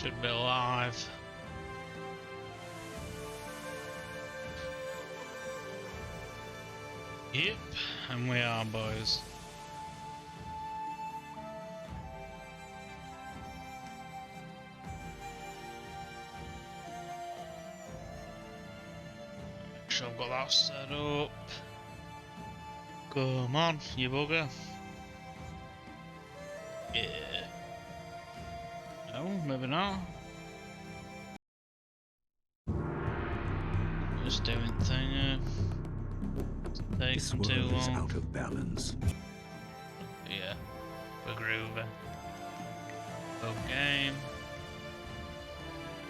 Should be alive. Yep, and we are, boys. Make sure I've got that set up. Come on, you bugger. Yeah. No, maybe not. Just doing thing. Taking too long. Out of balance. Yeah, we're groovy. Okay.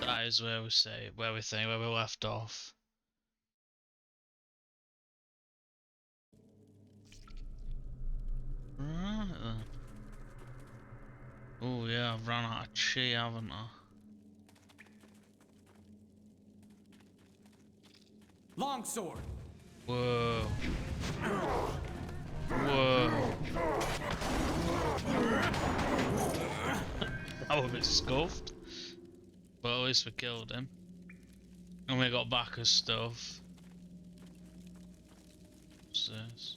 That is where we left off. Right then. Oh yeah, I've run out of chi, haven't I? Longsword. Whoa. Whoa. I was a bit scuffed. But at least we killed him. And we got back his stuff. What's this?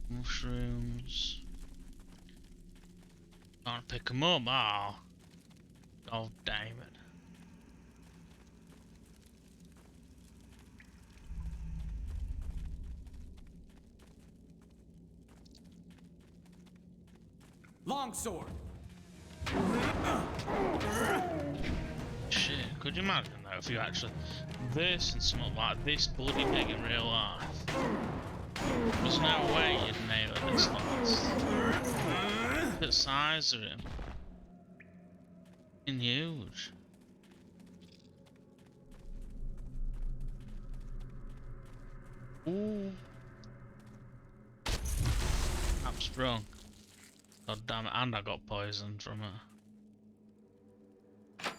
Mushrooms. Can't pick them up. Ah. Oh, damn it. Longsword. Shit, could you imagine though if you actually this and something like this bloody big in real life? There's no way you'd nail it this fast. Look at the size of him. Fucking huge. Ooh. I'm sprung. God damn it, and I got poisoned from it.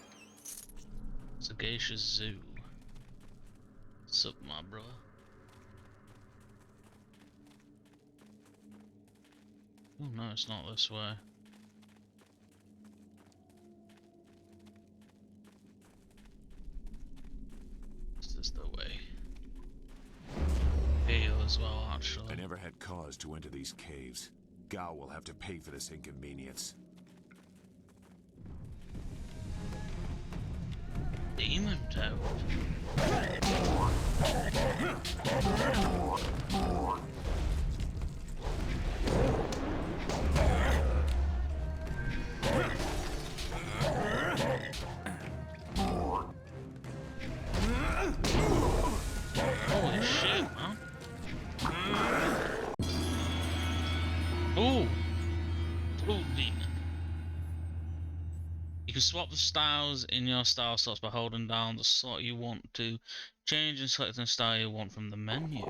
Sagacious Zoo. What's up, my bro? Oh no, it's not this way. This is the way. Heal as well, actually. I never had cause to enter these caves. Gao will have to pay for this inconvenience. Demon toad. Holy shit, man. Ooh! Ooh, demon. You can swap the styles in your style slots by holding down the slot you want to change and selecting the style you want from the menu.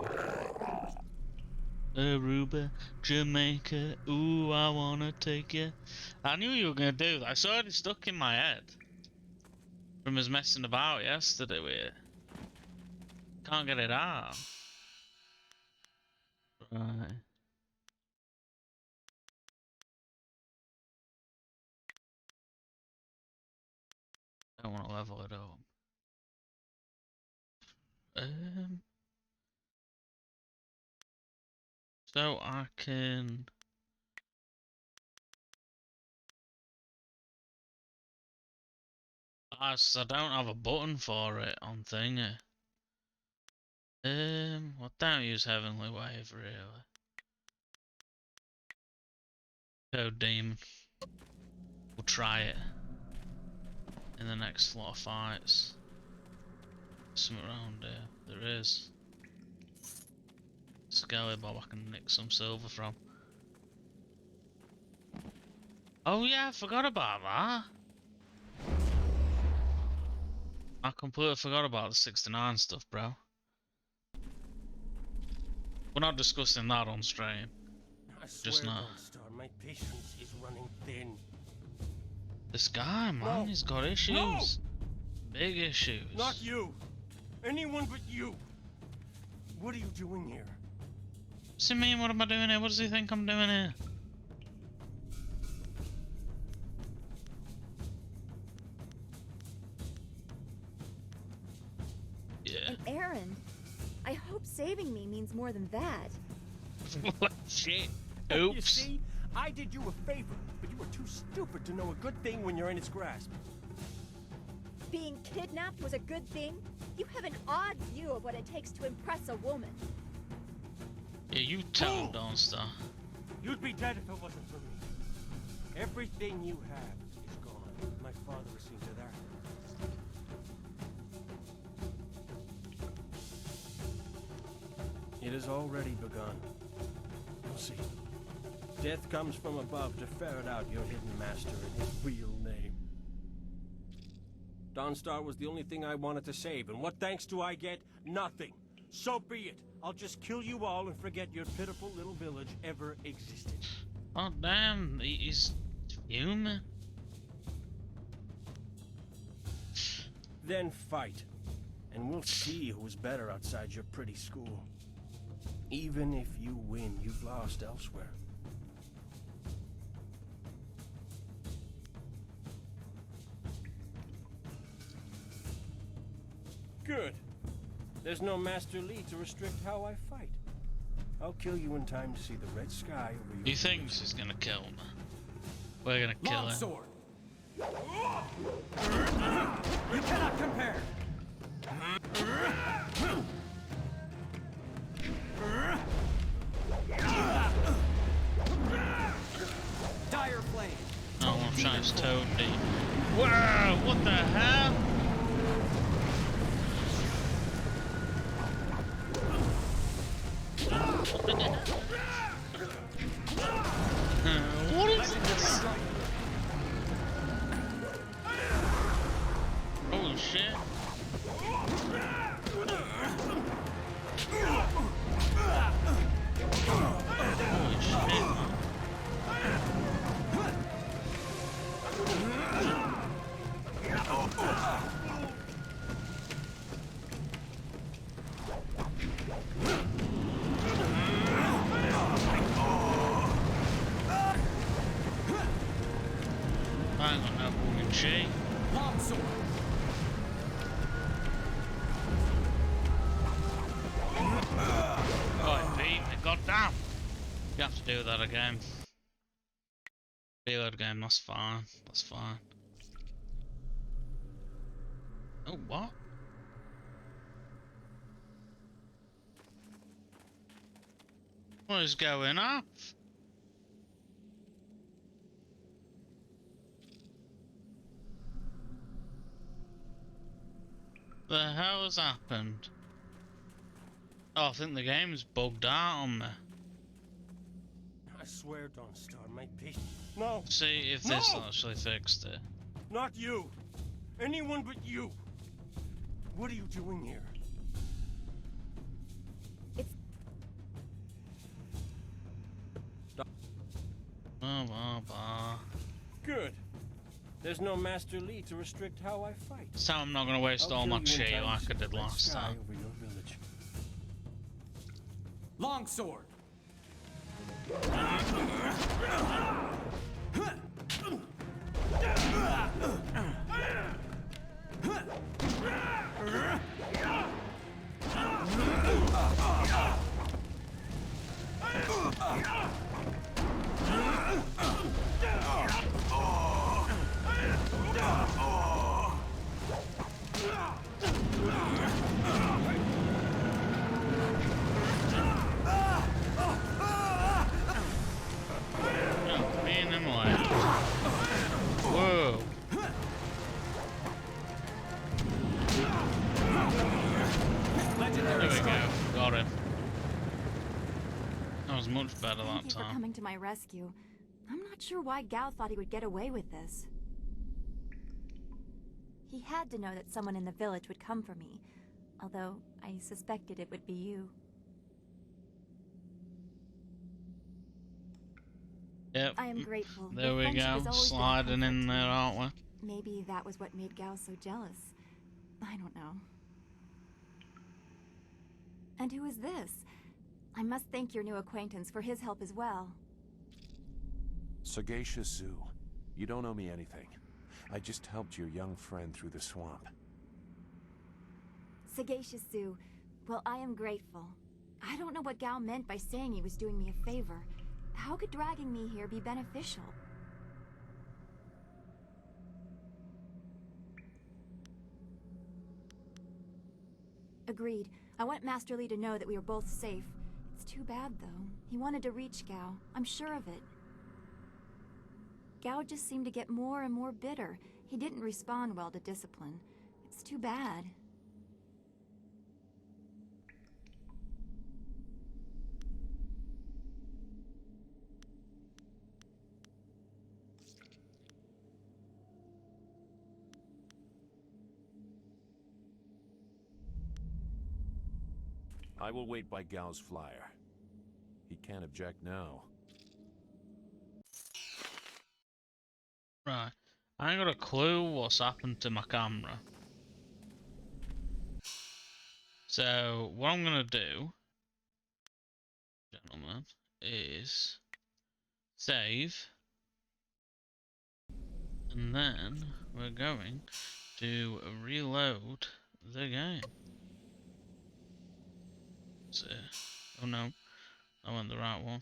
Aruba, Jamaica, ooh, I wanna take you. I knew you were gonna do that. It's already stuck in my head from us messing about yesterday with it. Can't get it out. Right. Don't want to level it up. So I can. I don't have a button for it on thingy. Well, don't use Heavenly Wave really. Code Demon. We'll try it in the next lot of fights. Something around here. There is. Skelly Bob I can nick some silver from. Oh yeah, I forgot about that. I completely forgot about the 69 stuff, bro. We're not discussing that on stream. Just now. My patience is running thin. This guy, man, No. he's got issues. No. Big issues. Not you. Anyone but you. What are you doing here? What's he mean? What am I doing here? What does he think I'm doing here? errand. I hope saving me means more than that. What shit? You Oops. see, I did you a favor, but you were too stupid to know a good thing when you're in its grasp. Being kidnapped was a good thing? You have an odd view of what it takes to impress a woman. Yeah, you tell him, don't stop. You'd be dead if it wasn't for me. Everything you have is gone. My father has seen to that. It has already begun. You'll see. Death comes from above to ferret out your hidden master and his real name. Dawnstar was the only thing I wanted to save, and what thanks do I get? Nothing. So be it. I'll just kill you all and forget your pitiful little village ever existed. Oh damn, he's human. Then fight, and we'll see who's better outside your pretty school. Even if you win, you've lost elsewhere. Good. There's no Master Lee to restrict how I fight. I'll kill you in time to see the red sky over your... He thinks he's gonna kill him. We're gonna kill him. Longsword. You cannot compare. Dire flame. Oh, I'm trying to toad deep. Wow, what the hell? What is this? Holy shit. Holy shit, man. Hang on, that woman, Jade. Longsword. Oh, it beat me, goddamn! You have to do that again. Reload again, that's fine, that's fine. Oh, what? What is going on? The hell has happened? Oh, I think the game's bugged out on me. I swear, Dawnstar might be... No! See if No! this actually fixed it. Not you! Anyone but you! What are you doing here? Blah, blah. Good. There's no Master Lee to restrict how I fight. So I'm not gonna waste I'll all my kill you in chi time like to I see did the red last sky time. over your village. Longsword. Oh, me and him left. Whoa. There we go. Got him. That was much better that Thank you for time. coming to my rescue. I'm not sure why Gao thought he would get away with this. He had to know that someone in the village would come for me, although I suspected it would be you. Yep. I am grateful. There Your we friendship go. has always been a Sliding comfort in to there, me. aren't we? Maybe that was what made Gao so jealous. I don't know. And who is this? I must thank your new acquaintance for his help as well. Sagacious Zoo. You don't owe me anything. I just helped your young friend through the swamp. Sagacious Zoo, Well, I am grateful. I don't know what Gao meant by saying he was doing me a favor. How could dragging me here be beneficial? Agreed. I want Master Li to know that we are both safe. It's too bad, though. He wanted to reach Gao. I'm sure of it. Gao just seemed to get more and more bitter. He didn't respond well to discipline. It's too bad. I will wait by Gao's flyer. He can't object now. Right. I ain't got a clue what's happened to my camera. So, what I'm gonna do, gentlemen, is save. And then we're going to reload the game. So, oh no, I went the right one.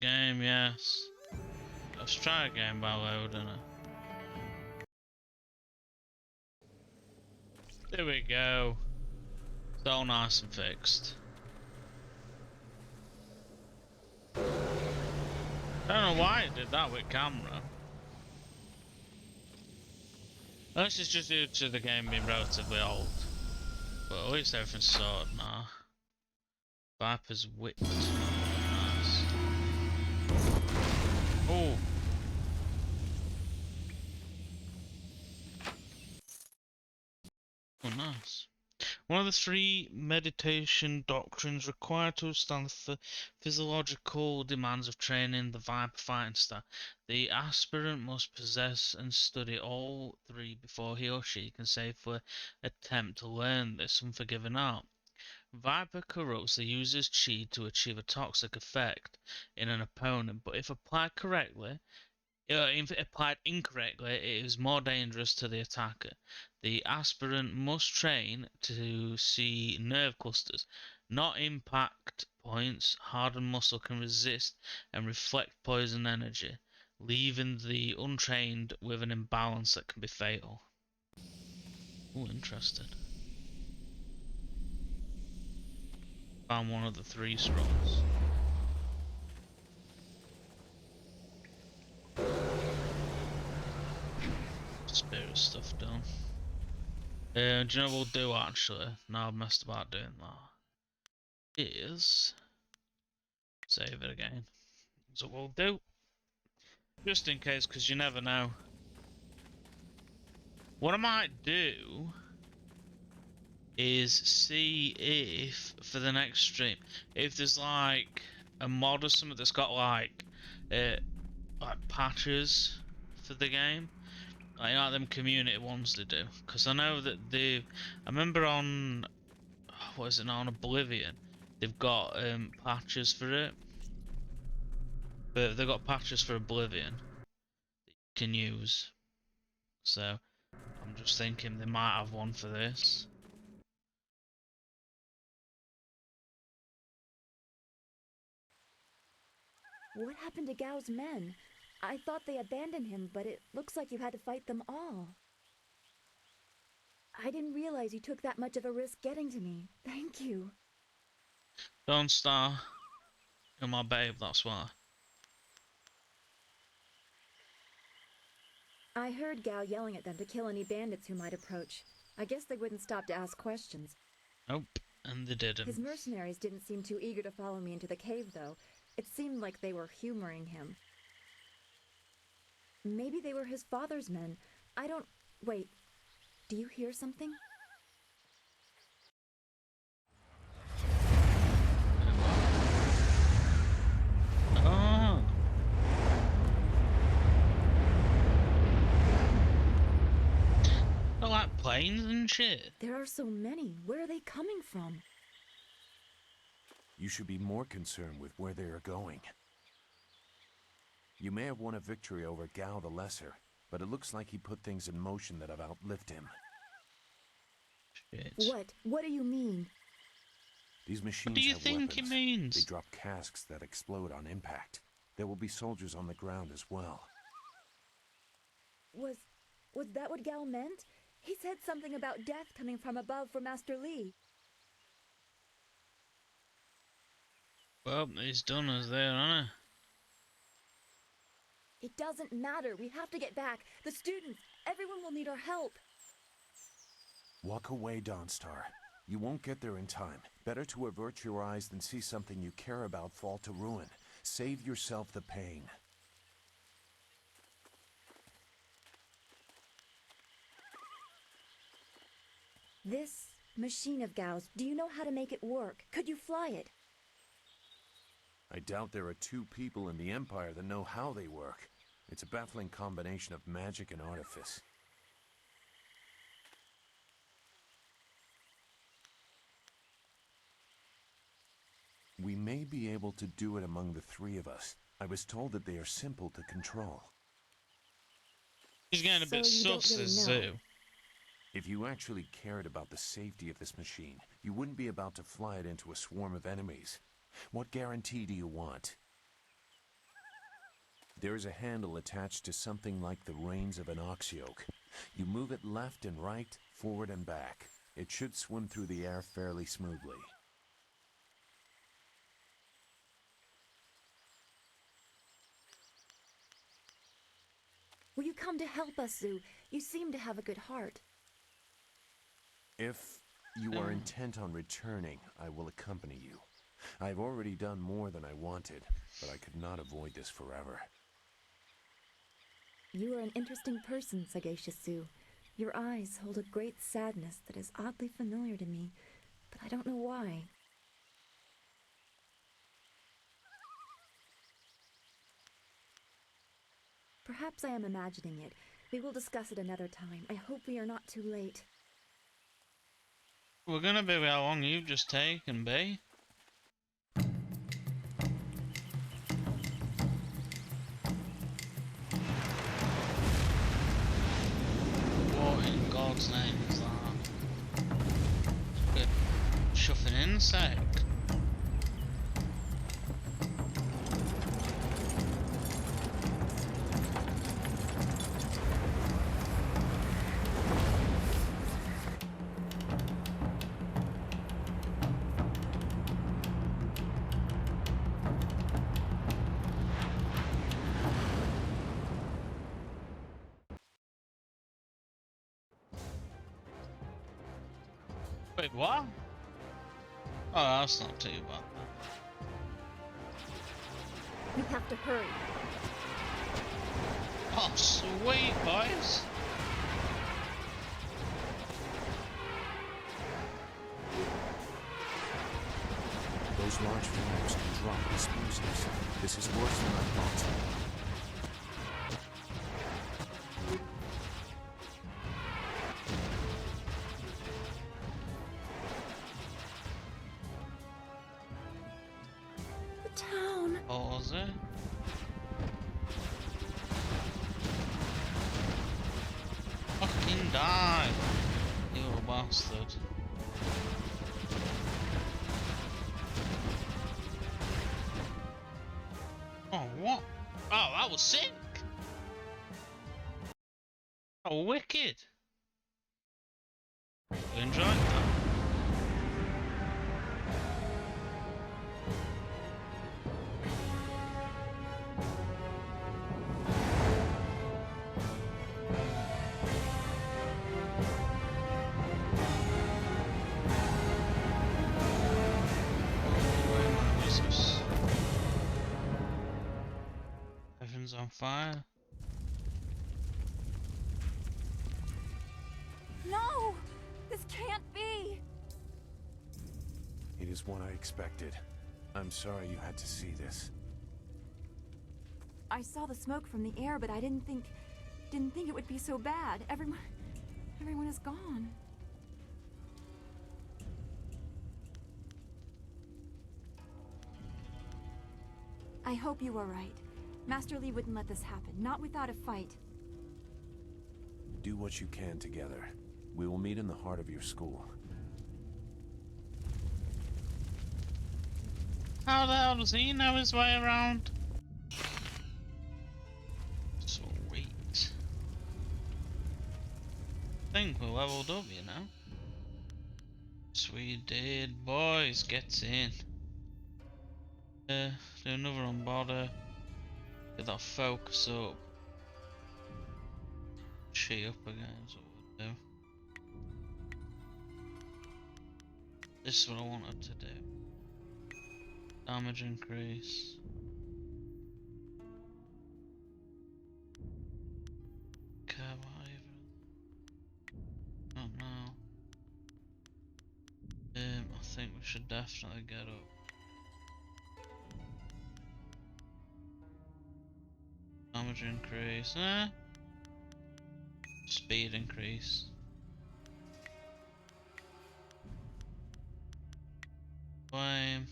Game, yes. Let's try again by loading it. There we go. It's all nice and fixed. I don't know why it did that with camera. This is just due to the game being relatively old. But at least everything's sorted now. Viper's whipped. Nice. Oh. Oh, nice. One of the three meditation doctrines required to withstand the physiological demands of training the Viper fighting style. The aspirant must possess and study all three before he or she can safely attempt to learn this unforgiving art. Viper corrupts the user's chi to achieve a toxic effect in an opponent, but if applied correctly, if applied incorrectly, it is more dangerous to the attacker. The aspirant must train to see nerve clusters, not impact points. Hardened muscle can resist and reflect poison energy, leaving the untrained with an imbalance that can be fatal. Oh, interesting. Found one of the 3 scrolls. Spirit stuff done. Do you know what we'll do actually? Now I've messed about doing that. Is save it again. So we'll do. Just in case, because you never know. What I might do is see if for the next stream, if there's like a mod or something that's got like patches for the game. Like them community ones they do, because I know that I remember on, what is it now, on Oblivion, they've got patches for it, but they've got patches for Oblivion that you can use, so I'm just thinking they might have one for this. What happened to Gao's men? I thought they abandoned him, but it looks like you had to fight them all. I didn't realize you took that much of a risk getting to me. Thank you. Don't star, you're my babe, that's why. I heard Gao yelling at them to kill any bandits who might approach. I guess they wouldn't stop to ask questions. Nope, and they didn't. His mercenaries didn't seem too eager to follow me into the cave, though. It seemed like they were humoring him. Maybe they were his father's men. I don't... Wait. Do you hear something? Oh. I like planes and shit. There are so many. Where are they coming from? You should be more concerned with where they are going. You may have won a victory over Gao the Lesser, but it looks like he put things in motion that have outlived him. Shit. What? What do you mean? These machines What do you have think weapons. he means? They drop casks that explode on impact. There will be soldiers on the ground as well. Was that what Gal meant? He said something about death coming from above for Master Li. Well, he's done us there, hasn't It doesn't matter. We have to get back. The students, everyone will need our help. Walk away, Dawnstar. You won't get there in time. Better to avert your eyes than see something you care about fall to ruin. Save yourself the pain. This machine of Gal's, do you know how to make it work? Could you fly it? I doubt there are two people in the Empire that know how they work. It's a baffling combination of magic and artifice. We may be able to do it among the three of us. I was told that they are simple to control. he? He's getting a bit So you don't sus really as know. Zoo. If you actually cared about the safety of this machine, you wouldn't be about to fly it into a swarm of enemies. What guarantee do you want? There is a handle attached to something like the reins of an ox yoke. You move it left and right, forward and back. It should swim through the air fairly smoothly. Will you come to help us, Zoo? You seem to have a good heart. If you are intent on returning, I will accompany you. I've already done more than I wanted, but I could not avoid this forever. You are an interesting person, Sagacious Zoo. Your eyes hold a great sadness that is oddly familiar to me, but I don't know why. Perhaps I am imagining it. We will discuss it another time. I hope we are not too late. We're gonna be how long you've just taken, B. What in God's name is that? Good. Chuffing insect. Wait, what? Oh, that's not too bad. We have to hurry. Oh, sweet, boys. Those large flares can drop explosives. This is worse than I thought. The town. Pause it. Fucking die, you little bastard. Oh, what? Oh, that was sick. Oh, wicked. You enjoyed that? Everything's on fire. No! This can't be! It is what I expected. I'm sorry you had to see this. I saw the smoke from the air, but I didn't think it would be so bad. Everyone is gone. I hope you are right. Master Li wouldn't let this happen, not without a fight. Do what you can together. We will meet in the heart of your school. How the hell does he know his way around? Sweet. I think we're leveled up, you know. Sweet Jade, boys, get in. Do another unbother. Get that focus up. Cheat up again is what we'll do. This is what I wanted to do. Damage increase. Care what even. Not now. I think we should definitely get up. Damage increase. Speed increase. Flame.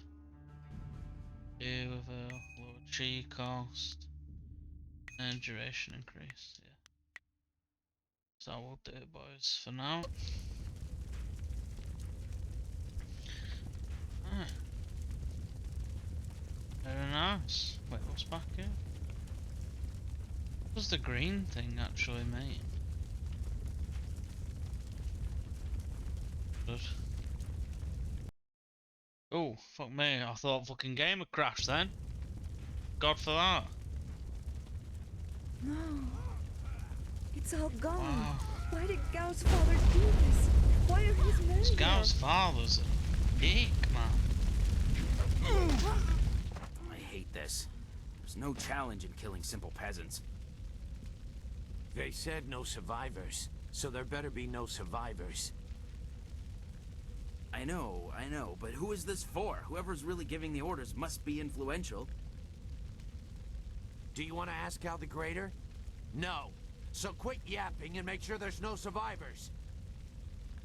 Do with a lower chi cost. And duration increase. Yeah. So we'll do it, boys, for now. Very nice. Wait, what's back here? What does the green thing actually mean? Good. Oh, fuck me. I thought fucking game had crashed then. God for that. No. It's all gone. Wow. Why did Gao's father do this? Why are his men This here? Gao's father's a dick, man. I hate this. There's no challenge in killing simple peasants. They said no survivors, so there better be no survivors. I know, but who is this for? Whoever's really giving the orders must be influential. Do you want to ask Al the Greater? No. So quit yapping and make sure there's no survivors.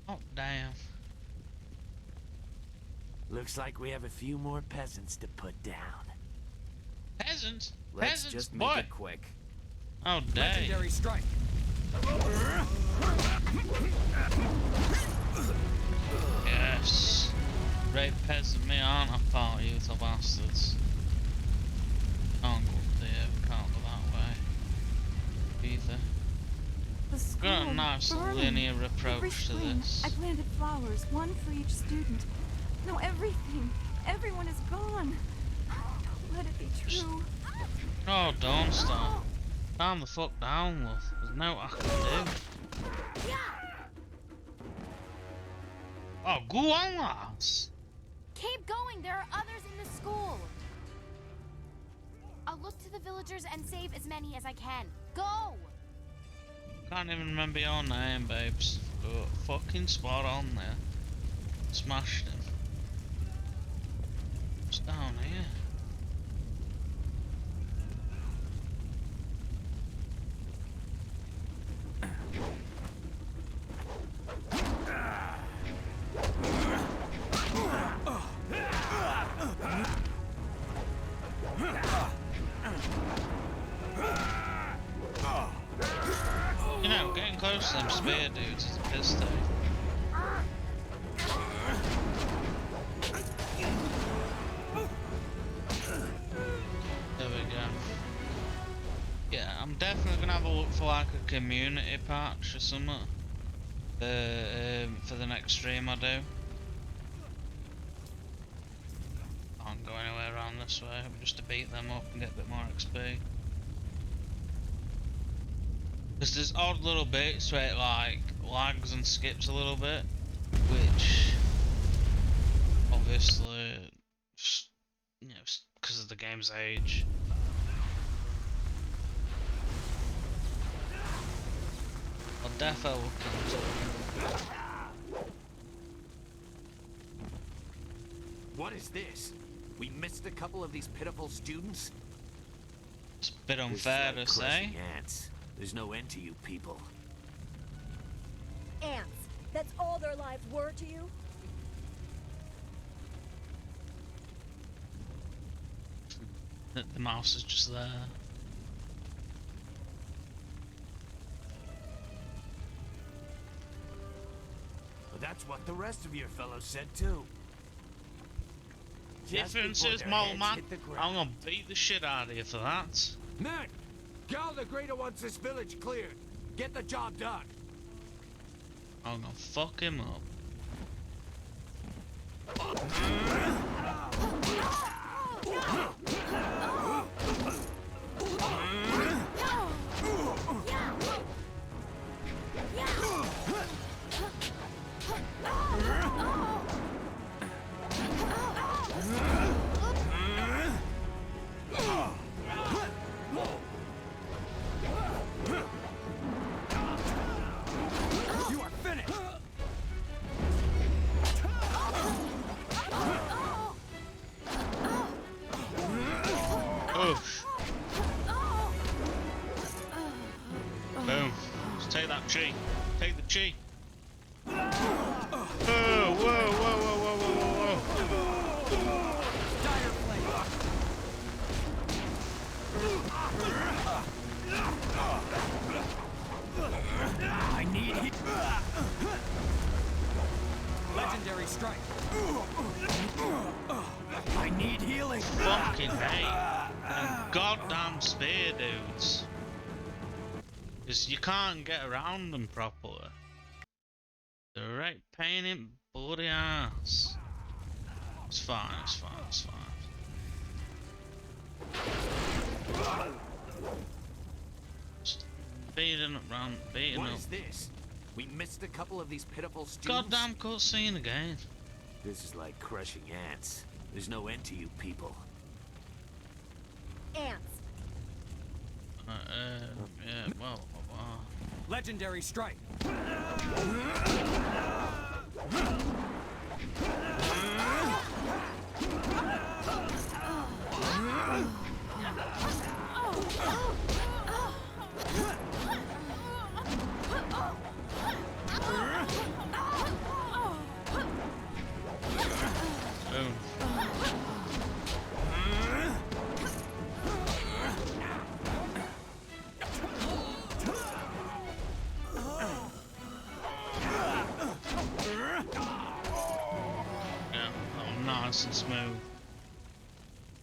Oh, damn. Looks like we have a few more peasants to put down. Peasants? Let's Peasants? just make Boy. it quick. Oh, damn. Legendary strike. Yes. Rape peasant me, aren't I, part you little bastards? Can't go up there, can't go that way. Either. The school Got a nice burning. linear Every approach to spring, this. I planted flowers, one for each student. Now everything, everyone is gone. Don't let it be true. Oh, don't stop. Calm the fuck down, love. There's no I can do. Oh, go on, lads. Keep going. There are others in the school. I'll look to the villagers and save as many as I can. Go! Can't even remember your name, babes. But fucking spot on there. Smashed him. What's down here? You know, getting close to them spear dudes is a piss take. There we go. Yeah, I'm definitely gonna have a look for like a community patch or something. For the next stream I do. Can't go anywhere around this way, just to beat them up and get a bit more XP. Because there's odd little bits where it like lags and skips a little bit, which obviously, you know, because of the game's age. I'll definitely look into it. What is this? We missed a couple of these pitiful students? It's a bit This is unfair like to say. crushing ants. There's no end to you people. Ants. That's all their lives were to you? The mouse is just there. That's what the rest of your fellows said too. Just Difference before is, their mole heads man, hit the ground. I'm gonna beat the shit out of you for that. Men! Gal the Greater wants this village cleared. Get the job done. I'm gonna fuck him up. You are finished! Oof. Boom. Just take that chi. Take the chi. Whoa, whoa, whoa, whoa, whoa, whoa, whoa. Dire flame! I need he- Legendary strike! I need healing. Fucking hate. And goddamn spear dudes. Because you can't get around them properly. They're right pain in bloody ass. It's fine, it's fine, it's fine. Just beating up round, beating What up. is this? We missed a couple of these pitiful students. Goddamn cutscene again. This is like crushing ants. There's no end to you people. Ants. Yeah, well. Legendary strike! Boom. Yeah, oh, nice and smooth.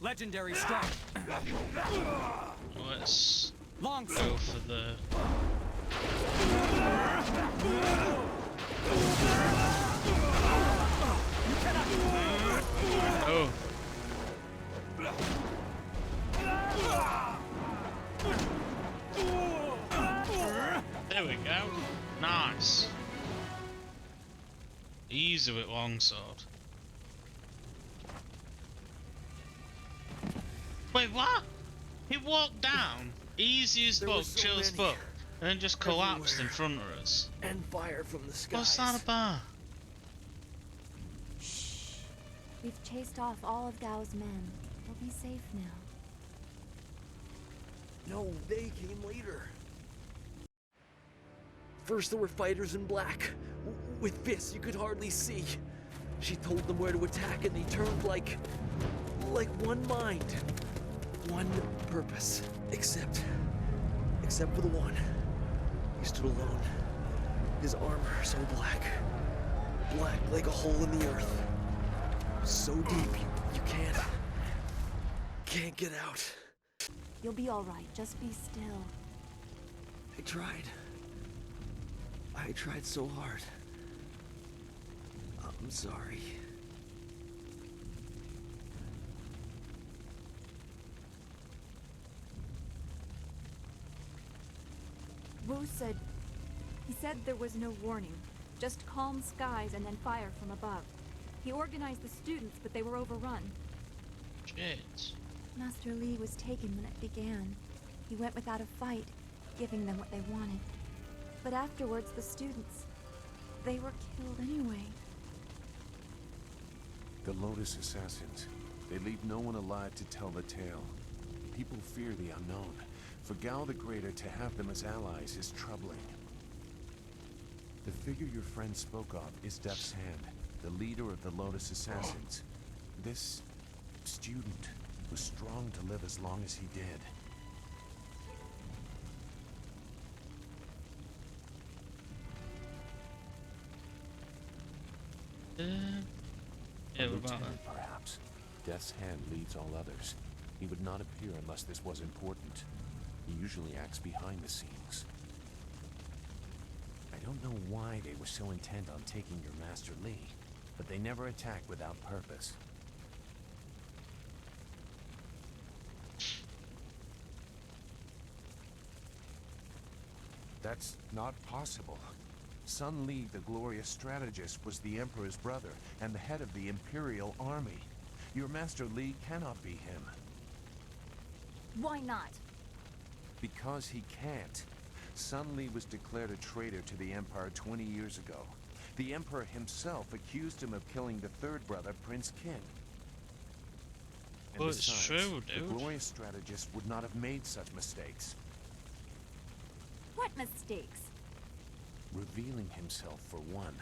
Legendary strike! Let's Long go sword! for the. Oh. There we go. Nice. Easy with longsword. Wait, what? He walked down, easy as There were fuck, so chill as many. fuck, and then just collapsed in Everywhere. front of us. And fire from the skies. What's that about? Shh. We've chased off all of Gao's men. We'll be safe now. No, they came later. First there were fighters in black, with fists you could hardly see. She told them where to attack and they turned like one mind. One purpose. Except for the one. He stood alone. His armor so black. Black like a hole in the earth. So deep you can't get out. You'll be all right. Just be still. I tried so hard. I'm sorry. Wu said... He said there was no warning. Just calm skies and then fire from above. He organized the students, but they were overrun. Shit. Master Li was taken when it began. He went without a fight, giving them what they wanted. But afterwards, the students... they were killed anyway. The Lotus Assassins. They leave no one alive to tell the tale. People fear the unknown. For Gao the Greater to have them as allies is troubling. The figure your friend spoke of is Death's Hand, the leader of the Lotus Assassins. This student was strong to live as long as he did. Yeah, A we're about lieutenant, perhaps. Death's hand leads all others. He would not appear unless this was important. He usually acts behind the scenes. I don't know why they were so intent on taking your Master Li, but they never attack without purpose. That's not possible. Sun Li, the glorious strategist, was the Emperor's brother and the head of the Imperial Army. Your Master Li cannot be him. Why not? Because he can't. Sun Li was declared a traitor to the Empire 20 years ago. The Emperor himself accused him of killing the third brother, Prince Qin. And Well, it's besides, true, the dude. glorious strategist would not have made such mistakes. What mistakes? Revealing himself, for one.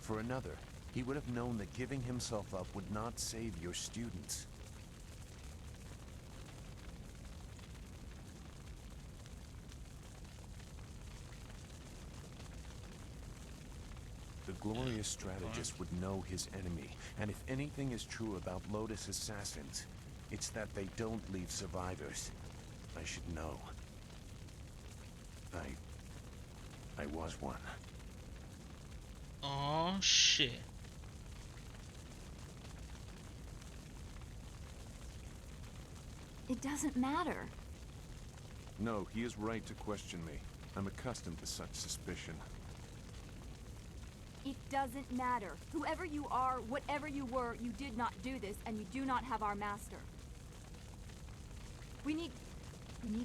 For another, he would have known that giving himself up would not save your students. The glorious strategist would know his enemy, and if anything is true about Lotus assassins, it's that they don't leave survivors. I should know. I was one. Oh shit. It doesn't matter. No, he is right to question me. I'm accustomed to such suspicion. It doesn't matter. Whoever you are, whatever you were, you did not do this, and you do not have our master. We need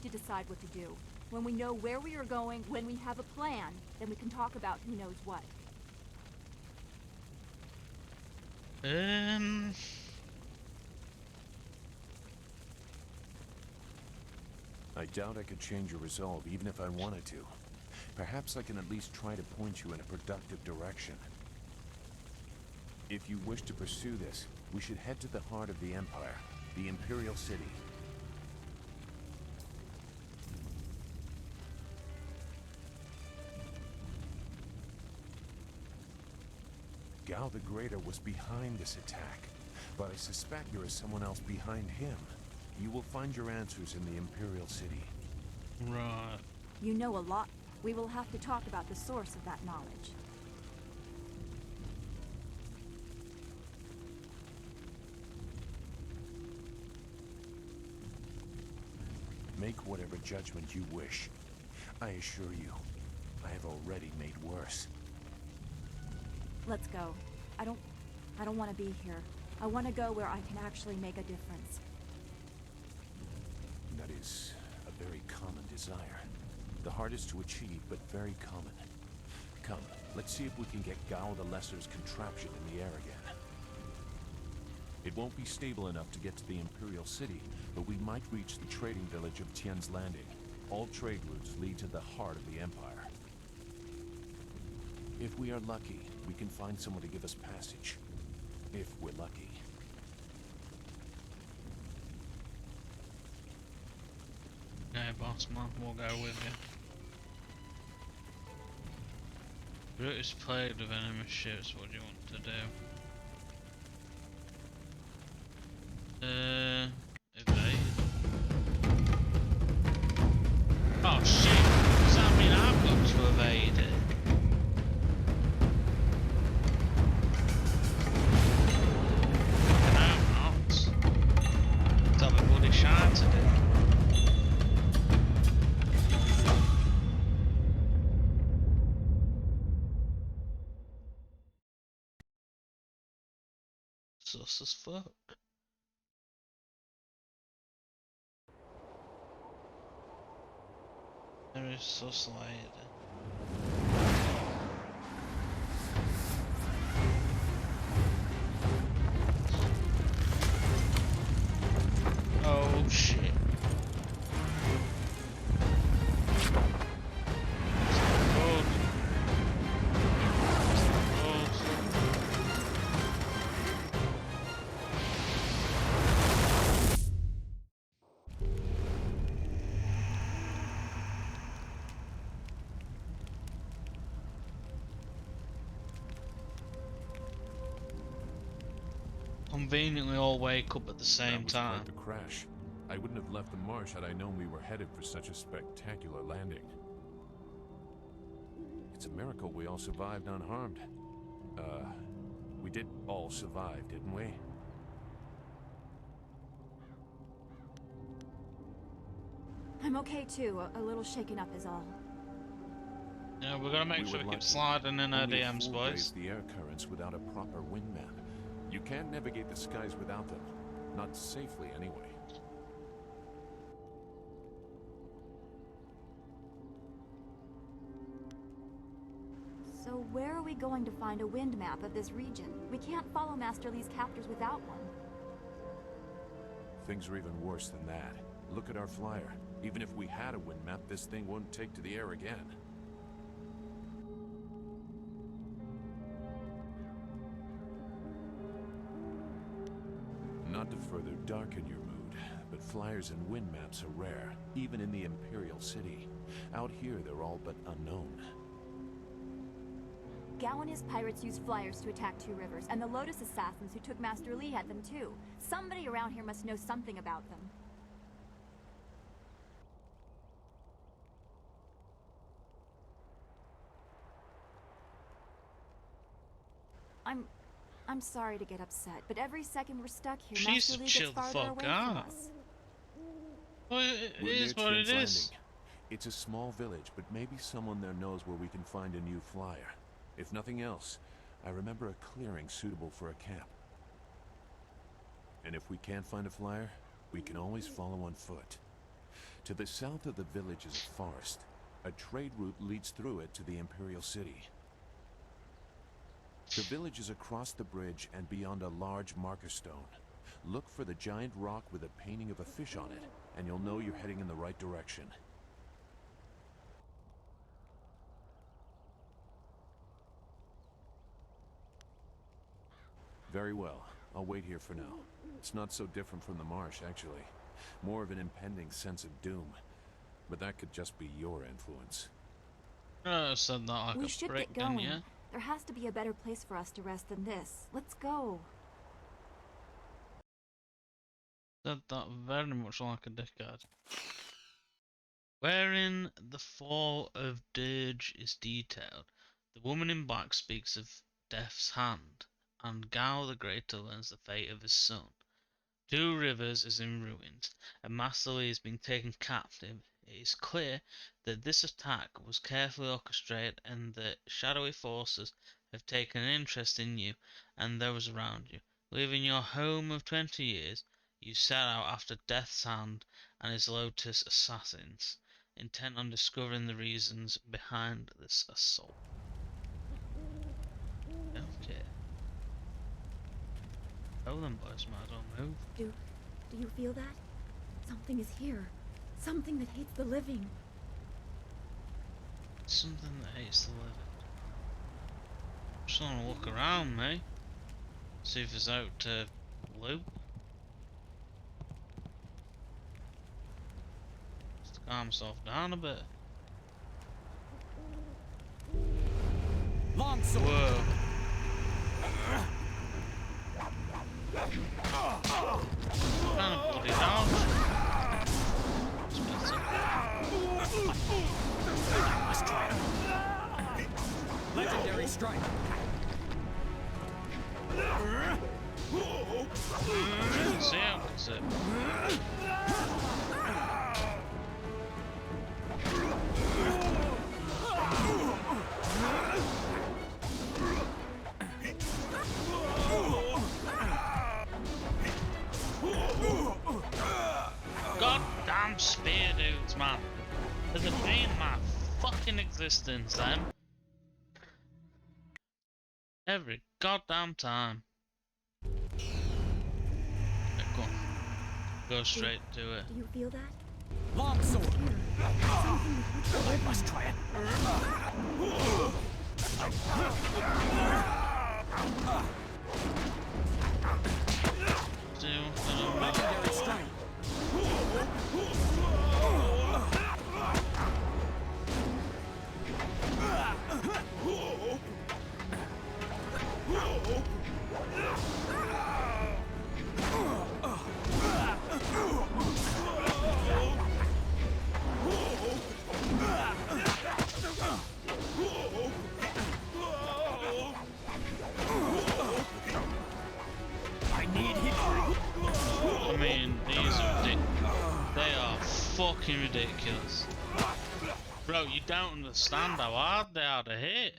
to decide what to do. When we know where we are going, when we have a plan, then we can talk about who knows what. I doubt I could change your resolve, even if I wanted to. Perhaps I can at least try to point you in a productive direction. If you wish to pursue this, we should head to the heart of the Empire, the Imperial City. Gao the Greater was behind this attack, but I suspect there is someone else behind him. You will find your answers in the Imperial City. Right. You know a lot. We will have to talk about the source of that knowledge. Make whatever judgment you wish. I assure you, I have already made worse. Let's go. I don't want to be here. I want to go where I can actually make a difference. That is a very common desire. The hardest to achieve, but very common. Come, let's see if we can get Gao the Lesser's contraption in the air again. It won't be stable enough to get to the Imperial City, but we might reach the trading village of Tian's Landing. All trade routes lead to the heart of the Empire. If we are lucky, we can find someone to give us passage. If we're lucky. Okay, boss man, we'll go with you. Route is plagued with enemy ships, what do you want to do? Evade. Oh shit, does that mean I've got to evade it? No, I'm not. Let's have a bloody shot to do. Sus as fuck. There is sus lady. Oh shit. conveniently all wake up at the same That was time. quite the crash. I wouldn't have left the marsh had I known we were headed for such a spectacular landing. It's a miracle we all survived unharmed. We did all survive, didn't we? I'm okay too. A little shaken up is all. Yeah, we're gonna make We sure were we keep lucky. sliding in our Only a DMs, fool boys. braved the air currents without a proper wind map. You can't navigate the skies without them. Not safely, anyway. So where are we going to find a wind map of this region? We can't follow Master Lee's captors without one. Things are even worse than that. Look at our flyer. Even if we had a wind map, this thing won't take to the air again. Not to further darken your mood, but flyers and wind maps are rare, even in the Imperial City. Out here, they're all but unknown. Gao and his pirates used flyers to attack Two Rivers, and the Lotus assassins who took Master Lee had them too. Somebody around here must know something about them. I'm sorry to get upset, but every second we're stuck here, She Master needs to Lee chill gets the farther fuck away from out. us. Well, it We're near is what it Chin's is. Landing. It's a small village, but maybe someone there knows where we can find a new flyer. If nothing else, I remember a clearing suitable for a camp. And if we can't find a flyer, we can always follow on foot. To the south of the village is a forest. A trade route leads through it to the Imperial City. The village is across the bridge and beyond a large marker stone. Look for the giant rock with a painting of a fish on it, and you'll know you're heading in the right direction. Very well. I'll wait here for now. It's not so different from the marsh, actually. More of an impending sense of doom. But that could just be your influence. Said that like We a should prick, get didn't going. ya? There has to be a better place for us to rest than this. Let's go. Said that very much like a dickhead. Wherein the fall of dirge is detailed, the woman in black speaks of Death's hand, and Gao the Greater learns the fate of his son. Two Rivers is in ruins, and Master Lee is being taken captive. It is clear that this attack was carefully orchestrated and that shadowy forces have taken an interest in you and those around you. Leaving your home of 20 years, you set out after Death's Hand and his Lotus assassins, intent on discovering the reasons behind this assault. Okay. Oh, them boys might as well move. Do you feel that? Something is here. Something that hates the living. Something that hates the living. Just want to look around me. See if it's out to loot. Just to calm myself down a bit. Longsword. Whoa. Kind of bloody dog. Let's try it. Legendary strike. See how it's it. Goddamn spear dudes, man. They're the bane of my fucking existence, them. Every goddamn time. Yeah, go on. Go straight to it. Do you feel that? Longsword. Something that hates the living. Let's try it. Legendary strike. These are they are fucking ridiculous. Bro, you don't understand how hard they are to hit.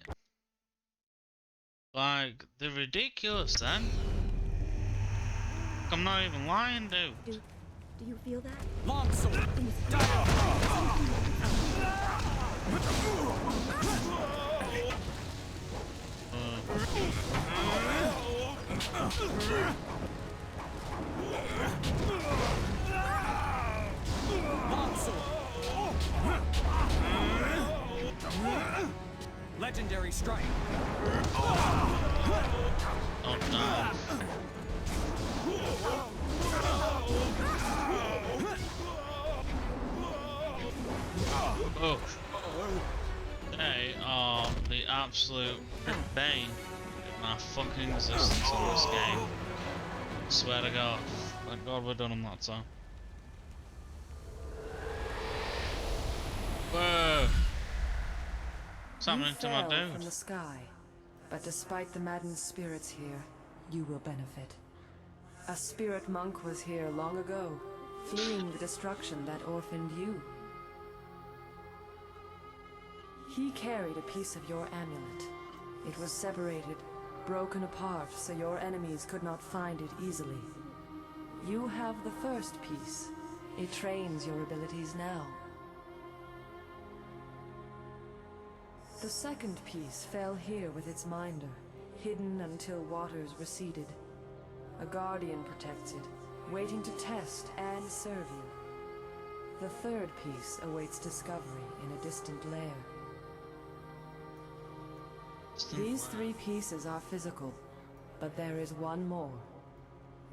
Like, they're ridiculous then. I'm not even lying, dude. Do you feel that? Longsword. Legendary strike. Oh no. Oh. They are the absolute bane of my fucking existence in this game. I swear to God. Thank God we're done on that time. Whoa! What's happening to my dude? From the sky, but despite the maddened spirits here, you will benefit. A spirit monk was here long ago, fleeing the destruction that orphaned you. He carried a piece of your amulet. It was separated, broken apart, so your enemies could not find it easily. You have the first piece. It trains your abilities now. The second piece fell here with its minder, hidden until waters receded. A guardian protects it, waiting to test and serve you. The third piece awaits discovery in a distant lair. These three pieces are physical, but there is one more.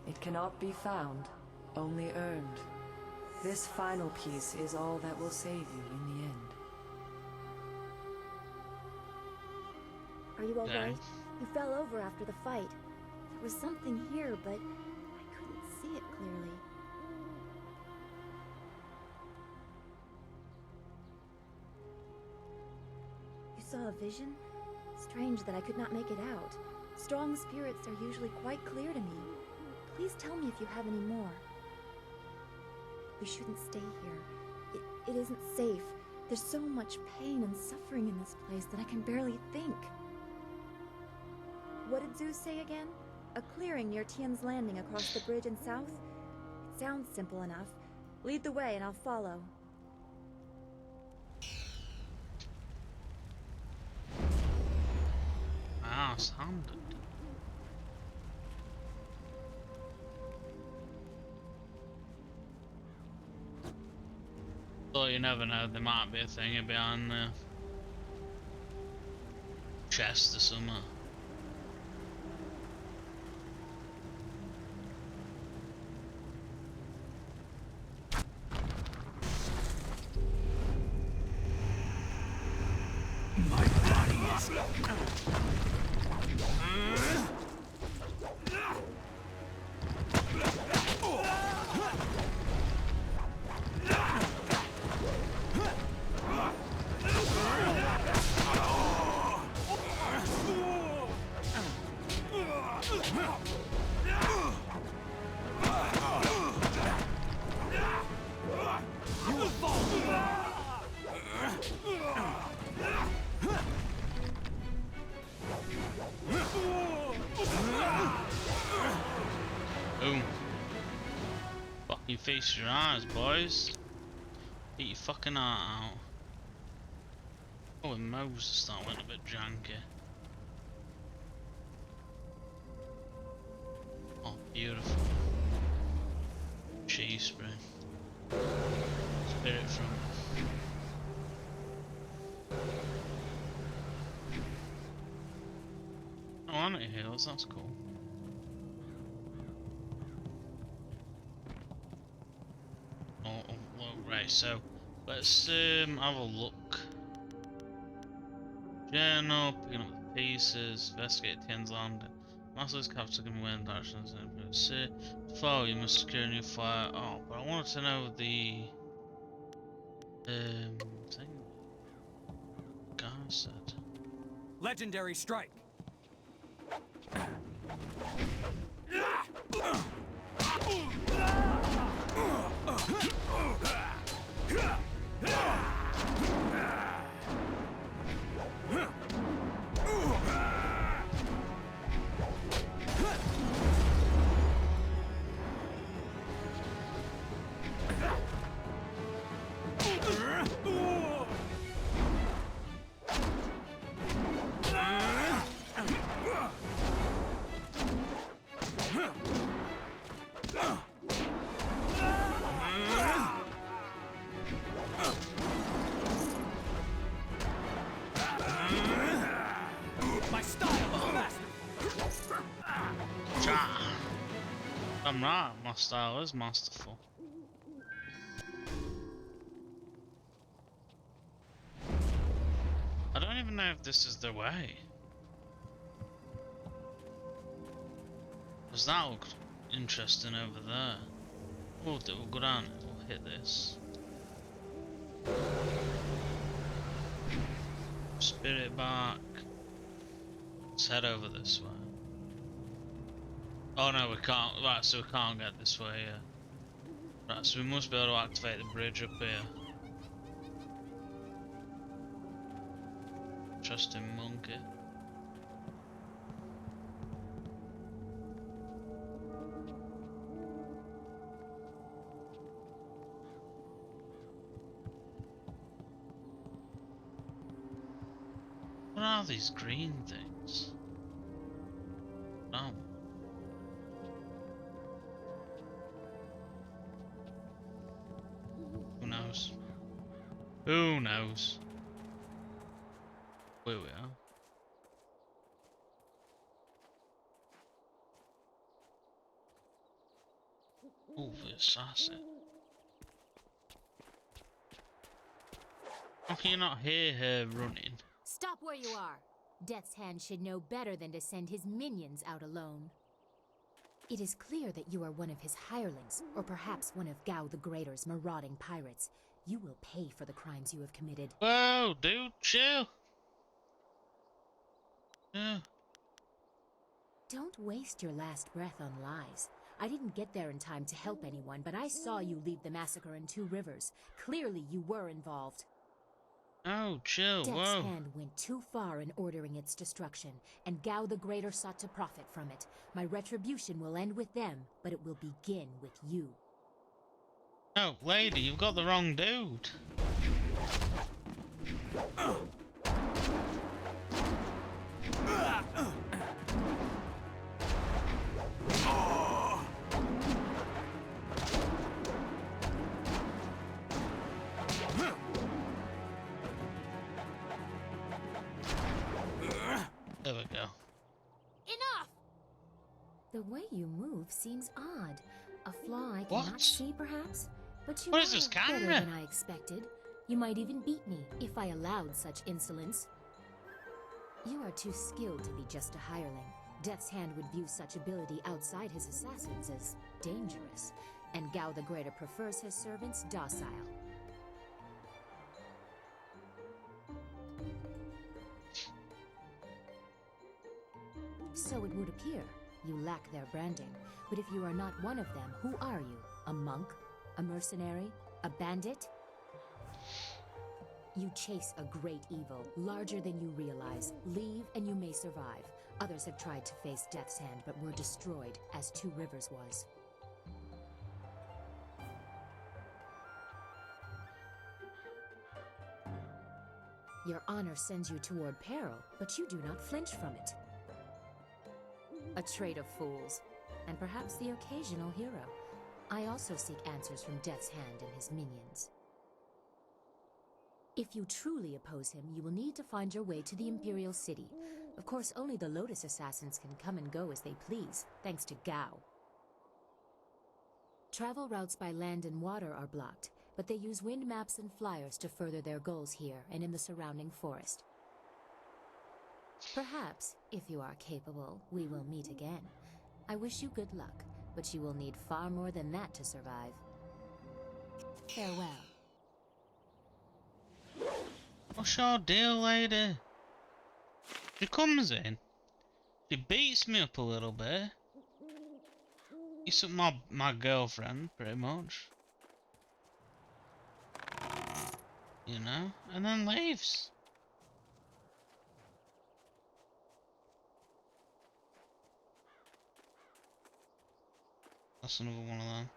It cannot be found, only earned. This final piece is all that will save you in the end. Are you all Okay. right? You fell over after the fight. There was something here, but I couldn't see it clearly. You saw a vision? Strange that I could not make it out. Strong spirits are usually quite clear to me. Please tell me if you have any more. We shouldn't stay here. It isn't safe. There's so much pain and suffering in this place that I can barely think. What did Zeus say again? A clearing near Tian's Landing across the bridge in south? It sounds simple enough. Lead the way and I'll follow. Ah, sounded. Though you never know, there might be a thingy behind the chest or something. My body is... Boom. Fucking feast your eyes, boys. Get your fucking heart out. Oh, and Moses that went a bit janky. Oh, beautiful. Cheese spring. Spirit from. Oh, and it heals, that's cool. Right, so let's have a look. Journal, picking up the pieces, investigate Tian's Landing. Master's capture can win directions and see. To follow, you must secure a new fire. Oh, but I wanted to know the thing guy said. Legendary strike. I'm right, my style is masterful. I don't even know if this is the way. Does that look interesting over there? We'll go down it, we'll hit this. Spirit bark. Let's head over this way. Oh no, we can't. Right, so we can't get this way, yeah. Right, so we must be able to activate the bridge up here. Trusting monkey. What are these green things? Oh. Who knows? Who knows? Where we are. Oh, the assassin. How can you not hear her running? Stop where you are! Death's Hand should know better than to send his minions out alone. It is clear that you are one of his hirelings, or perhaps one of Gao the Greater's marauding pirates. You will pay for the crimes you have committed. Whoa, dude, chill. Yeah. Don't waste your last breath on lies. I didn't get there in time to help anyone, but I saw you lead the massacre in Two Rivers. Clearly you were involved. Oh, chill, Death's whoa. Hand went too far in ordering its destruction, and Gao the Greater sought to profit from it. My retribution will end with them, but it will begin with you. Oh, lady, you've got the wrong dude. There we go. Enough! The way you move seems odd. A flaw I What? cannot see, perhaps? But you What is are this better camera? than I expected. You might even beat me, if I allowed such insolence. You are too skilled to be just a hireling. Death's Hand would view such ability outside his assassins as dangerous, and Gao the Greater prefers his servants docile. So it would appear. You lack their branding. But if you are not one of them, who are you? A monk? A mercenary? A bandit? You chase a great evil, larger than you realize. Leave and you may survive. Others have tried to face Death's Hand but were destroyed, as Two Rivers was. Your honor sends you toward peril, but you do not flinch from it. A trait of fools, and perhaps the occasional hero. I also seek answers from Death's Hand and his minions. If you truly oppose him, you will need to find your way to the Imperial City. Of course, only the Lotus Assassins can come and go as they please, thanks to Gao. Travel routes by land and water are blocked, but they use wind maps and flyers to further their goals here and in the surrounding forest. Perhaps, if you are capable, we will meet again. I wish you good luck, but you will need far more than that to survive. Farewell. What's your deal, lady? She comes in, she beats me up a little bit. He's my girlfriend, pretty much. You know? And then leaves. That's another one of them.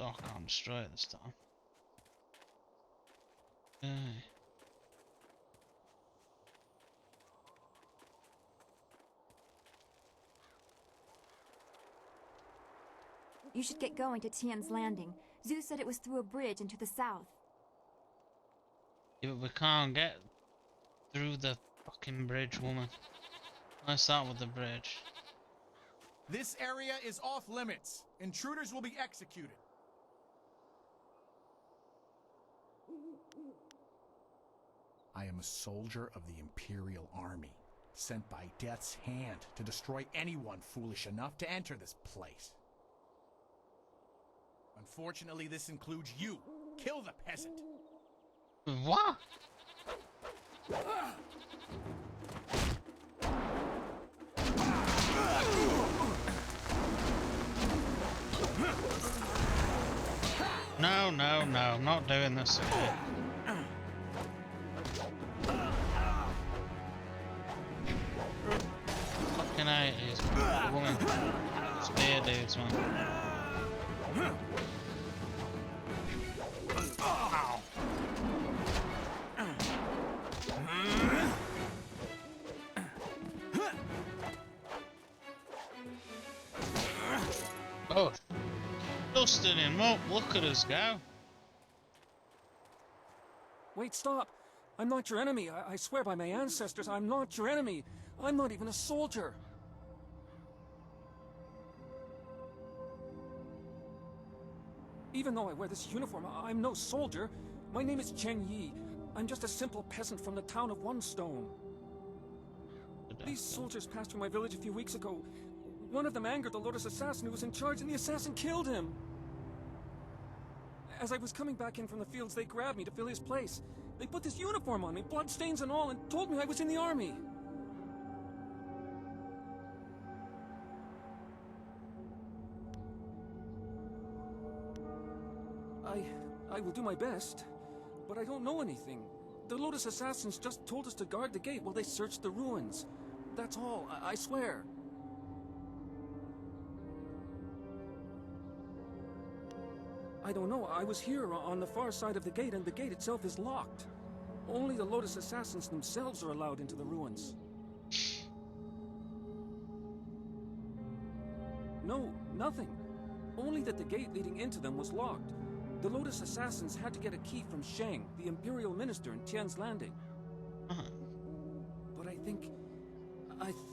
Oh, I can't destroy it this time. Okay. You should get going to Tian's Landing. Zeus said it was through a bridge into the south. Yeah, but we can't get through the fucking bridge, woman. Let's start with the bridge. This area is off limits. Intruders will be executed. I am a soldier of the Imperial Army, sent by Death's Hand to destroy anyone foolish enough to enter this place. Unfortunately, this includes you. Kill the peasant. What? No, no, no, I'm not doing this again. Fucking 80s. Woman. Spear dudes, man. Ow. Oh, dusting him up. Look at us go. Wait, stop! I'm not your enemy. I swear by my ancestors, I'm not your enemy. I'm not even a soldier. Even though I wear this uniform, I'm no soldier. My name is Chen Yi. I'm just a simple peasant from the town of One Stone. These soldiers passed through my village a few weeks ago. One of them angered the Lotus assassin who was in charge, and the assassin killed him. As I was coming back in from the fields, they grabbed me to fill his place. They put this uniform on me, bloodstains and all, and told me I was in the army. I will do my best, but I don't know anything. The Lotus assassins just told us to guard the gate while they searched the ruins. That's all, I swear. I don't know. I was here on the far side of the gate, and the gate itself is locked. Only the Lotus assassins themselves are allowed into the ruins. No, nothing. Only that the gate leading into them was locked. The Lotus assassins had to get a key from Shang, the Imperial Minister in Tian's Landing. But I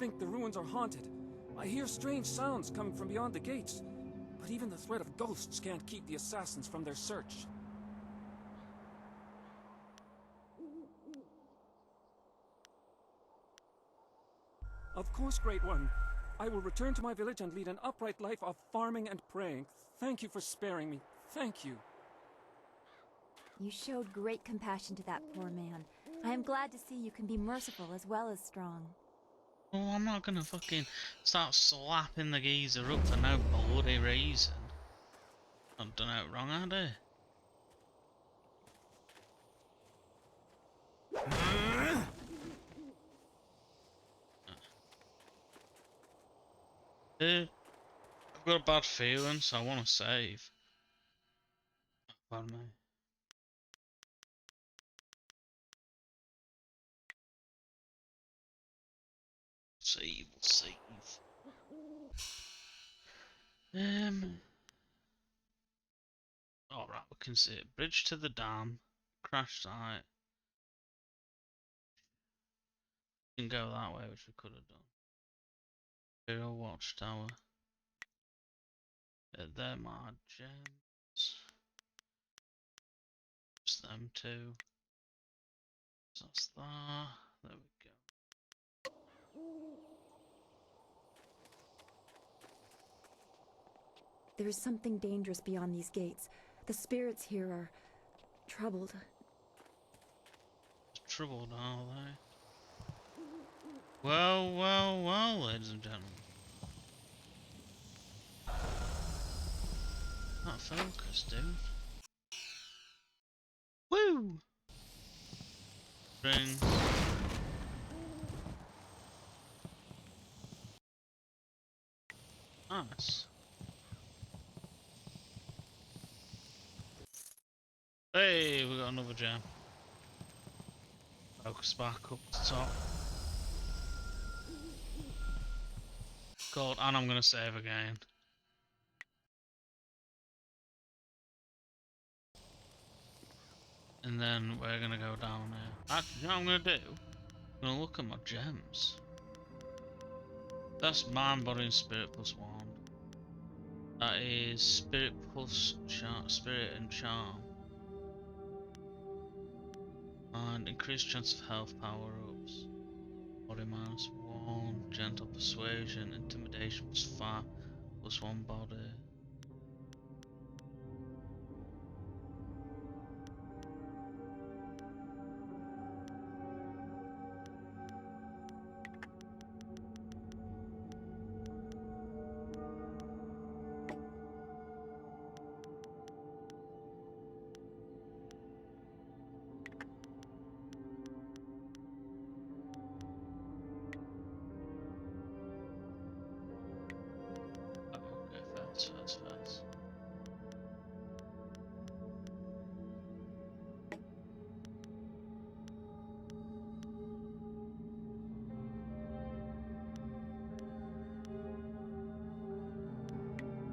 think the ruins are haunted. I hear strange sounds coming from beyond the gates. But even the threat of ghosts can't keep the assassins from their search. Of course, Great One. I will return to my village and lead an upright life of farming and praying. Thank you for sparing me. Thank you. You showed great compassion to that poor man. I am glad to see you can be merciful as well as strong. Oh, I'm not gonna fucking start slapping the geezer up for no bloody reason. I've done it wrong, had I? I've got a bad feeling, so I want to save. Pardon me. Save, save. Alright, we can see it. Bridge to the dam. Crash site. We can go that way, which we could have done. Imperial Watchtower. They're my gems. Just them two. So that's that. There we go. There is something dangerous beyond these gates. The spirits here are troubled. Troubled, are they? Well, well, well, ladies and gentlemen. Not focus, dude. Woo! Rings. Nice. Hey, we got another gem. Focus back up to top. God, and I'm gonna save again. And then we're gonna go down here. Actually, you know what I'm gonna do? I'm gonna look at my gems. That's mind, body, and spirit plus 1. That is spirit plus spirit and charm. And increased chance of health power-ups. Body -1, gentle persuasion, intimidation +5, +1 body. Fast.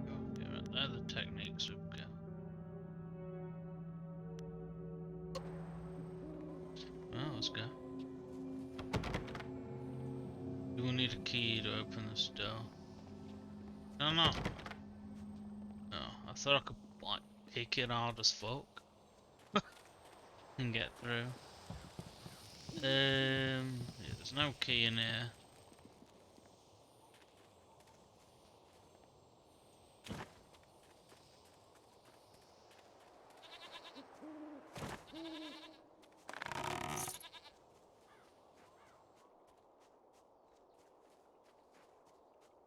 Okay, right there, the techniques we've got. Well, let's go. You will need a key to open this door. No. No, I thought I could, like, pick it hard as fuck. And get through. Yeah, there's no key in here.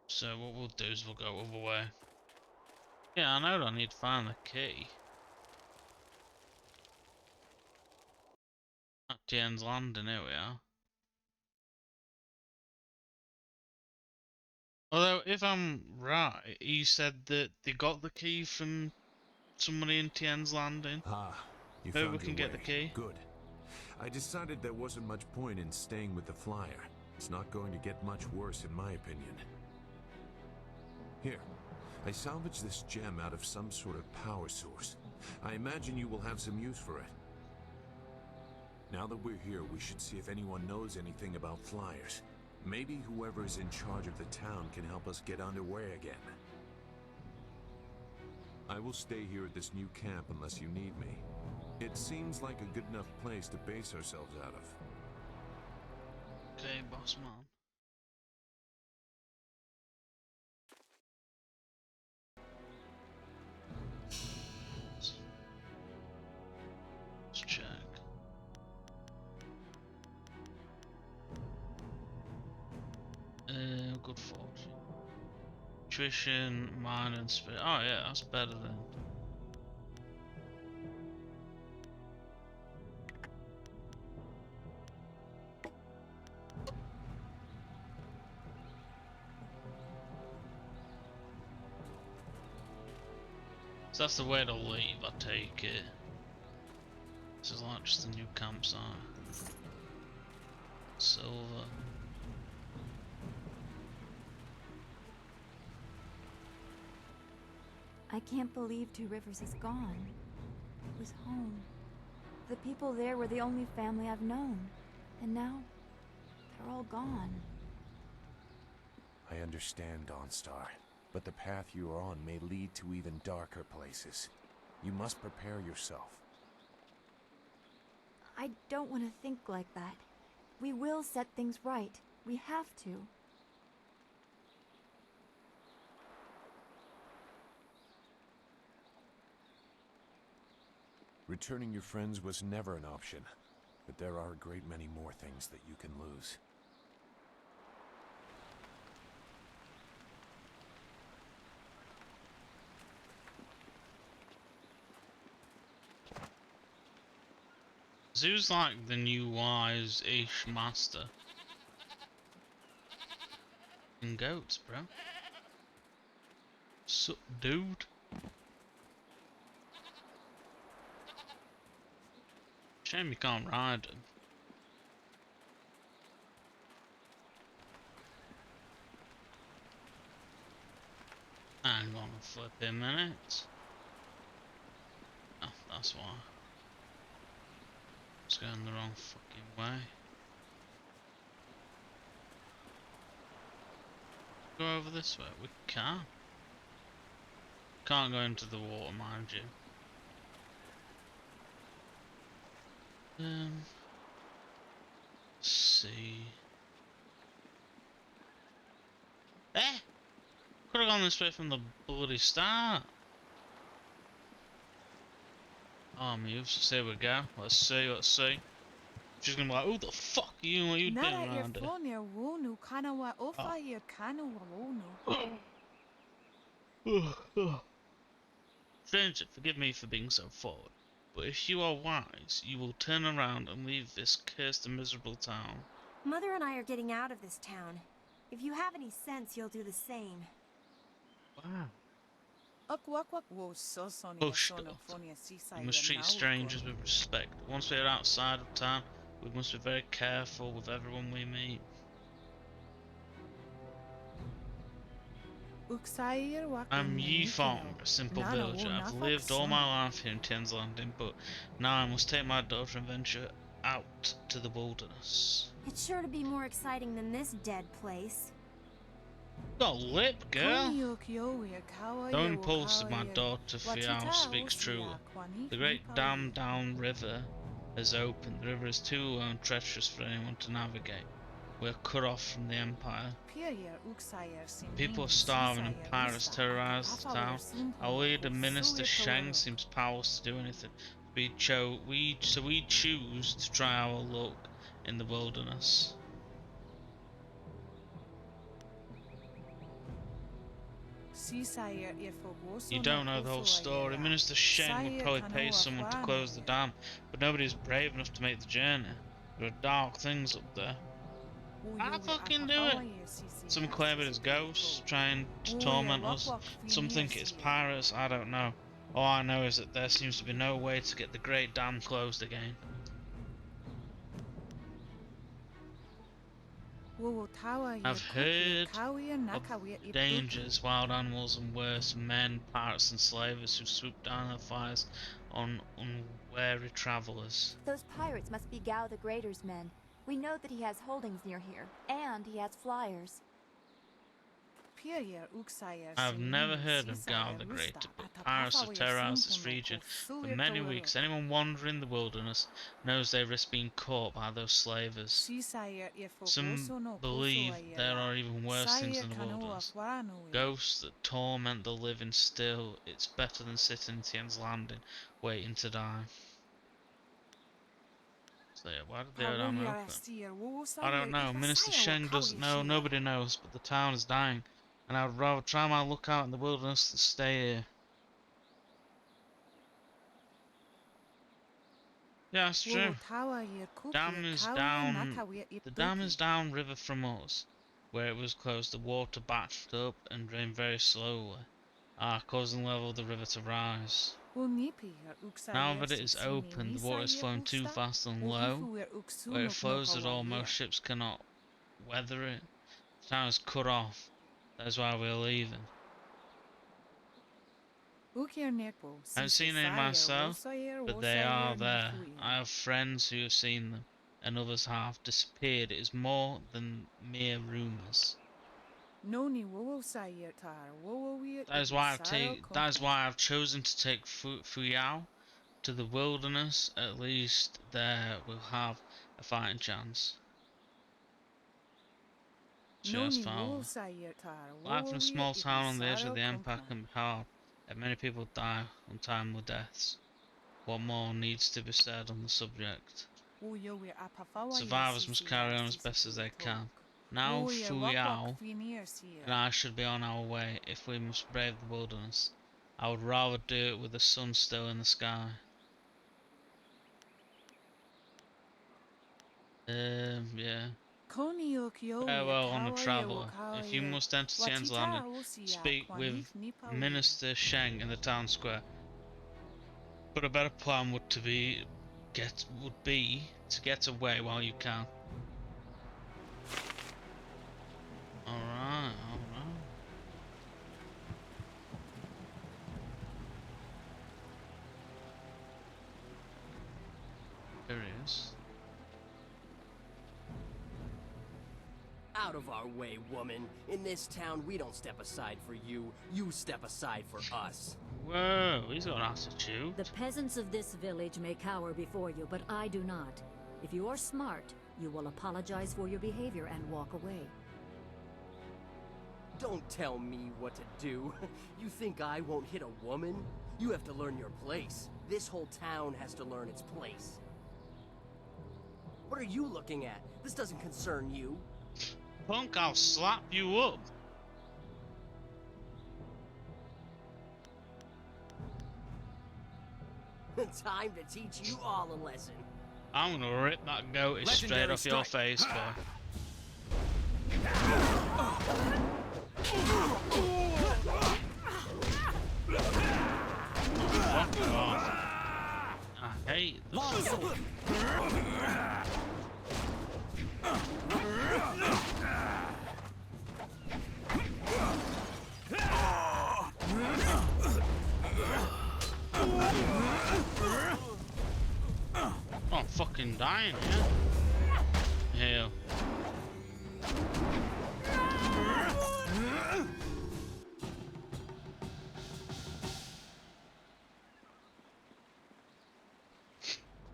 So what we'll do is we'll go other way. Yeah, I know I need to find the key. At Jane's Landing, here we are. Although, if I'm right, you said that they got the key from somebody in Tien's Landing. Ah, you Maybe we found can your get the way. key. Good. I decided there wasn't much point in staying with the flyer. It's not going to get much worse in my opinion. Here, I salvaged this gem out of some sort of power source. I imagine you will have some use for it. Now that we're here, we should see if anyone knows anything about flyers. Maybe whoever is in charge of the town can help us get underway again. I will stay here at this new camp unless you need me. It seems like a good enough place to base ourselves out of. Okay, boss man. Let's check. Good fortune. Nutrition, mind, and spirit. Oh yeah, that's better than. So that's the way to leave, I take it. This is like just a new campsite. Silver. I can't believe Two Rivers is gone. It was home. The people there were the only family I've known. And now, they're all gone. I understand, Dawnstar, but the path you are on may lead to even darker places. You must prepare yourself. I don't want to think like that. We will set things right. We have to. Returning your friends was never an option, but there are a great many more things that you can lose. Zoo's like the new wise-ish master. And goats, bro. Sup, dude? Shame you can't ride them. Hang on a flipping minute. Oh, that's why. It's going the wrong fucking way. go over this way? We can't. Can't go into the water, mind you. Let's see. Eh! Could have gone this way from the bloody start. Oh, moves. So here we go. Let's see, let's see. She's gonna be like, who the fuck are you? What are you doing around here? Stranger, forgive me for being so forward, but if you are wise, you will turn around and leave this cursed and miserable town. Mother and I are getting out of this town. If you have any sense, you'll do the same. Wow. Hush, daughter. We must treat strangers with respect. Once we are outside of town, we must be very careful with everyone we meet. I'm Yifong, a simple villager. I've lived all my life here in Tien's Landing, but now I must take my daughter and venture out to the wilderness. It's sure to be more exciting than this dead place. Got lip, girl. No impulse of my daughter Fiao speaks truly. The great dam down river has opened. The river is too low and treacherous for anyone to navigate. We are cut off from the empire. People are starving and pirates terrorize the town. Our leader, Minister Sheng, seems powerless to do anything. So we choose to try our luck in the wilderness. You don't know the whole story. Minister Sheng would probably pay someone to close the dam, but nobody is brave enough to make the journey. There are dark things up there. I'll fucking do it! Some claim it is ghosts trying to torment us. Some think it's pirates, I don't know. All I know is that there seems to be no way to get the great dam closed again. I've heard of dangers, wild animals and worse, men, pirates and slavers who swoop down their fires on unwary travellers. Those pirates must be Gao the Greater's men. We know that he has holdings near here, and he has flyers. I've never heard of Gao the Greater, but pirates have terrorized this region for many weeks. Anyone wandering the wilderness knows they risk being caught by those slavers. Some believe there are even worse things in the wilderness. Ghosts that torment the living still. It's better than sitting in Tien's Landing, waiting to die. So yeah, why did the dam open? I don't know. Minister Sheng doesn't know. Nobody knows. But the town is dying, and I would rather try my luck out in the wilderness than stay here. Yeah, it's true. Dam is down. The dam is down river from us. Where it was closed, the water backed up and drained very slowly, causing the level of the river to rise. Now that it is open, the water is flowing too fast and low. Where it flows at all, most ships cannot weather it. The town is cut off. That is why we are leaving. I haven't seen any myself, but they are there. I have friends who have seen them, and others have disappeared. It is more than mere rumours. That is why I've chosen to take Fuyao to the wilderness. At least there we'll have a fighting chance. Just follow. Life in a small town on the edge of the empire can be hard, and many people die untimely deaths. What more needs to be said on the subject? Survivors must carry on as best as they can. Now Fuyao and I should be on our way if we must brave the wilderness. I would rather do it with the sun still in the sky. Yeah. Farewell on a traveller. If you must enter Tien's Landing, speak with Minister Sheng in the town square. But a better plan would be to get away while you can. Alright, alright. There he is. Out of our way, woman. In this town, we don't step aside for you. You step aside for us. Whoa, he's got an attitude. The peasants of this village may cower before you, but I do not. If you are smart, you will apologize for your behavior and walk away. Don't tell me what to do. You think I won't hit a woman? You have to learn your place. This whole town has to learn its place. What are you looking at? This doesn't concern you. Punk, I'll slap you up. Time to teach you all a lesson. I'm gonna rip that goatee straight off your face, boy. Fuck off. I hate this. Oh, I'm fucking dying here. Hell.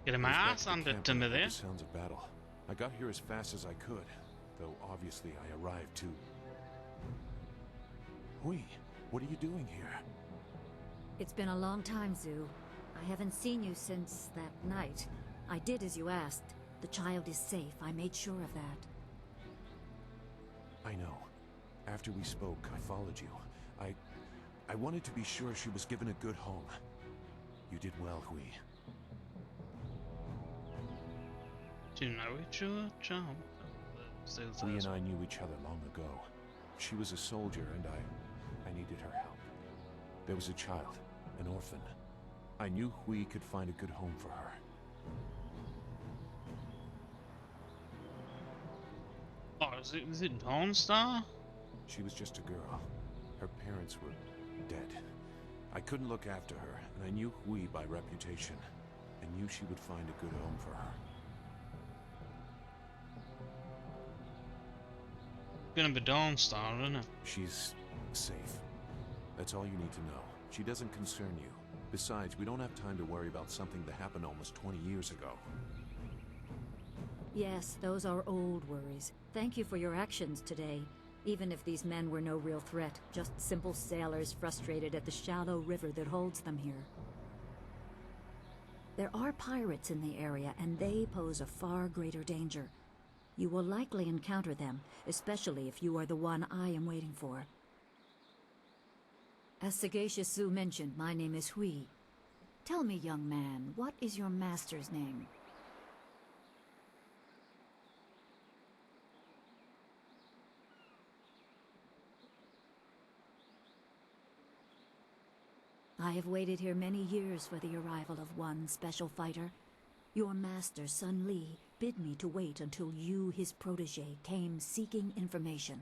Getting my ass handed to me there. Sounds of battle. I got here as fast as I could, though obviously I arrived too. Hui, what are you doing here? It's been a long time, Zhu. I haven't seen you since that night. I did as you asked. The child is safe. I made sure of that. I know. After we spoke, I followed you. I wanted to be sure she was given a good home. You did well, Hui. Do you know each other, child? Hui and I knew each other long ago. She was a soldier and I needed her help. There was a child, an orphan. I knew Hui could find a good home for her. Oh, is it Dawn Star? She was just a girl. Her parents were dead. I couldn't look after her, and I knew Hui by reputation. I knew she would find a good home for her. Gonna be Dawn Star, isn't it? She's safe. That's all you need to know. She doesn't concern you. Besides, we don't have time to worry about something that happened almost 20 years ago. Yes, those are old worries. Thank you for your actions today. Even if these men were no real threat, just simple sailors frustrated at the shallow river that holds them here. There are pirates in the area, and they pose a far greater danger. You will likely encounter them, especially if you are the one I am waiting for. As Sagacious Zhu mentioned, my name is Hui. Tell me, young man, what is your master's name? I have waited here many years for the arrival of one special fighter. Your master, Sun Li, bid me to wait until you, his protege, came seeking information.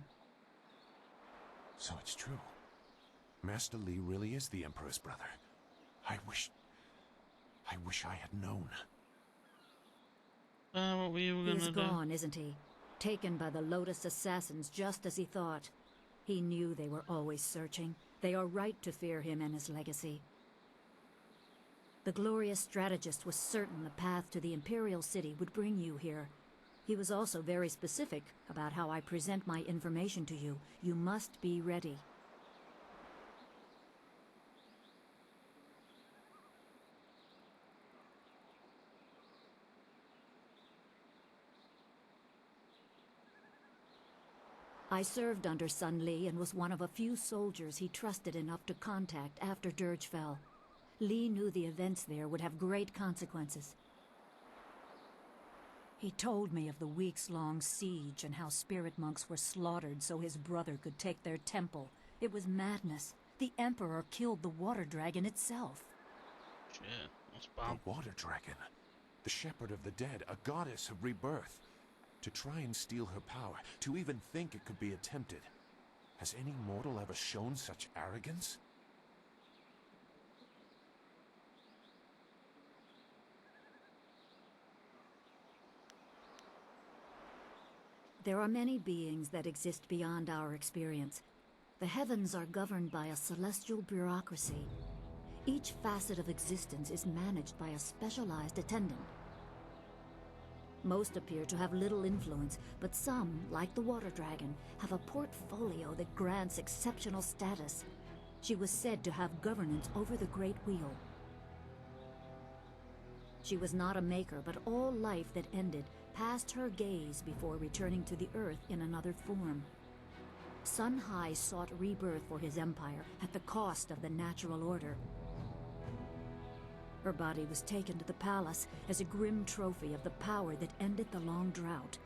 So it's true. Master Li really is the Emperor's brother. I wish I had known. What were you gonna do? He's gone, isn't he? Taken by the Lotus assassins just as he thought. He knew they were always searching. They are right to fear him and his legacy. The glorious strategist was certain the path to the Imperial City would bring you here. He was also very specific about how I present my information to you. You must be ready. I served under Sun Li and was one of a few soldiers he trusted enough to contact after Dirge fell. Li knew the events there would have great consequences. He told me of the weeks-long siege and how spirit monks were slaughtered so his brother could take their temple. It was madness. The Emperor killed the water dragon itself. Shit, that's bad. The water dragon. The shepherd of the dead, a goddess of rebirth. To try and steal her power, to even think it could be attempted. Has any mortal ever shown such arrogance? There are many beings that exist beyond our experience. The heavens are governed by a celestial bureaucracy. Each facet of existence is managed by a specialized attendant. Most appear to have little influence, but some, like the water dragon, have a portfolio that grants exceptional status. She was said to have governance over the Great Wheel. She was not a maker, but all life that ended passed her gaze before returning to the earth in another form. Sun High sought rebirth for his empire at the cost of the natural order. Her body was taken to the palace as a grim trophy of the power that ended the long drought.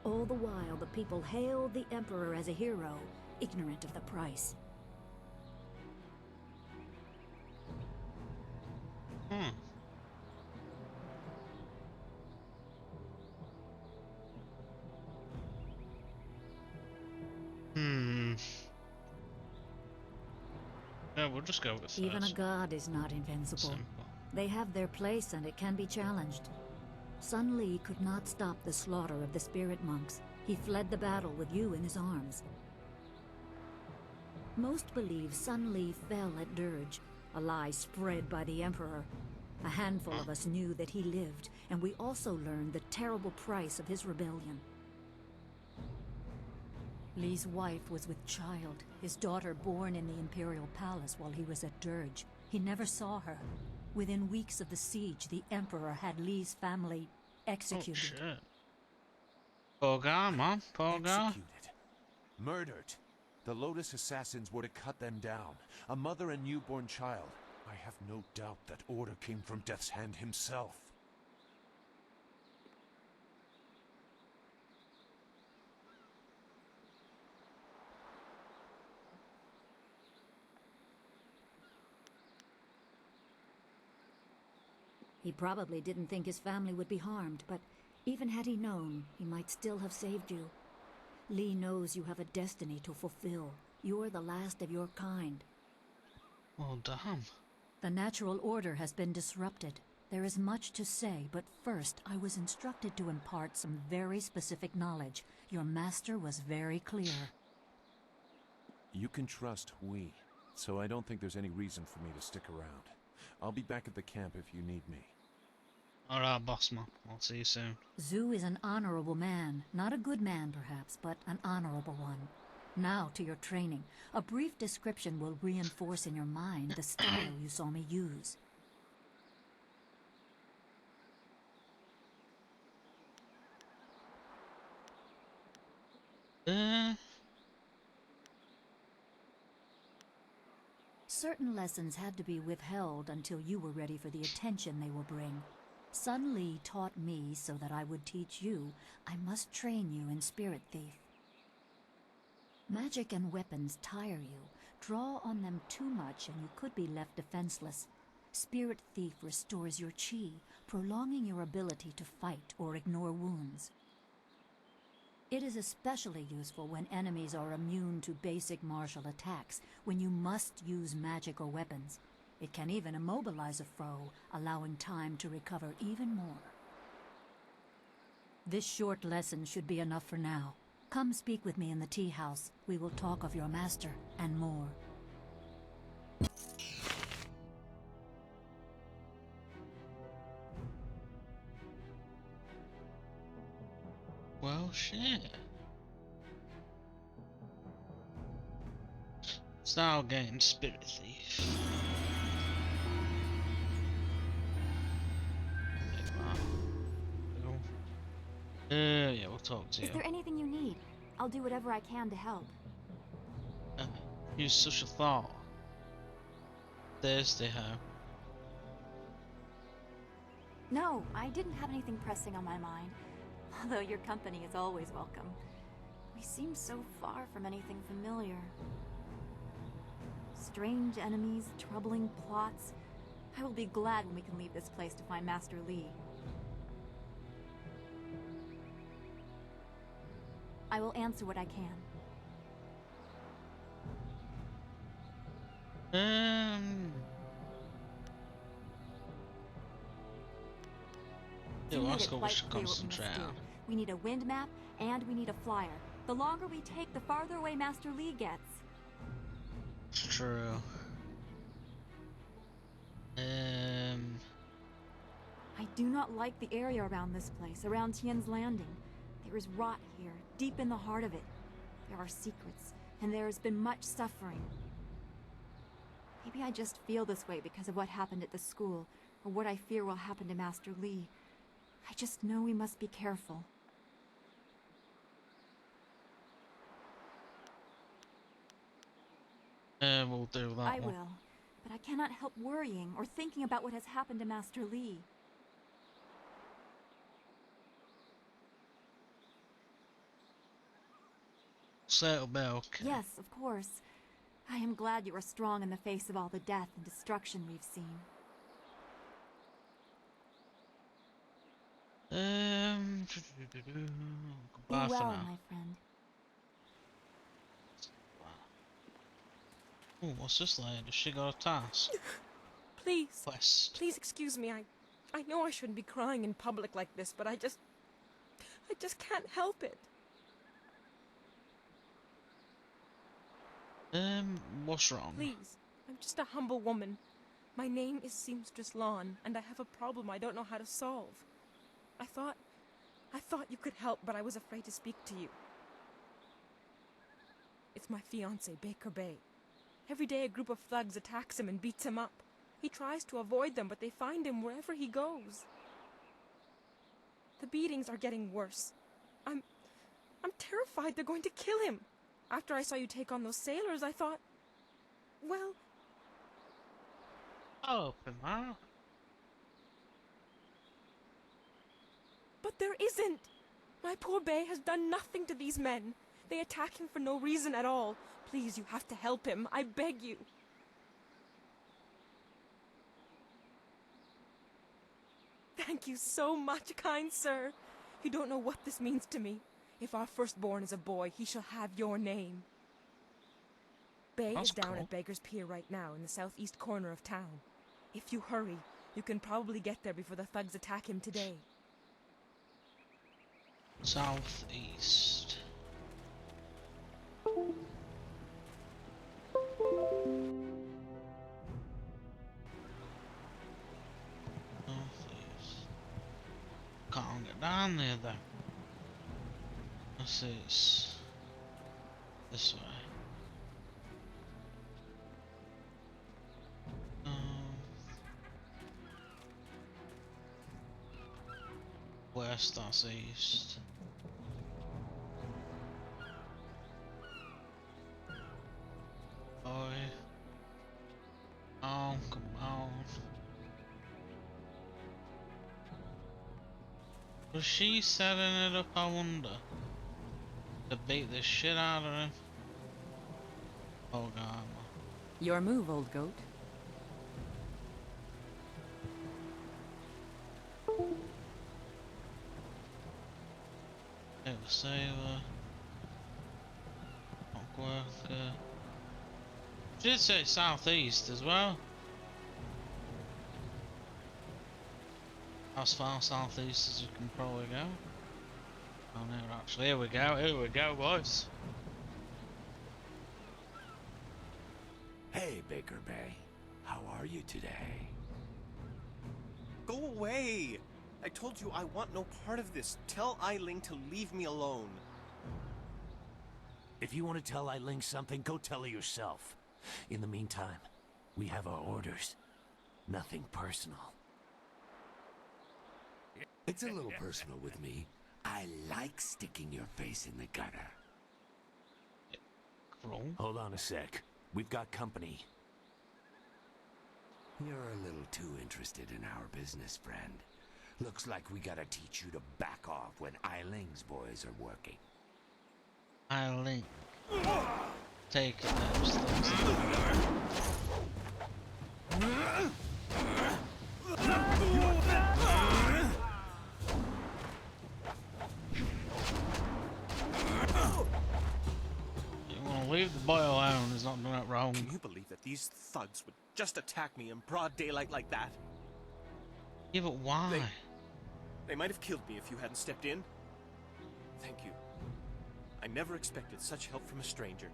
All the while, the people hailed the Emperor as a hero, ignorant of the price. Yeah, we'll just go with Even a first. god is not invincible. Simple. They have their place and it can be challenged. Sun Li could not stop the slaughter of the spirit monks. He fled the battle with you in his arms. Most believe Sun Li fell at Dirge, a lie spread by the Emperor. A handful of us knew that he lived, and we also learned the terrible price of his rebellion. Li's wife was with child, his daughter born in the Imperial Palace while he was at Dirge. He never saw her. Within weeks of the siege, the Emperor had Li's family executed. Oh, shit. Poor guy, man. Poor guy. Executed. Murdered. The Lotus assassins were to cut them down. A mother and newborn child. I have no doubt that order came from Death's Hand himself. He probably didn't think his family would be harmed, but even had he known, he might still have saved you. Li knows you have a destiny to fulfill. You're the last of your kind. Well, damn. The natural order has been disrupted. There is much to say, but first I was instructed to impart some very specific knowledge. Your master was very clear. You can trust we, so I don't think there's any reason for me to stick around. I'll be back at the camp if you need me. Alright, boss man. I'll see you soon. Zhu is an honorable man. Not a good man, perhaps, but an honorable one. Now to your training. A brief description will reinforce in your mind the style you saw me use. Certain lessons had to be withheld until you were ready for the attention they will bring. Sun Li taught me so that I would teach you. I must train you in Spirit Thief. Magic and weapons tire you. Draw on them too much and you could be left defenseless. Spirit Thief restores your chi, prolonging your ability to fight or ignore wounds. It is especially useful when enemies are immune to basic martial attacks, when you must use magic or weapons. It can even immobilize a foe, allowing time to recover even more. This short lesson should be enough for now. Come speak with me in the tea house. We will talk of your master and more. Well, shit. It's now getting Spirit Thief. Yeah, we'll talk to you. Is there anything you need? I'll do whatever I can to help. Use such a thought. Thursday, huh? No, I didn't have anything pressing on my mind. Although your company is always welcome. We seem so far from anything familiar. Strange enemies, troubling plots. I will be glad when we can leave this place to find Master Li. I will answer what I can. Yeah, well, let's go. We should concentrate on. We need a wind map, and we need a flyer. The longer we take, the farther away Master Li gets. It's true. I do not like the area around this place, around Tian's Landing. There is rot here, deep in the heart of it. There are secrets, and there has been much suffering. Maybe I just feel this way because of what happened at the school, or what I fear will happen to Master Li. I just know we must be careful. We'll do that I one. will, but I cannot help worrying or thinking about what has happened to Master Li. So it'll be okay. Yes, of course. I am glad you are strong in the face of all the death and destruction we've seen. Goodbye Be for well, now. my friend. Oh, what's this lady? Does she got a task? Please. Quest. Please excuse me. I know I shouldn't be crying in public like this, but I just can't help it. What's wrong? Please. I'm just a humble woman. My name is Seamstress Lawn, and I have a problem I don't know how to solve. I thought you could help, but I was afraid to speak to you. It's my fiancé, Baker Bay. Every day a group of thugs attacks him and beats him up. He tries to avoid them, but they find him wherever he goes. The beatings are getting worse. I'm terrified they're going to kill him. After I saw you take on those sailors, I thought, well... Open mouth. But there isn't! My poor Bay has done nothing to these men. They attack him for no reason at all. Please, you have to help him. I beg you. Thank you so much, kind sir. You don't know what this means to me. If our firstborn is a boy, he shall have your name. Bay is down at Beggar's Pier right now in the southeast corner of town. If you hurry, you can probably get there before the thugs attack him today. Southeast. Northeast. Can't get down there though. This is this way. West, that's east. Boy. Oh, come on. Was she setting it up, I wonder? To beat the shit out of him? Oh god. Your move, old goat. Sailor. Worker. She did say southeast as well. As far southeast as you can probably go. Oh no, actually, here we go, boys. Hey, Baker Bay. How are you today? Go away! I told you I want no part of this. Tell Eiling to leave me alone. If you want to tell Eiling something, go tell her yourself. In the meantime, we have our orders. Nothing personal. It's a little personal with me. I like sticking your face in the gutter. Hold on a sec. We've got company. You're a little too interested in our business, friend. Looks like we gotta teach you to back off when Eiling's boys are working. Eiling. Take those things. You wanna leave the boy alone, he's not doing it wrong. Can you believe that these thugs would just attack me in broad daylight like that? Yeah, but why? They might have killed me if you hadn't stepped in. Thank you. I never expected such help from a stranger.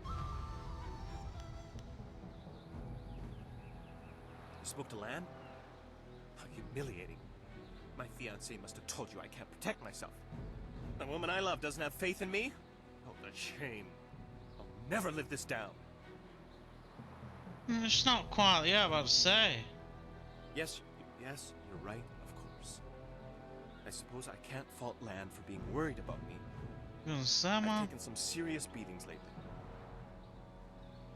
You spoke to Lan? How humiliating. My fiancé must have told you I can't protect myself. The woman I love doesn't have faith in me? Oh, the shame. I'll never live this down. It's not quite, yeah, about to say. Yes, you're right, of course. I suppose I can't fault Lan for being worried about me. I've taken some serious beatings lately.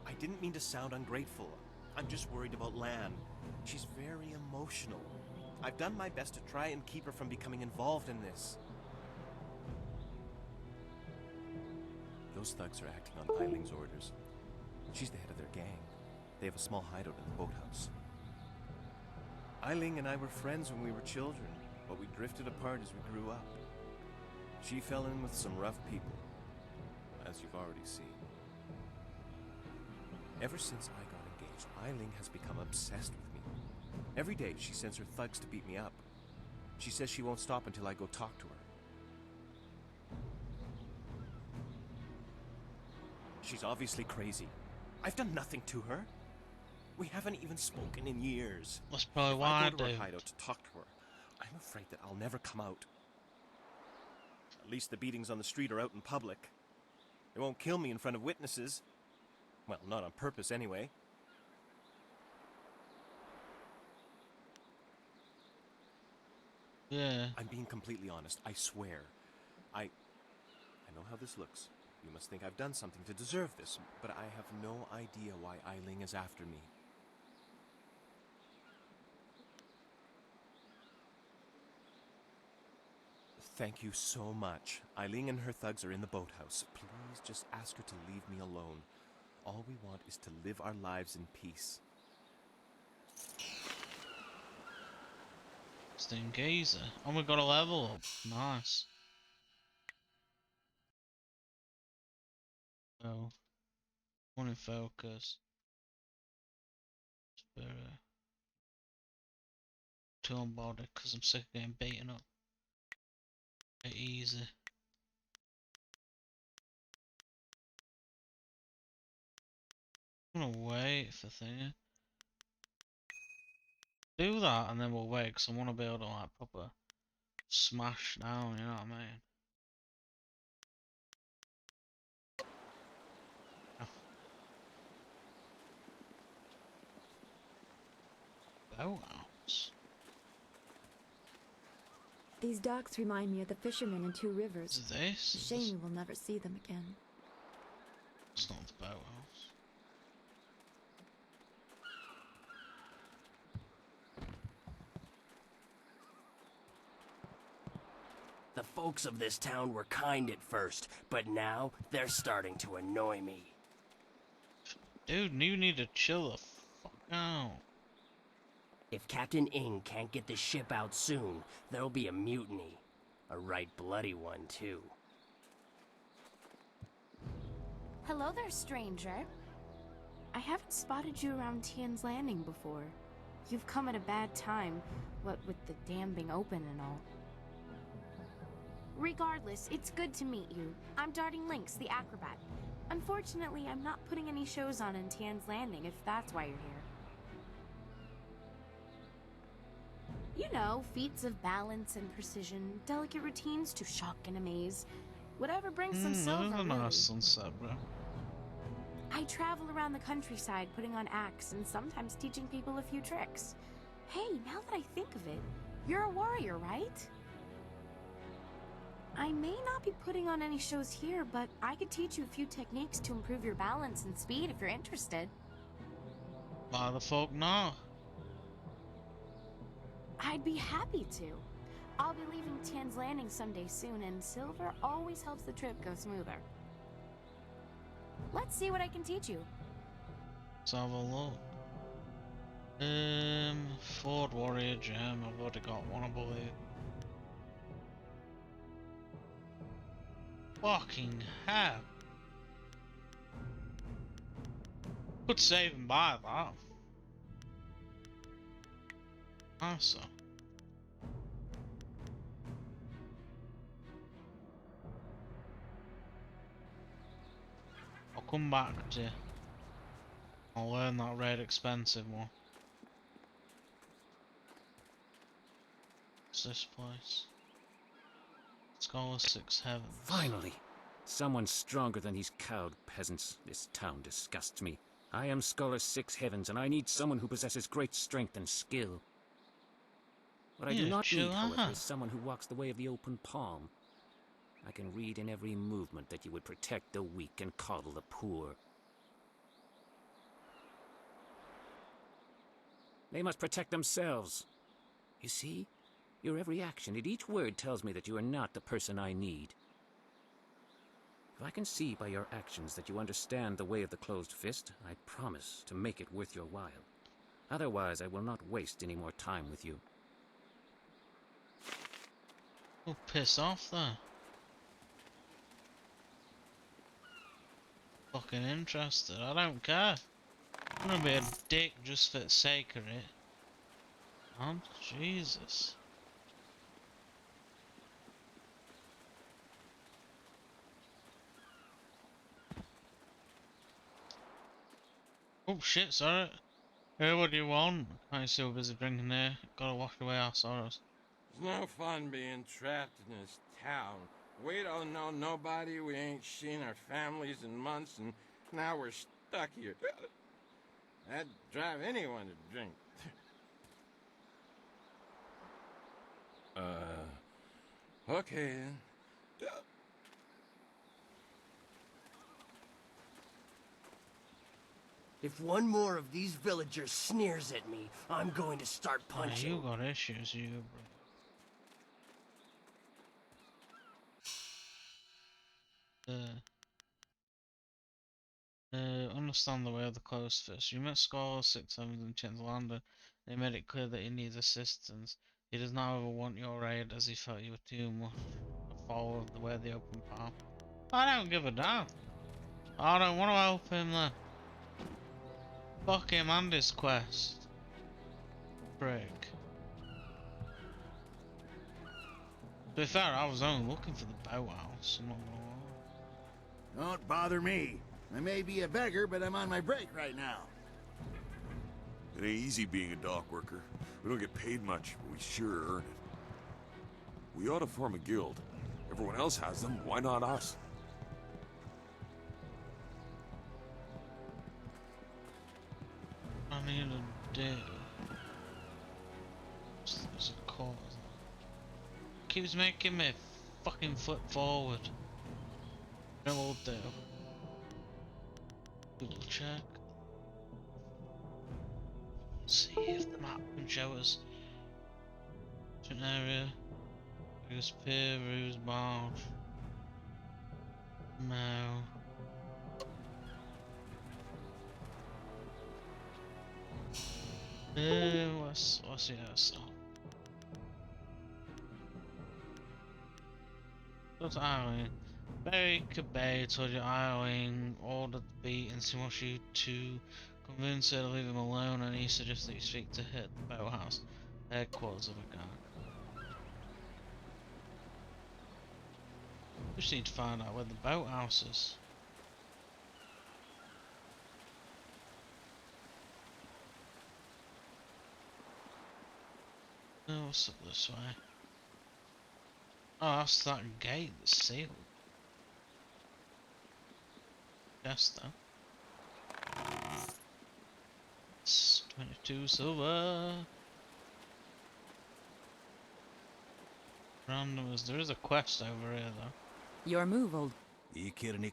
I didn't mean to sound ungrateful. I'm just worried about Lan. She's very emotional. I've done my best to try and keep her from becoming involved in this. Those thugs are acting on Eiling's orders. She's the head of their gang. They have a small hideout in the boathouse. Eiling and I were friends when we were children, but we drifted apart as we grew up. She fell in with some rough people, as you've already seen. Ever since I got engaged, Eiling has become obsessed with me. Every day she sends her thugs to beat me up. She says she won't stop until I go talk to her. She's obviously crazy. I've done nothing to her. We haven't even spoken in years. That's probably If why I I go to her do. hideout to talk to her, I'm afraid that I'll never come out. At least the beatings on the street are out in public. They won't kill me in front of witnesses. Well, not on purpose anyway. Yeah. I'm being completely honest, I swear. I know how this looks. You must think I've done something to deserve this, but I have no idea why Eiling is after me. Thank you so much. Eiling and her thugs are in the boathouse. Please just ask her to leave me alone. All we want is to live our lives in peace. Sting Gazer. Oh, we got a level up. Nice. Oh. One in focus. Spirit. Two on body, because I'm sick of getting beaten up. Easy. I'm gonna wait for thing. Do that and then we'll wait, because I want to be able to like proper smash down, you know what I mean? Boathouse. These docks remind me of the fishermen in Two Rivers. Is this? It's a shame we will never see them again. It's not the boathouse. The folks of this town were kind at first, but now they're starting to annoy me. Dude, you need to chill the fuck out. If Captain Ing can't get the ship out soon, there'll be a mutiny. A right bloody one, too. Hello there, stranger. I haven't spotted you around Tian's Landing before. You've come at a bad time, what with the dam being open and all. Regardless, it's good to meet you. I'm Darting Lynx, the acrobat. Unfortunately, I'm not putting any shows on in Tian's Landing, if that's why you're here. You know, feats of balance and precision, delicate routines to shock and amaze. Whatever brings some silver, That was a really. nice sunset, bro. I travel around the countryside putting on acts and sometimes teaching people a few tricks. Hey, now that I think of it, you're a warrior, right? I may not be putting on any shows here, but I could teach you a few techniques to improve your balance and speed if you're interested. Why the fuck not? I'd be happy to. I'll be leaving Tian's Landing someday soon, and silver always helps the trip go smoother. Let's see what I can teach you. Let's have a look. Ford Warrior Gem. I've already got one, I believe. Fucking hell. Could save and buy that. Nice. come back to you. I'll learn that red expensive one. What's this place? Scholar Six Heavens. Finally! Someone stronger than these cowed peasants. This town disgusts me. I am Scholar Six Heavens, and I need someone who possesses great strength and skill. What I do not need, however, is someone who walks the way of the open palm. I can read in every movement that you would protect the weak and coddle the poor. They must protect themselves. You see? Your every action, and each word tells me that you are not the person I need. If I can see by your actions that you understand the way of the closed fist, I promise to make it worth your while. Otherwise, I will not waste any more time with you. Oh, piss off there. Fucking interested. I don't care. I'm gonna be a dick just for the sake of it. Man, Jesus. Oh shit, sorry. Hey, what do you want? I'm still busy drinking there. Gotta wash away our sorrows. It's no fun being trapped in this town. We don't know nobody, we ain't seen our families in months, and now we're stuck here. That'd drive anyone to drink. Okay then. If one more of these villagers sneers at me, I'm going to start punching. You got issues, you, bro. Understand the way of the closed fist. You met Scholar Six Heavens in Chinslander. They made it clear that he needs assistance. He does not ever want your aid as he felt you were too much a follower of the way of the open palm. I don't give a damn. I don't want to help him then. Fuck him and his quest. Prick. To be fair, I was only looking for the boathouse. I'm not gonna lie. Don't bother me. I may be a beggar, but I'm on my break right now. It ain't easy being a dock worker. We don't get paid much, but we sure earn it. We ought to form a guild. Everyone else has them, why not us? I need a do. There's a cause. Keeps making me fucking flip forward. No will do. Google check. See if the map can show us an area. Ruse Pier, Ruse Barge. No. What's the other stuff? What's Eileen? Baker Bay told you Eileen ordered the beat and she wants you to convince her to leave him alone, and he suggests that you speak to her at the boathouse, headquarters of a gang. We just need to find out where the boathouse is. Oh, what's up this way? Oh, that's that gate that's sealed. Yes, though. It's 22 silver. Random as there is a quest over here, though. Your move, old. You played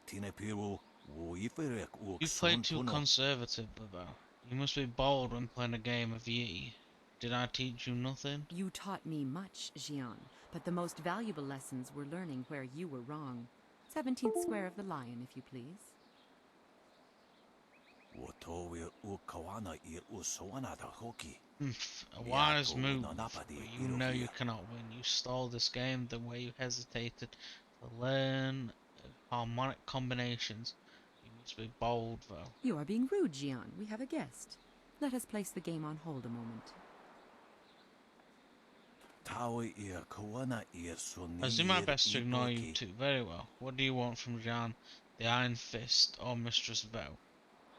too conservative, Babo. You must be bold when playing a game of Yi. Did I teach you nothing? You taught me much, Jian, but the most valuable lessons were learning where you were wrong. 17th square of the Lion, if you please. A wise move. You know you cannot win. You stole this game the way you hesitated to learn harmonic combinations. You must be bold, though. You are being rude, Jian. We have a guest. Let us place the game on hold a moment. I do my best to ignore you two very well. What do you want from Jan? the Iron Fist, or Mistress Vow.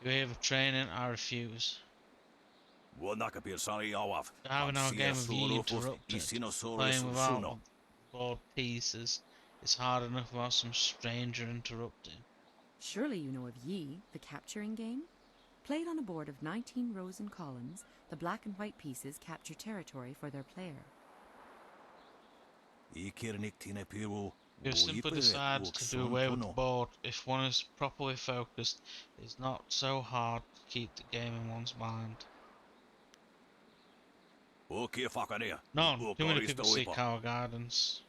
You have training, I refuse. Having our game of Yi interrupted. Playing without board pieces is hard enough without some stranger interrupting. Surely you know of Yi, the capturing game? Played on a board of 19 rows and columns, the black and white pieces capture territory for their player. You simply decide to do away with the board. If one is properly focused, it's not so hard to keep the game in one's mind. None. Too many people seek our guidance.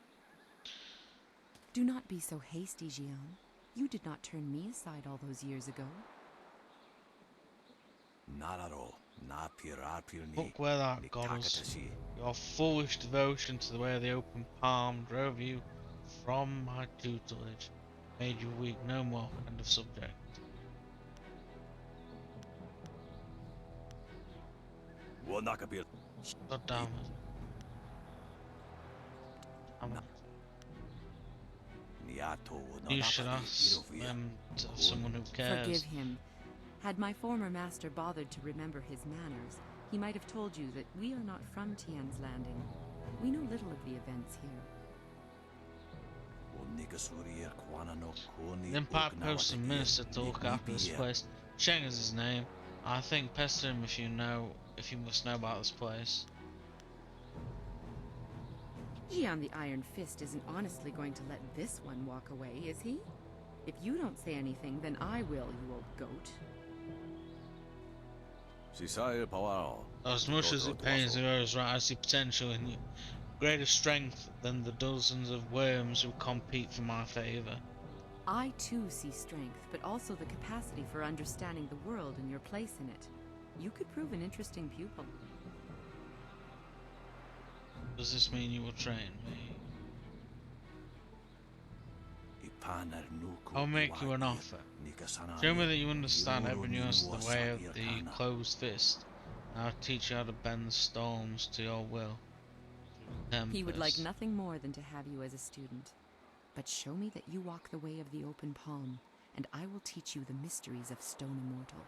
Do not be so hasty, Jian. You did not turn me aside all those years ago. Look where that got us. Your foolish devotion to the way of the open palm drove you from my tutelage, made you weak no more. End of subject. God damn it. You should ask them to someone who cares. Forgive him. Had my former master bothered to remember his manners, he might have told you that we are not from Tian's Landing. We know little of the events here. Then Pipe posts a minister to look after this place. Cheng is his name. I think pester him if you must know about this place. Jian the Iron Fist isn't honestly going to let this one walk away, is he? If you don't say anything, then I will, you old goat. As much as it pains you, I see potential in you. Greater strength than the dozens of worms who compete for my favor. I too see strength, but also the capacity for understanding the world and your place in it. You could prove an interesting pupil. Does this mean you will train me? I'll make you an offer. Show me that you understand every nuance of the way of the closed fist, and I'll teach you how to bend the storms to your will. He would like nothing more than to have you as a student. But show me that you walk the way of the open palm, and I will teach you the mysteries of Stone Immortal.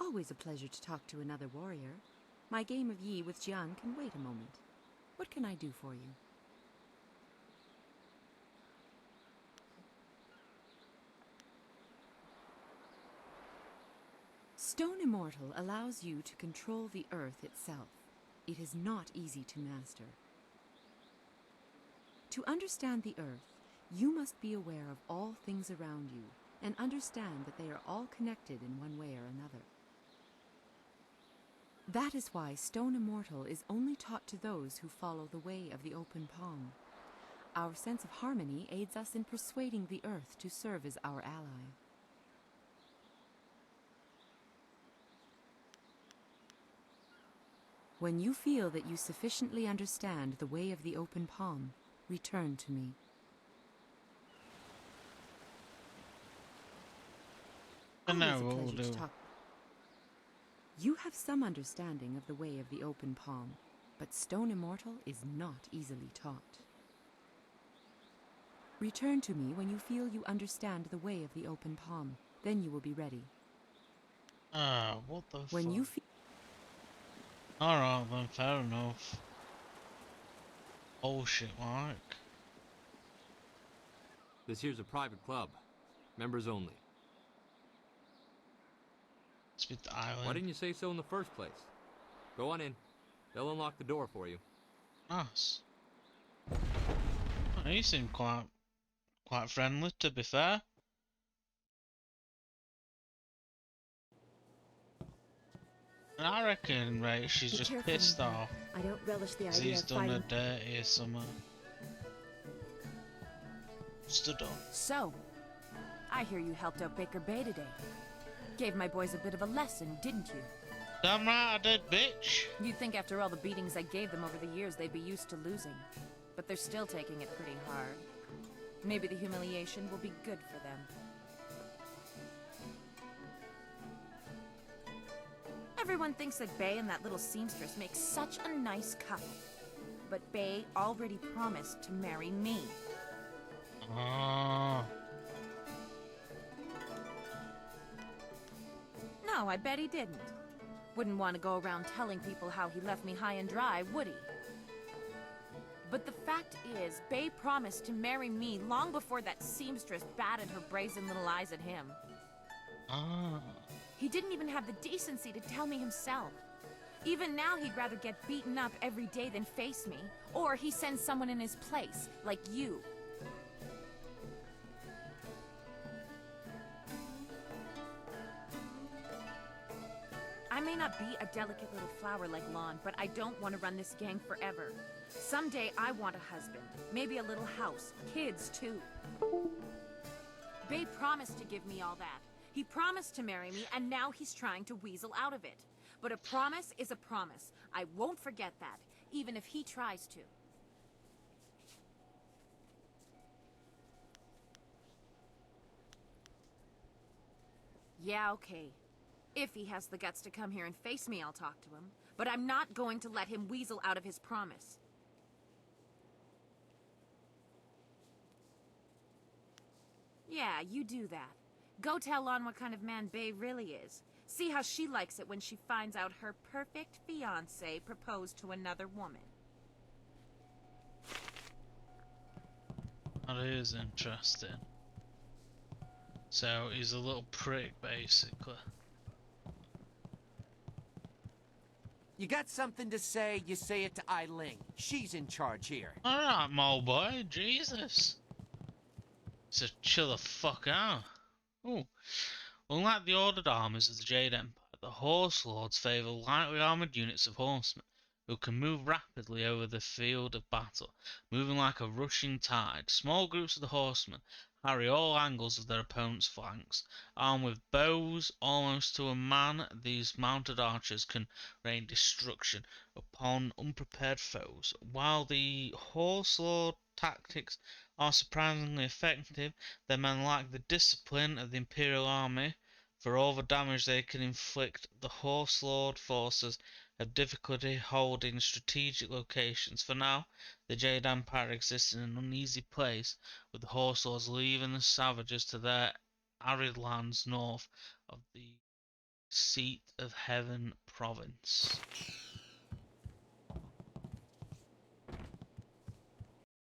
Always a pleasure to talk to another warrior. My game of Yi with Jian can wait a moment. What can I do for you? Stone Immortal allows you to control the earth itself. It is not easy to master. To understand the earth, you must be aware of all things around you and understand that they are all connected in one way or another. That is why Stone Immortal is only taught to those who follow the way of the open palm. Our sense of harmony aids us in persuading the earth to serve as our ally. When you feel that you sufficiently understand the way of the open palm, return to me. And now what we'll do. You have some understanding of the way of the open palm, but Stone Immortal is not easily taught. Return to me when you feel you understand the way of the open palm. Then you will be ready. What the fuck? When you feel... Alright then, fair enough. Bullshit, Mark. This here's a private club. Members only. Spit the island. Why didn't you say so in the first place? Go on in. They'll unlock the door for you. Nice. Oh, you seem quite friendly, to be fair. And I reckon, right, she's just pissed off. I don't relish the idea He's of done fighting. her dirty or something. Stood up. So, I hear you helped out Baker Bay today. Gave my boys a bit of a lesson, didn't you? Damn right I did, bitch. You'd think after all the beatings I gave them over the years they'd be used to losing. But they're still taking it pretty hard. Maybe the humiliation will be good for them. Everyone thinks that Bay and that little seamstress make such a nice couple. But Bay already promised to marry me. No, I bet he didn't. Wouldn't want to go around telling people how he left me high and dry, would he? But the fact is, Bay promised to marry me long before that seamstress batted her brazen little eyes at him. He didn't even have the decency to tell me himself. Even now, he'd rather get beaten up every day than face me. Or he sends someone in his place, like you. I may not be a delicate little flower like Lon, but I don't want to run this gang forever. Someday I want a husband, maybe a little house, kids too. Bay promised to give me all that. He promised to marry me, and now he's trying to weasel out of it. But a promise is a promise. I won't forget that, even if he tries to. Yeah, okay. If he has the guts to come here and face me, I'll talk to him. But I'm not going to let him weasel out of his promise. Yeah, you do that. Go tell Lon what kind of man Bay really is. See how she likes it when she finds out her perfect fiancé proposed to another woman. That is interesting. So he's a little prick, basically. You got something to say, you say it to Eileen. She's in charge here. Alright, mole boy, Jesus. So chill the fuck out. Ooh. Unlike the ordered armies of the Jade Empire, the Horse Lords favour lightly armoured units of horsemen who can move rapidly over the field of battle, moving like a rushing tide. Small groups of the horsemen harry all angles of their opponent's flanks. Armed with bows almost to a man, these mounted archers can rain destruction upon unprepared foes. While the Horse Lord tactics are surprisingly effective, their men lack the discipline of the Imperial Army. For all the damage they can inflict, the Horse Lord forces have difficulty holding strategic locations. For now, the Jade Empire exists in an uneasy place, with the Horse Lords leaving the savages to their arid lands north of the Seat of Heaven province.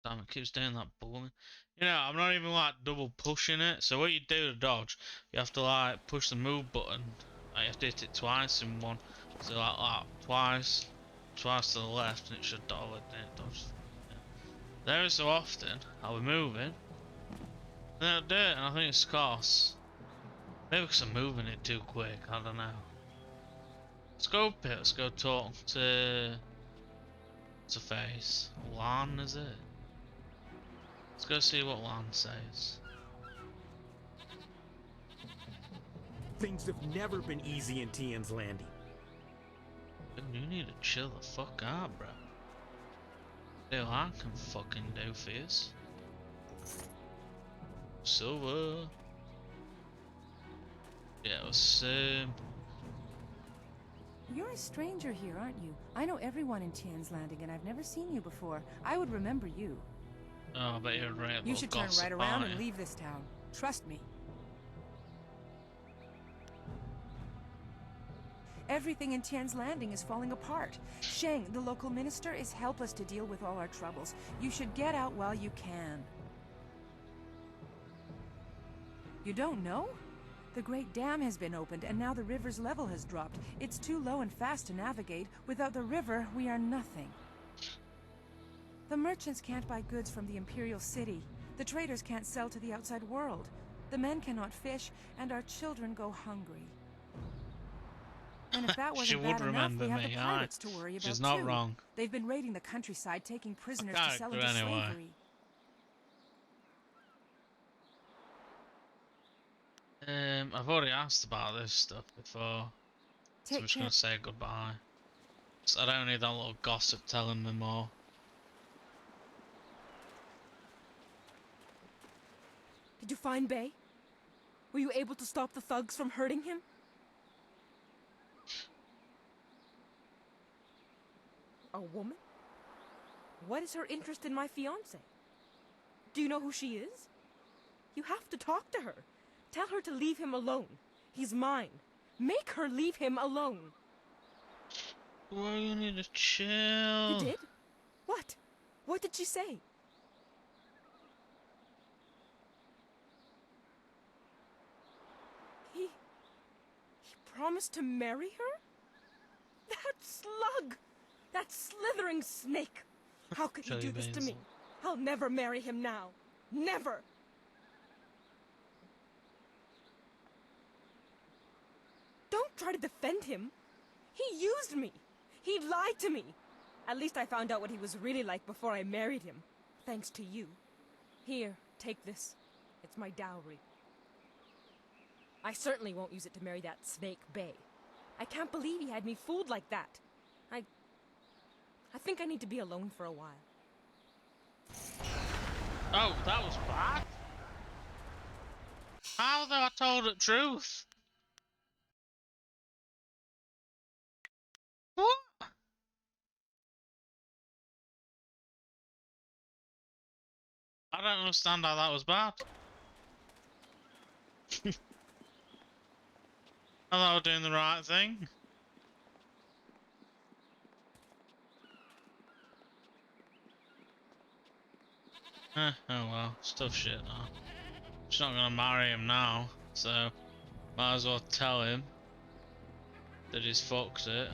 Damn, it keeps doing that bullying. You know, I'm not even like double pushing it. So what you do to dodge, you have to like push the move button. You have to hit it twice in one. So like twice to the left, and it should dodge. Yeah. Every so often, I'll be moving, then I'll do it, and I think it's cause maybe because I'm moving it too quick. I don't know. Let's go up here. Let's go talk to what's her face. Lan, is it? Let's go see what Lan says. Things have never been easy in Tian's Landing. You need to chill the fuck out, bro. Do I can fucking do for this. Silver. Yeah, it was You're a stranger here, aren't you? I know everyone in Tian's Landing, and I've never seen you before. I would remember you. Oh, but you're right. You should turn right around and leave this town. Trust me. Everything in Tian's Landing is falling apart. Sheng, the local minister, is helpless to deal with all our troubles. You should get out while you can. You don't know? The Great Dam has been opened, and now the river's level has dropped. It's too low and fast to navigate. Without the river, we are nothing. The merchants can't buy goods from the Imperial City. The traders can't sell to the outside world. The men cannot fish, and our children go hungry. And if that wasn't bad enough, we have the pirates to worry about She's not too. wrong. They've been raiding the countryside, taking prisoners to sell into slavery. I've already asked about this stuff before. So I'm just gonna say goodbye. So I don't need that little gossip telling me more. Did you find Bay? Were you able to stop the thugs from hurting him? A woman? What is her interest in my fiancé? Do you know who she is? You have to talk to her. Tell her to leave him alone. He's mine. Make her leave him alone. Well, you need to chill. You did? What? What did she say? He promised to marry her? That slug! That slithering snake! How could he do this to me? I'll never marry him now. Never! Don't try to defend him. He used me. He lied to me. At least I found out what he was really like before I married him. Thanks to you. Here, take this. It's my dowry. I certainly won't use it to marry that snake Bay. I can't believe he had me fooled like that. I think I need to be alone for a while. Oh, that was bad. How though I told the truth? What? I don't understand how that was bad. I thought I was doing the right thing. Oh well, stuff shit now. She's not gonna marry him now, so might as well tell him that he's fucked it.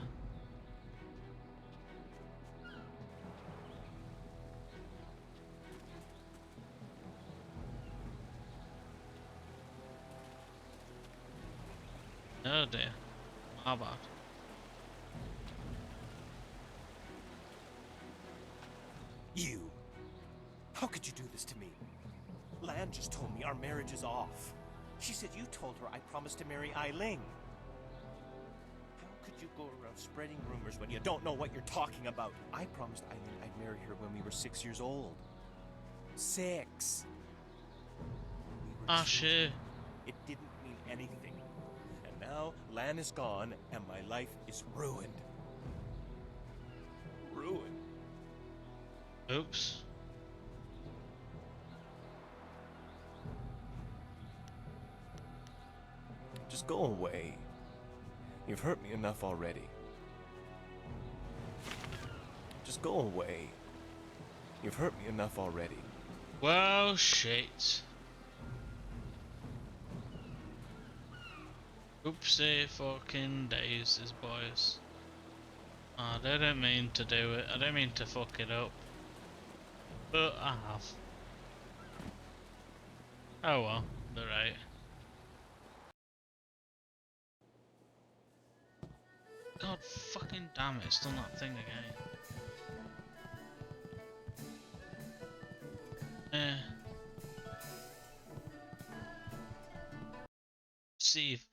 Oh dear, my bad. You! How could you do this to me? Lan just told me our marriage is off. She said you told her I promised to marry Ailing. How could you go around spreading rumors when you don't know what you're talking about? I promised Ailing I'd marry her when we were 6 years old. 6. Ah, shit. It didn't mean anything. And now Lan is gone and my life is ruined. Ruined. Oops. Just go away. You've hurt me enough already. Just go away. You've hurt me enough already. Well, shit. Oopsie fucking daisies, boys. I didn't mean to do it. I didn't mean to fuck it up. But I have. Oh well, they're right. God fucking damn it, it's done that thing again. See if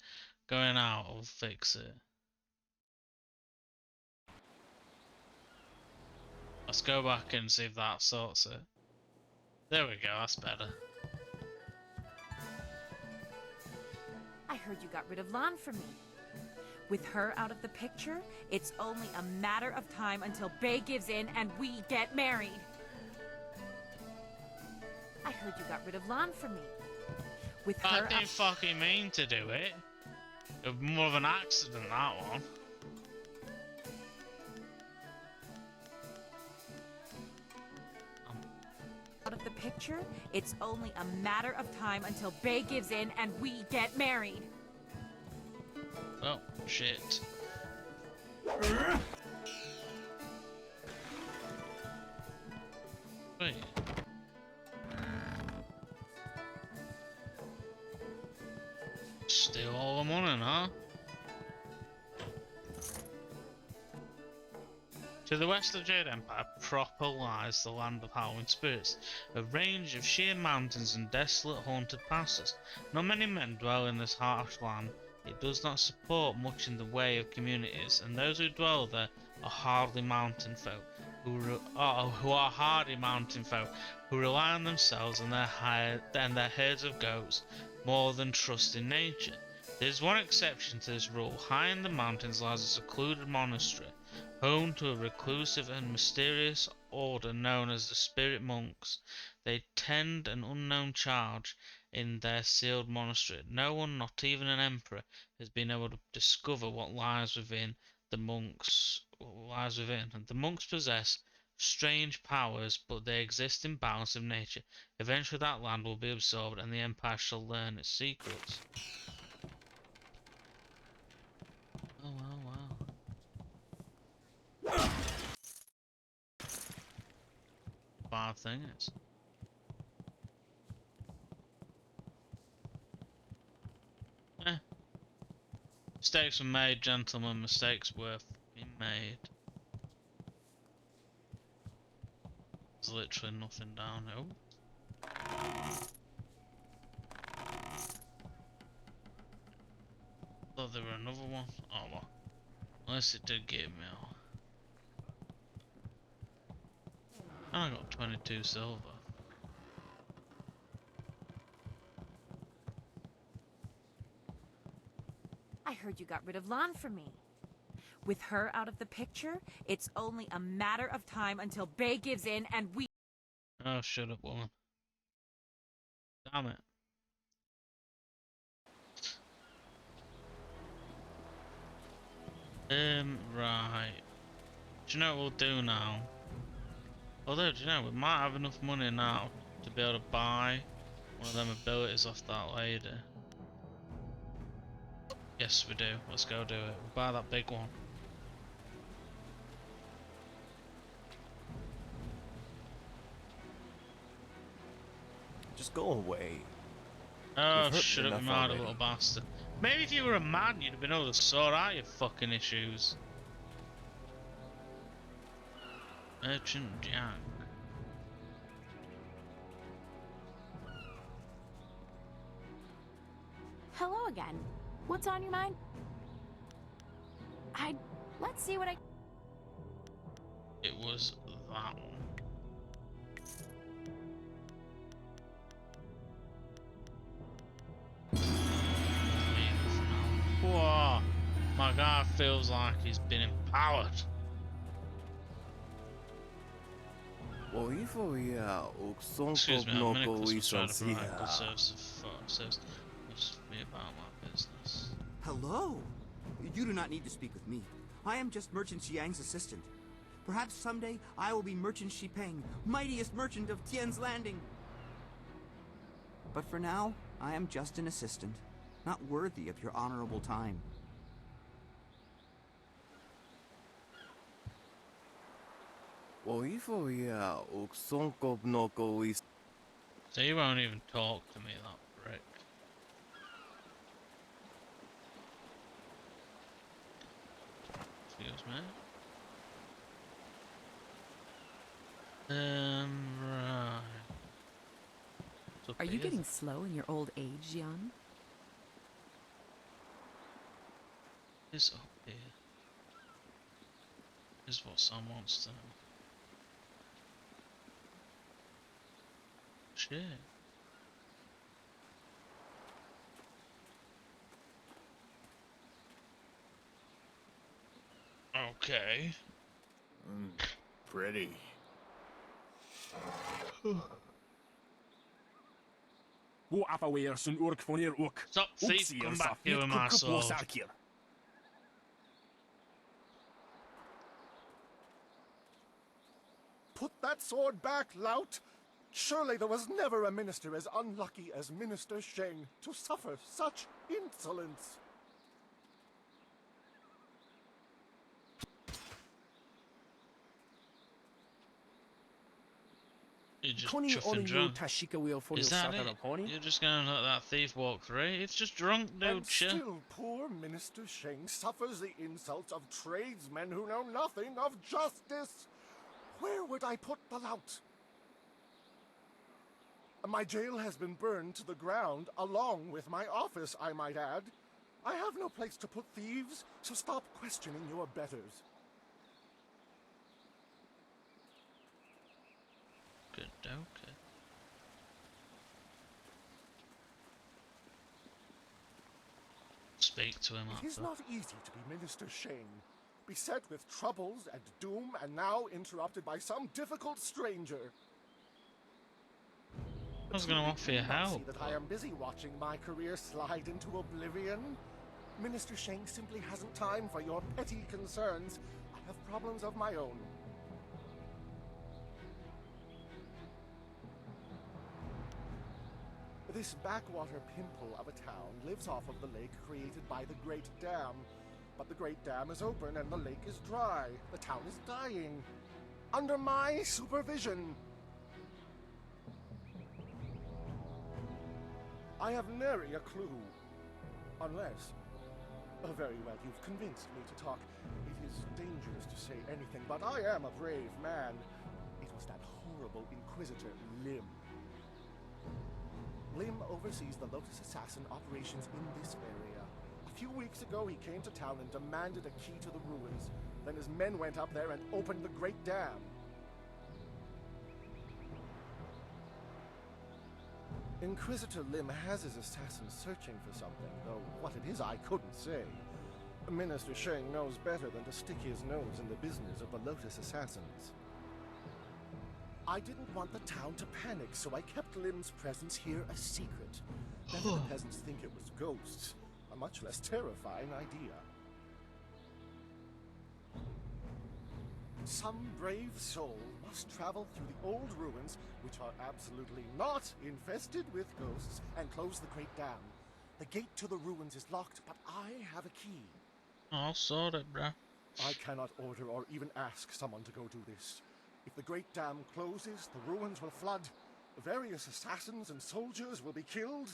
going out will fix it. Let's go back and see if that sorts it. There we go, that's better. I heard you got rid of Lan for me. With her out of the picture, it's only a matter of time until Bay gives in and we get married. I heard you got rid of Lan for me. With her I didn't fucking mean to do it. It was more of an accident, that one. Out of the picture, it's only a matter of time until Bay gives in and we get married. Oh, shit. Wait. Steal all the money, huh? To the west of Jade Empire proper lies the land of howling spirits, a range of sheer mountains and desolate haunted passes. Not many men dwell in this harsh land. It does not support much in the way of communities, and those who dwell there are hardy mountain folk who are hardy mountain folk who rely on themselves and their herds of goats more than trust in nature. There is one exception to this rule. High in the mountains lies a secluded monastery, home to a reclusive and mysterious order known as the Spirit Monks. They tend an unknown charge in their sealed monastery. No one, not even an emperor, has been able to discover what lies within. The monks possess strange powers, but they exist in balance with nature. Eventually that land will be absorbed and the empire shall learn its secrets. Oh wow. Bad thing is. Mistakes were made, gentlemen. Mistakes were fucking made. There's literally nothing down here. Thought there were another one. Oh well. Unless it did give me all. I got 22 silver. I heard you got rid of Lan for me. With her out of the picture, it's only a matter of time until Bay gives in and we... Oh, shut up, woman. Damn it. Right. Do you know what we'll do now? Although, do you know, we might have enough money now to be able to buy one of them abilities off that lady. Yes, we do. Let's go do it. We'll buy that big one. Just go away. Oh, shut up, you mad little bastard. Maybe if you were a man, you'd have been able to sort out your fucking issues. Merchant Jack. Hello again. What's on your mind? Let's see what I... It was that one. Whoa, my guy feels like he's been empowered. Excuse me, I'm Nicholas was trying to provide good services must be about my business. Hello. You do not need to speak with me. I am just Merchant Xiang's assistant. Perhaps someday I will be Merchant Xipeng, mightiest merchant of Tian's Landing. But for now, I am just an assistant, not worthy of your honorable time. So you won't even talk to me, that prick. Excuse me. Right. Are you getting slow in your old age, Jian? It's up here. Is what Sam wants to know. Shit. Okay. Pretty. Stop thief, come back here with my sword. Put that sword back, lout! Surely there was never a minister as unlucky as Minister Sheng to suffer such insolence. You're just chuffing drunk. Is that it? You're just gonna let that thief walk through? It's just drunk, And dude, shit. still poor Minister Sheng suffers the insults of tradesmen who know nothing of justice. Where would I put the lout? My jail has been burned to the ground, along with my office, I might add. I have no place to put thieves, so stop questioning your betters. okay. Speak to him It is after. not easy to be Minister Shane, beset with troubles and doom, and now interrupted by some difficult stranger. I was going to offer you help. See that I am busy watching my career slide into oblivion. Minister Shane simply hasn't time for your petty concerns. I have problems of my own. This backwater pimple of a town lives off of the lake created by the Great Dam. But the Great Dam is open and the lake is dry. The town is dying. Under my supervision. I have nary a clue. Unless... Oh, very well, you've convinced me to talk. It is dangerous to say anything, but I am a brave man. It was that horrible Inquisitor, Lim. Lim oversees the Lotus Assassin operations in this area. A few weeks ago, he came to town and demanded a key to the ruins. Then his men went up there and opened the Great Dam. Inquisitor Lim has his assassins searching for something, though what it is I couldn't say. Minister Sheng knows better than to stick his nose in the business of the Lotus Assassins. I didn't want the town to panic, so I kept Lim's presence here a secret. Better the peasants think it was ghosts. A much less terrifying idea. Some brave soul must travel through the old ruins, which are absolutely not infested with ghosts, and close the Great Dam. The gate to the ruins is locked, but I have a key. I'll sort it, bruh. I cannot order or even ask someone to go do this. If the Great Dam closes, the ruins will flood. Various assassins and soldiers will be killed.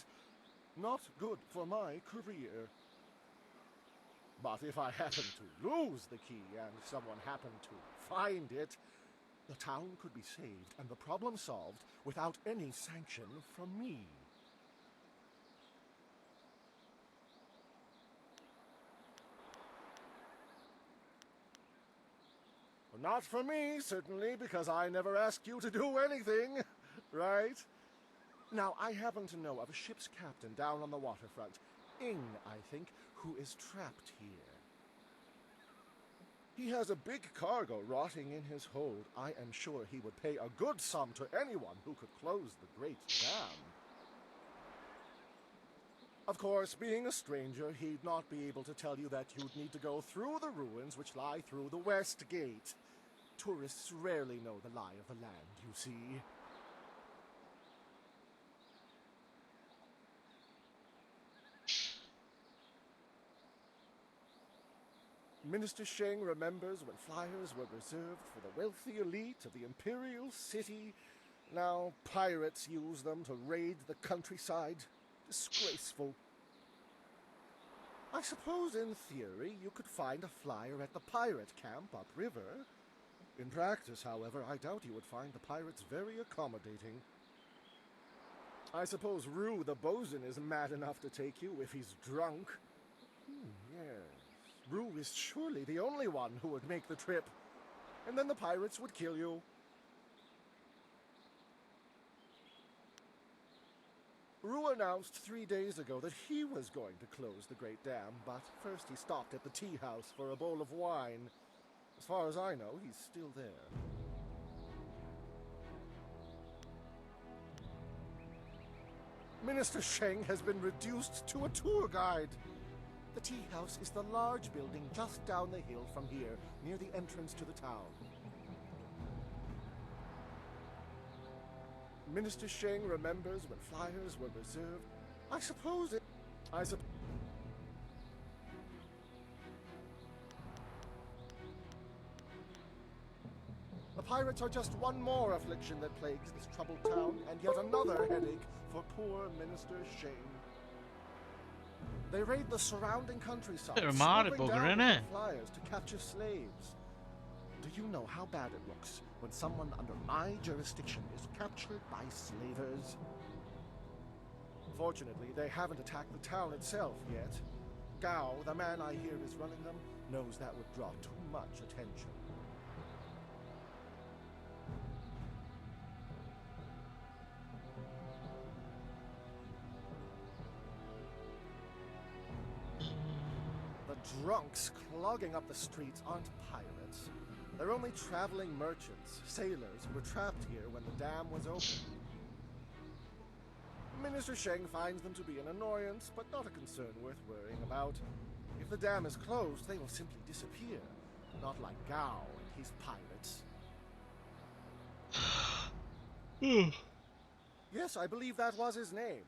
Not good for my career. But if I happen to lose the key and someone happened to find it, the town could be saved and the problem solved without any sanction from me. Not for me, certainly, because I never asked you to do anything, right? Now, I happen to know of a ship's captain down on the waterfront, Ing, I think, who is trapped here. He has a big cargo rotting in his hold. I am sure he would pay a good sum to anyone who could close the Great Dam. Of course, being a stranger, he'd not be able to tell you that you'd need to go through the ruins which lie through the West Gate. Tourists rarely know the lie of the land, you see. Minister Sheng remembers when flyers were reserved for the wealthy elite of the Imperial City. Now pirates use them to raid the countryside. Disgraceful. I suppose in theory you could find a flyer at the pirate camp upriver. In practice, however, I doubt you would find the pirates very accommodating. I suppose Rue the bosun is mad enough to take you if he's drunk. Yes. Rue is surely the only one who would make the trip. And then the pirates would kill you. Rue announced 3 days ago that he was going to close the Great Dam, but first he stopped at the tea house for a bowl of wine. As far as I know, he's still there. Minister Sheng has been reduced to a tour guide. The tea house is the large building just down the hill from here, near the entrance to the town. Minister Sheng remembers when flyers were reserved. I suppose it... The pirates are just one more affliction that plagues this troubled town, and yet another headache for poor Minister Sheng. They raid the surrounding countryside, Bit of a marty swooping bugger, down innit? with flyers to capture slaves. Do you know how bad it looks when someone under my jurisdiction is captured by slavers? Fortunately, they haven't attacked the town itself yet. Gao, the man I hear is running them, knows that would draw too much attention. drunks clogging up the streets aren't pirates. They're only traveling merchants, sailors who were trapped here when the dam was open. Minister Sheng finds them to be an annoyance, but not a concern worth worrying about. If the dam is closed, they will simply disappear. Not like Gao and his pirates. Yes, I believe that was his name.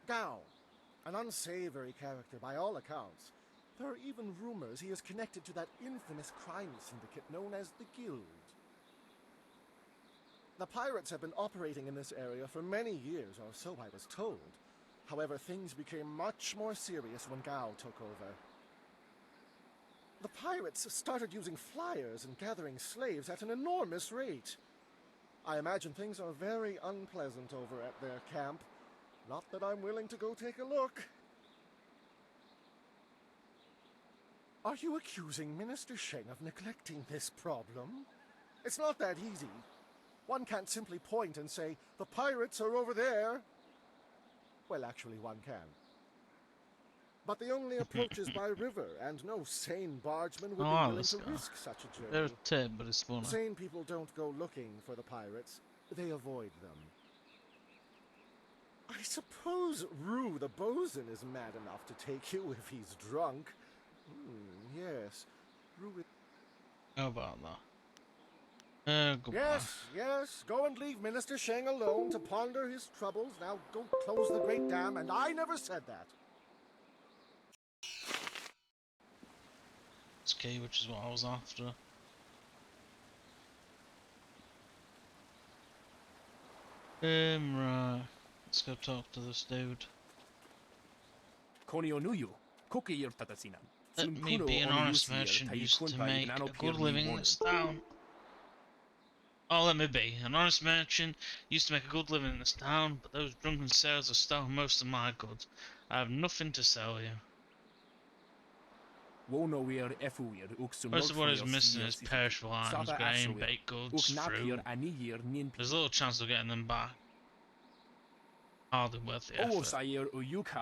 Gao. An unsavory character by all accounts. There are even rumors he is connected to that infamous crime syndicate known as the Guild. The pirates have been operating in this area for many years, or so I was told. However, things became much more serious when Gao took over. The pirates started using flyers and gathering slaves at an enormous rate. I imagine things are very unpleasant over at their camp. Not that I'm willing to go take a look. Are you accusing Minister Sheng of neglecting this problem? It's not that easy. One can't simply point and say, the pirates are over there. Well, actually, one can. But the only approach is by river, and no sane bargeman would be willing to risk such a journey. They're a tip, but it's funny. Sane people don't go looking for the pirates. They avoid them. I suppose Rue the bosun is mad enough to take you if he's drunk. Yes. Rue is... How about that? Yes, yes. Go and leave Minister Sheng alone to ponder his troubles. Now go close the great dam, and I never said that. It's key, which is what I was after. Right. Let's go talk to this dude. Let me be an honest merchant used to make a good living in this town. Oh, let me be. An honest merchant used to make a good living in this town, but those drunken sailors have stolen most of my goods. I have nothing to sell you. Most of what is missing is perishable items, grain, baked goods, fruit. There's little chance of getting them back. Hardly worth the effort. The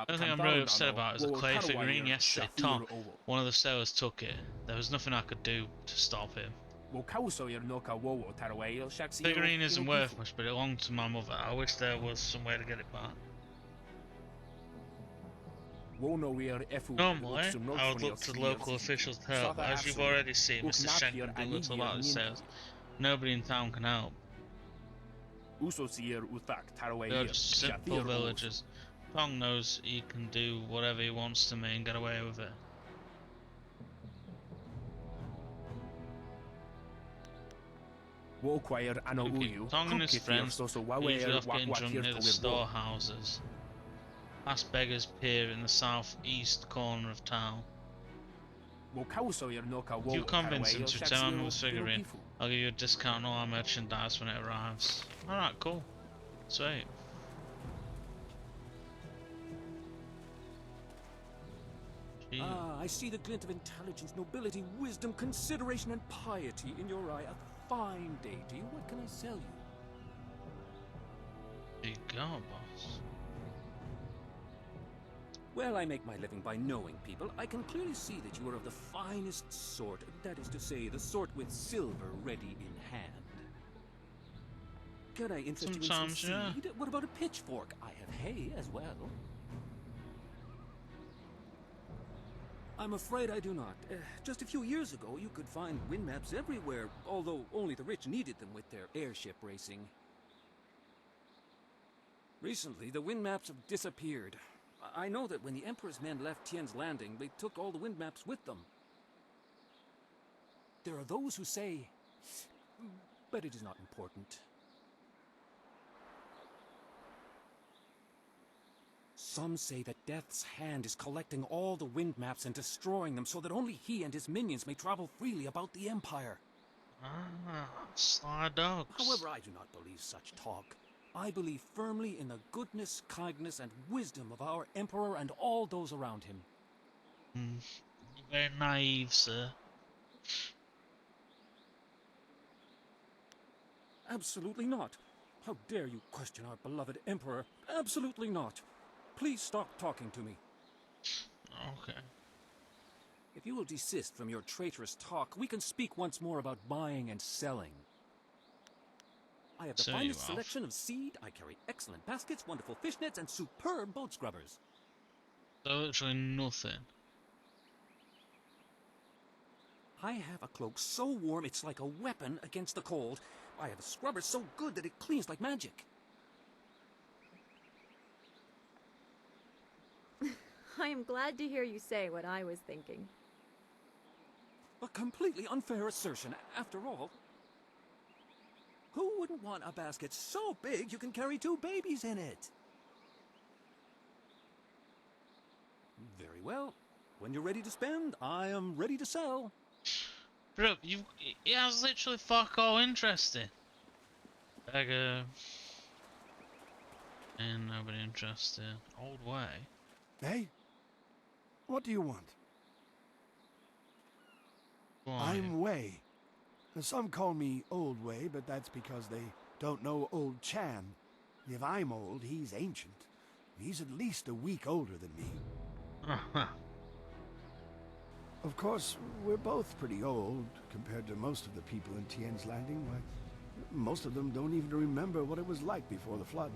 only thing I'm really upset about is a clay figurine yesterday. Tom, one of the sailors, took it. There was nothing I could do to stop him. Figurine isn't worth much, but it belonged to my mother. I wish there was some way to get it back. Normally, I would look to the local officials to help, but as you've already seen, Mr. Shen can do little about his sales. Nobody in town can help. They're just simple villagers. Tong knows he can do whatever he wants to me and get away with it. Tong and his friends usually off getting drunk near the storehouses. Past Beggar's Pier in the southeast corner of town. If you convince him to return on the figurine, I'll give you a discount on all our merchandise when it arrives. Alright, cool. Sweet. Ah, I see the glint of intelligence, nobility, wisdom, consideration, and piety in your eye. A fine deity. What can I sell you? There you go, boss. Well, I make my living by knowing people. I can clearly see that you are of the finest sort. That is to say, the sort with silver ready in hand. Could I interest you in some seed? Yeah. What about a pitchfork? I have hay as well. I'm afraid I do not. Just a few years ago, you could find wind maps everywhere, although only the rich needed them with their airship racing. Recently, the wind maps have disappeared. I know that when the Emperor's men left Tien's Landing, they took all the wind maps with them. There are those who say... but it is not important. Some say that Death's hand is collecting all the wind maps and destroying them so that only he and his minions may travel freely about the Empire. Ah, sly dogs. However, I do not believe such talk. I believe firmly in the goodness, kindness, and wisdom of our Emperor and all those around him. You're very naive, sir. Absolutely not. How dare you question our beloved Emperor? Absolutely not. Please stop talking to me. Okay. If you will desist from your traitorous talk, we can speak once more about buying and selling. I have the finest selection of seed, I carry excellent baskets, wonderful fishnets, and superb boat scrubbers. So literally nothing. I have a cloak so warm it's like a weapon against the cold. I have a scrubber so good that it cleans like magic. I am glad to hear you say what I was thinking. A completely unfair assertion. After all, who wouldn't want a basket so big you can carry 2 babies in it? Very well. When you're ready to spend, I am ready to sell. Bro, it has literally fuck all interesting. Beggar. And nobody interested. Old way. Hey? What do you want? Why? I'm Way. Some call me Old Way, but that's because they don't know Old Chan. If I'm old, he's ancient. He's at least a week older than me. Of course, we're both pretty old compared to most of the people in Tien's Landing. Why, most of them don't even remember what it was like before the flood.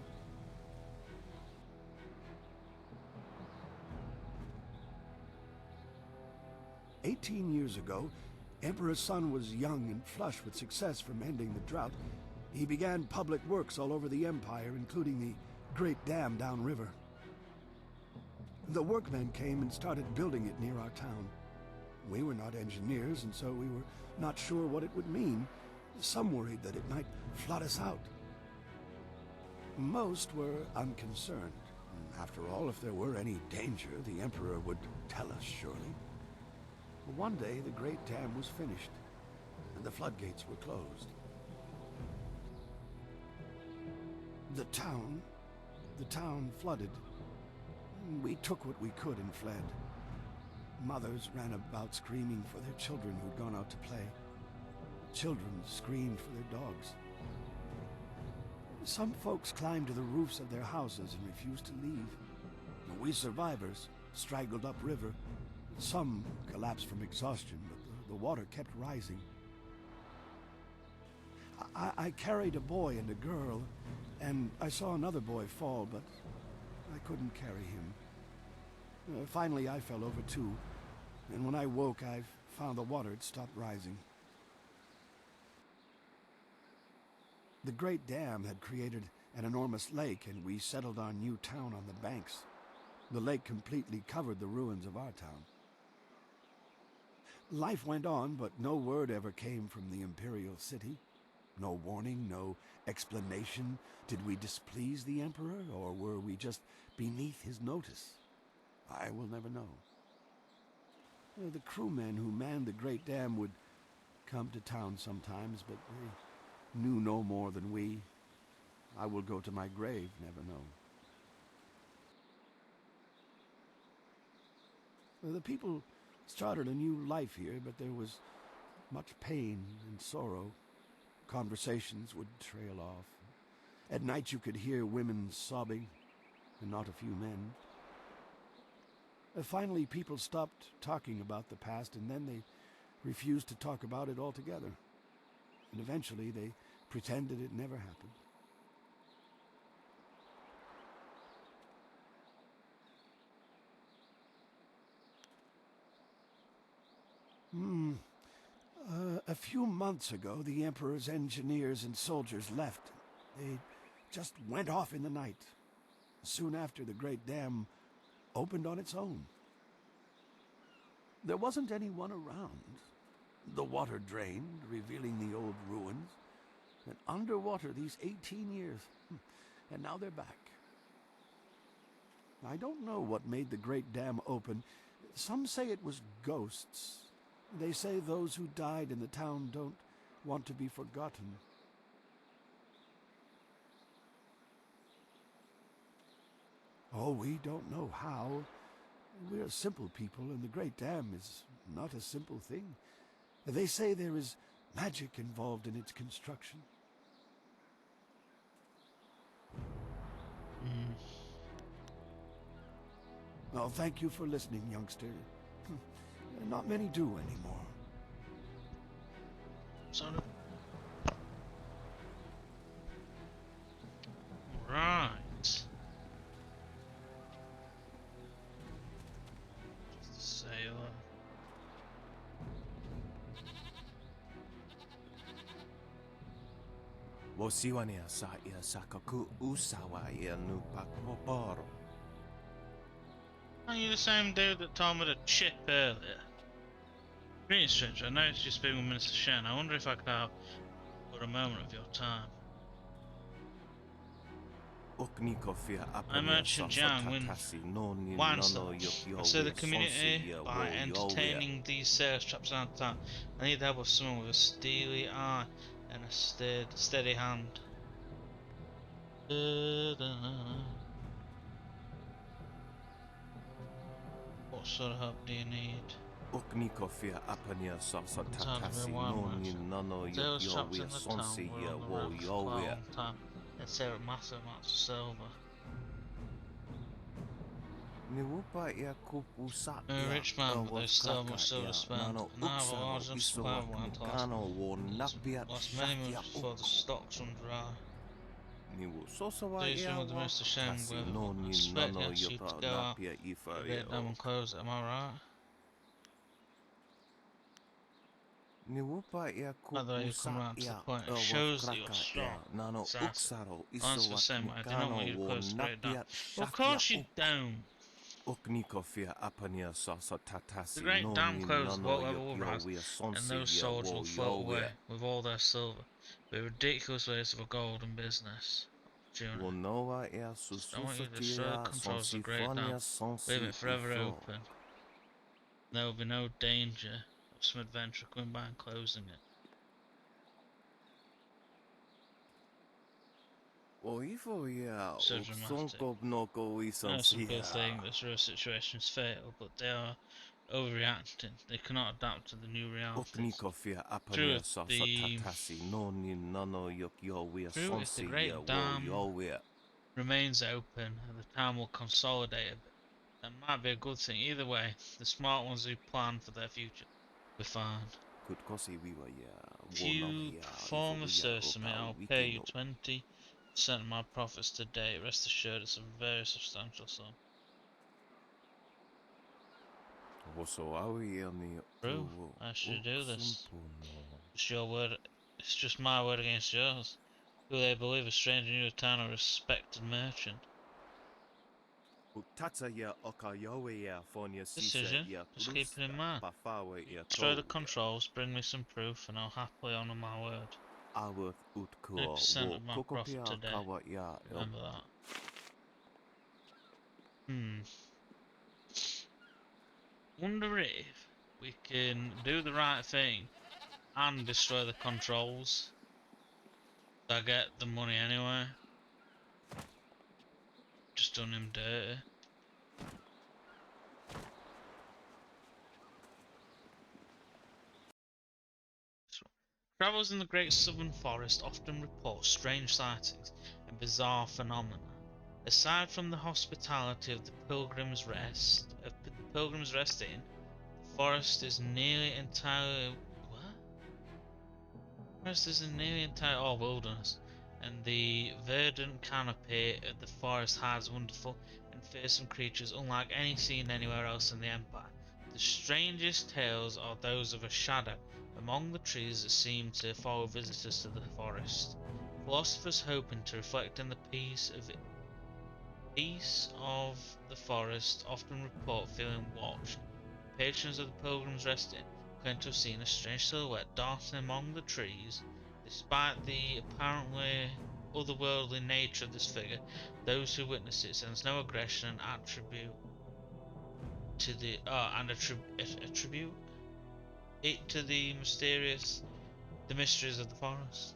"18 years ago, Emperor Sun was young and flush with success from ending the drought. He began public works all over the empire, including the great dam downriver. The workmen came and started building it near our town. We were not engineers, and so we were not sure what it would mean. Some worried that it might flood us out. Most were unconcerned. After all, if there were any danger, the Emperor would tell us, surely. One day, the great dam was finished, and the floodgates were closed. The town flooded. We took what we could and fled. Mothers ran about screaming for their children who'd gone out to play. Children screamed for their dogs. Some folks climbed to the roofs of their houses and refused to leave. We survivors straggled upriver. Some collapsed from exhaustion, but the water kept rising. I carried a boy and a girl, and I saw another boy fall, but I couldn't carry him. Finally, I fell over too, and when I woke, I found the water had stopped rising. The great dam had created an enormous lake, and we settled our new town on the banks. The lake completely covered the ruins of our town. Life went on, but no word ever came from the imperial city. No warning, no explanation. Did we displease the Emperor, or were we just beneath his notice? I will never know. The crewmen who manned the great dam would come to town sometimes, but they knew no more than we. I will go to my grave, never know. The people started a new life here, but there was much pain and sorrow. Conversations would trail off. At night you could hear women sobbing, and not a few men. Finally, people stopped talking about the past, and then they refused to talk about it altogether. And eventually they pretended it never happened. A few months ago, the Emperor's engineers and soldiers left. They just went off in the night. Soon after, the great dam opened on its own. There wasn't anyone around. The water drained, revealing the old ruins. And underwater these 18 years. And now they're back. I don't know what made the great dam open. Some say it was ghosts. They say those who died in the town don't want to be forgotten. Oh, we don't know how. We're simple people, and the great dam is not a simple thing. They say there is magic involved in its construction. Well, thank you for listening, youngster. Not many do anymore. Sort of. Right. Just a sailor. Wosiwania sa ia sakaku usawa ia nu pakoporo. Are you the same dude that told me to chip earlier? Greetings, stranger. I noticed you speaking with Minister Shen. I wonder if I could have for a moment of your time. I'm Merchant Jiang I'll serve the community by entertaining these sales traps around town. I need help with someone with a steely eye and a steady hand. What sort of help do you need? Sales traps in the town were on the road for quite a long time. They sell massive amounts of silver. I'm a rich man, but there's still much silver to spend, and I have a large enough supply of wine to last many months before the stocks run dry. Please been with the Mr. Sheng with I expect he asked you to go out, get them and close it, am I right? By the way, you come round to the point, it shows that you're strong. Exactly. Lance was saying, I do not want you to close the great dam. Well, of course you don't. The great dam closed, water level will rise, and those soldiers will float away with all their silver. Be a ridiculous waste of a golden business opportunity. I want you to destroy the controls of the great dam, leave it forever open. There will be no danger of some adventurer coming by and closing it. So dramatic. That's some good thing, this real situation is fatal, but they are overreacting. They cannot adapt to the new realities. True, if the great dam remains open and the town will consolidate a bit, that might be a good thing. Either way, the smart ones who plan for their future will be fine. If you perform the service for me, I'll pay you 20% of my profits today. Rest assured, it's a very substantial sum. True, I should do this. It's your word. It's just my word against yours. Who they believe a stranger in your town, a respected merchant? Decision. Just keep it in mind. Destroy the controls, bring me some proof, and I'll happily honour my word. 20% of my profit today. Remember that. Wonder if we can do the right thing and destroy the controls. So I get the money anyway. Just done him dirty. Travellers in the Great Southern Forest often report strange sightings and bizarre phenomena. Aside from the hospitality of the Pilgrim's Rest Inn, the forest is nearly entirely all wilderness, and the verdant canopy of the forest hides wonderful and fearsome creatures unlike any seen anywhere else in the Empire. The strangest tales are those of a shadow among the trees that seem to follow visitors to the forest. Philosophers hoping to reflect in the peace of the forest often report feeling watched. Patrons of the Pilgrim's Rest Inn claim to have seen a strange silhouette darting among the trees. Despite the apparently otherworldly nature of this figure, those who witness it sense no aggression and attribute it to the mysteries of the forest.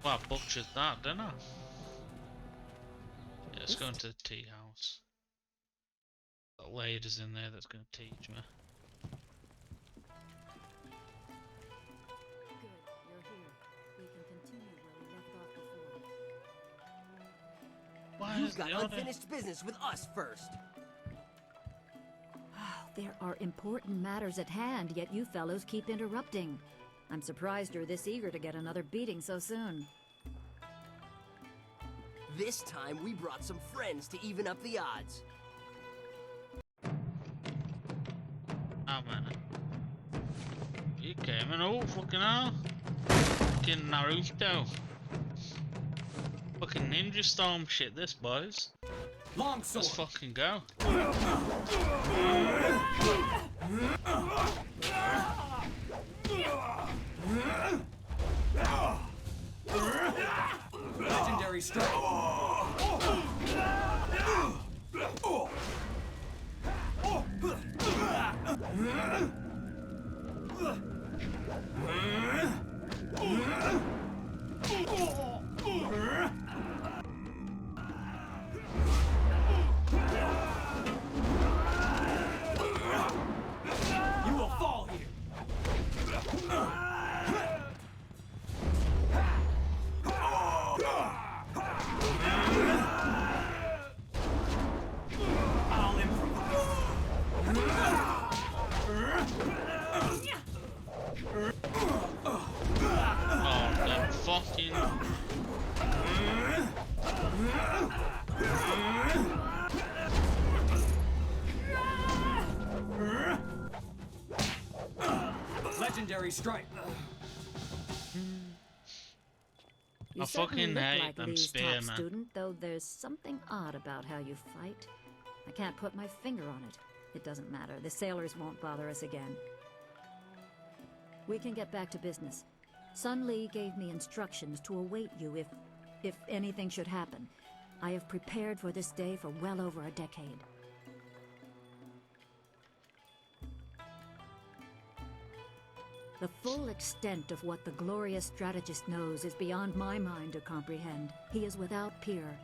Well, I butchered that, didn't I? Yeah, let's go into the tea house. Got ladies in there that's going to teach me. Good, you're here. We can continue where we left off before. You've got unfinished business with us first. There are important matters at hand, yet you fellows keep interrupting. I'm surprised you're this eager to get another beating so soon. This time we brought some friends to even up the odds. Oh man. You came in, oh fucking hell. Fucking Naruto. Fucking ninja storm shit this, boys. Longsword. Let's fucking go. Legendary strike. You will fall here. I'll Oh, that fucking... Legendary strike. You I certainly fucking look hate like them Lee's top spearmen. student, though there's something odd about how you fight. I can't put my finger on it. It doesn't matter. The sailors won't bother us again. We can get back to business. Sun Lee gave me instructions to await you if anything should happen. I have prepared for this day for well over a decade. The full extent of what the glorious strategist knows is beyond my mind to comprehend. He is without peer.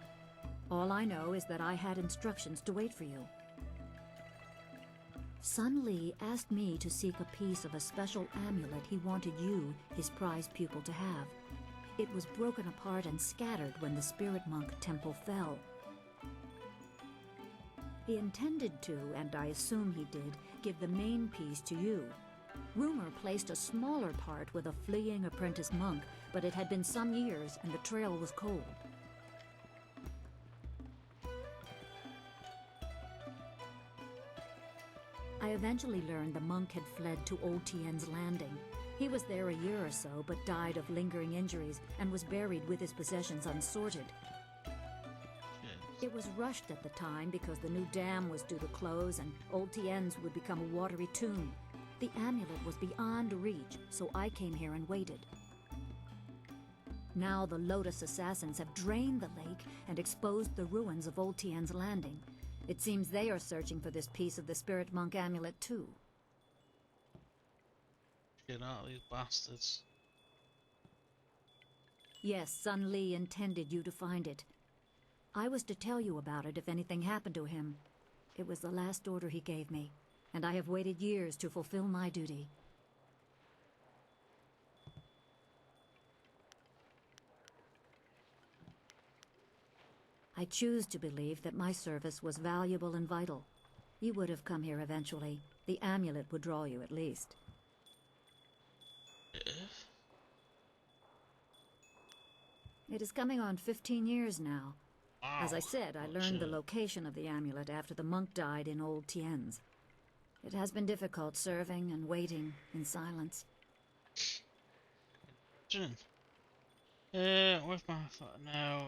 All I know is that I had instructions to wait for you. Sun Lee asked me to seek a piece of a special amulet he wanted you, his prized pupil, to have. It was broken apart and scattered when the Spirit Monk Temple fell. He intended to, and I assume he did, give the main piece to you. Rumor placed a smaller part with a fleeing apprentice monk, but it had been some years and the trail was cold. I eventually learned the monk had fled to Old Tien's Landing. He was there a year or so, but died of lingering injuries and was buried with his possessions unsorted. It was rushed at the time because the new dam was due to close and Old Tien's would become a watery tomb. The amulet was beyond reach, so I came here and waited. Now the Lotus assassins have drained the lake and exposed the ruins of Old Tien's Landing. It seems they are searching for this piece of the Spirit Monk amulet too. Get out, these bastards. Yes, Sun Lee intended you to find it. I was to tell you about it if anything happened to him. It was the last order he gave me, and I have waited years to fulfill my duty. I choose to believe that my service was valuable and vital. You would have come here eventually. The amulet would draw you at least. It is coming on 15 years now. As I said, I learned the location of the amulet after the monk died in Old Tien's. It has been difficult serving and waiting in silence. Where's my phone now?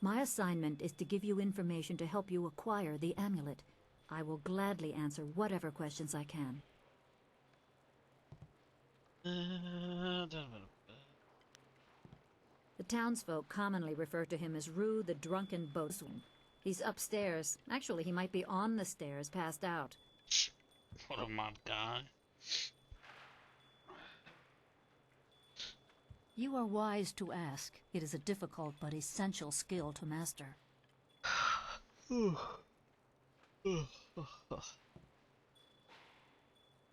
My assignment is to give you information to help you acquire the amulet. I will gladly answer whatever questions I can. The townsfolk commonly refer to him as Rue the Drunken Boatswain. He's upstairs. Actually, he might be on the stairs, passed out. What a mad guy. You are wise to ask. It is a difficult but essential skill to master.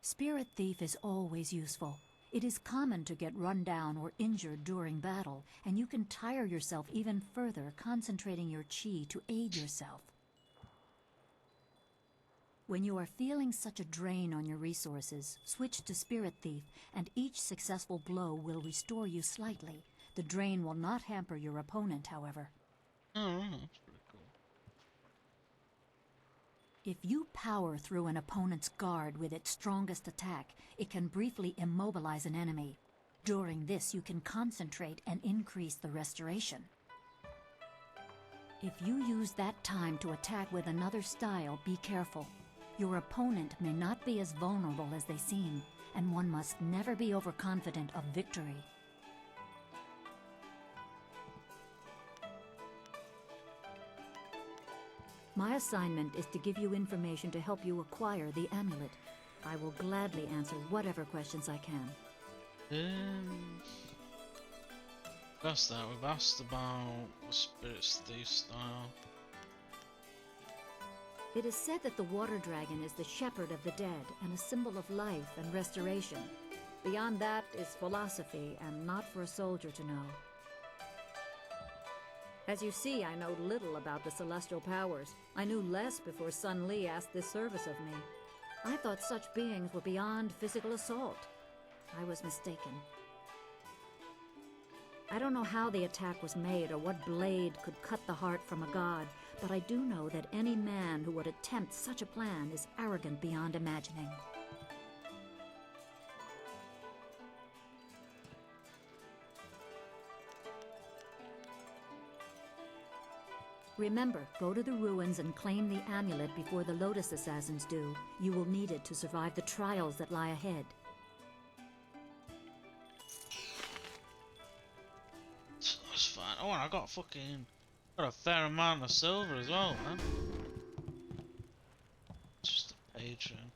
Spirit Thief is always useful. It is common to get run down or injured during battle, and you can tire yourself even further concentrating your chi to aid yourself. When you are feeling such a drain on your resources, switch to Spirit Thief, and each successful blow will restore you slightly. The drain will not hamper your opponent, however. Oh, that's pretty cool. If you power through an opponent's guard with its strongest attack, it can briefly immobilize an enemy. During this, you can concentrate and increase the restoration. If you use that time to attack with another style, be careful. Your opponent may not be as vulnerable as they seem, and one must never be overconfident of victory. My assignment is to give you information to help you acquire the amulet. I will gladly answer whatever questions I can. That's that. We've asked about the Spirit Thief style. It is said that the water dragon is the shepherd of the dead and a symbol of life and restoration. Beyond that is philosophy and not for a soldier to know. As you see, I know little about the celestial powers. I knew less before Sun Li asked this service of me. I thought such beings were beyond physical assault. I was mistaken. I don't know how the attack was made or what blade could cut the heart from a god, but I do know that any man who would attempt such a plan is arrogant beyond imagining. Remember, go to the ruins and claim the amulet before the Lotus Assassins do. You will need it to survive the trials that lie ahead. That's fine. Oh, and I got a fair amount of silver as well, man. Just a patron.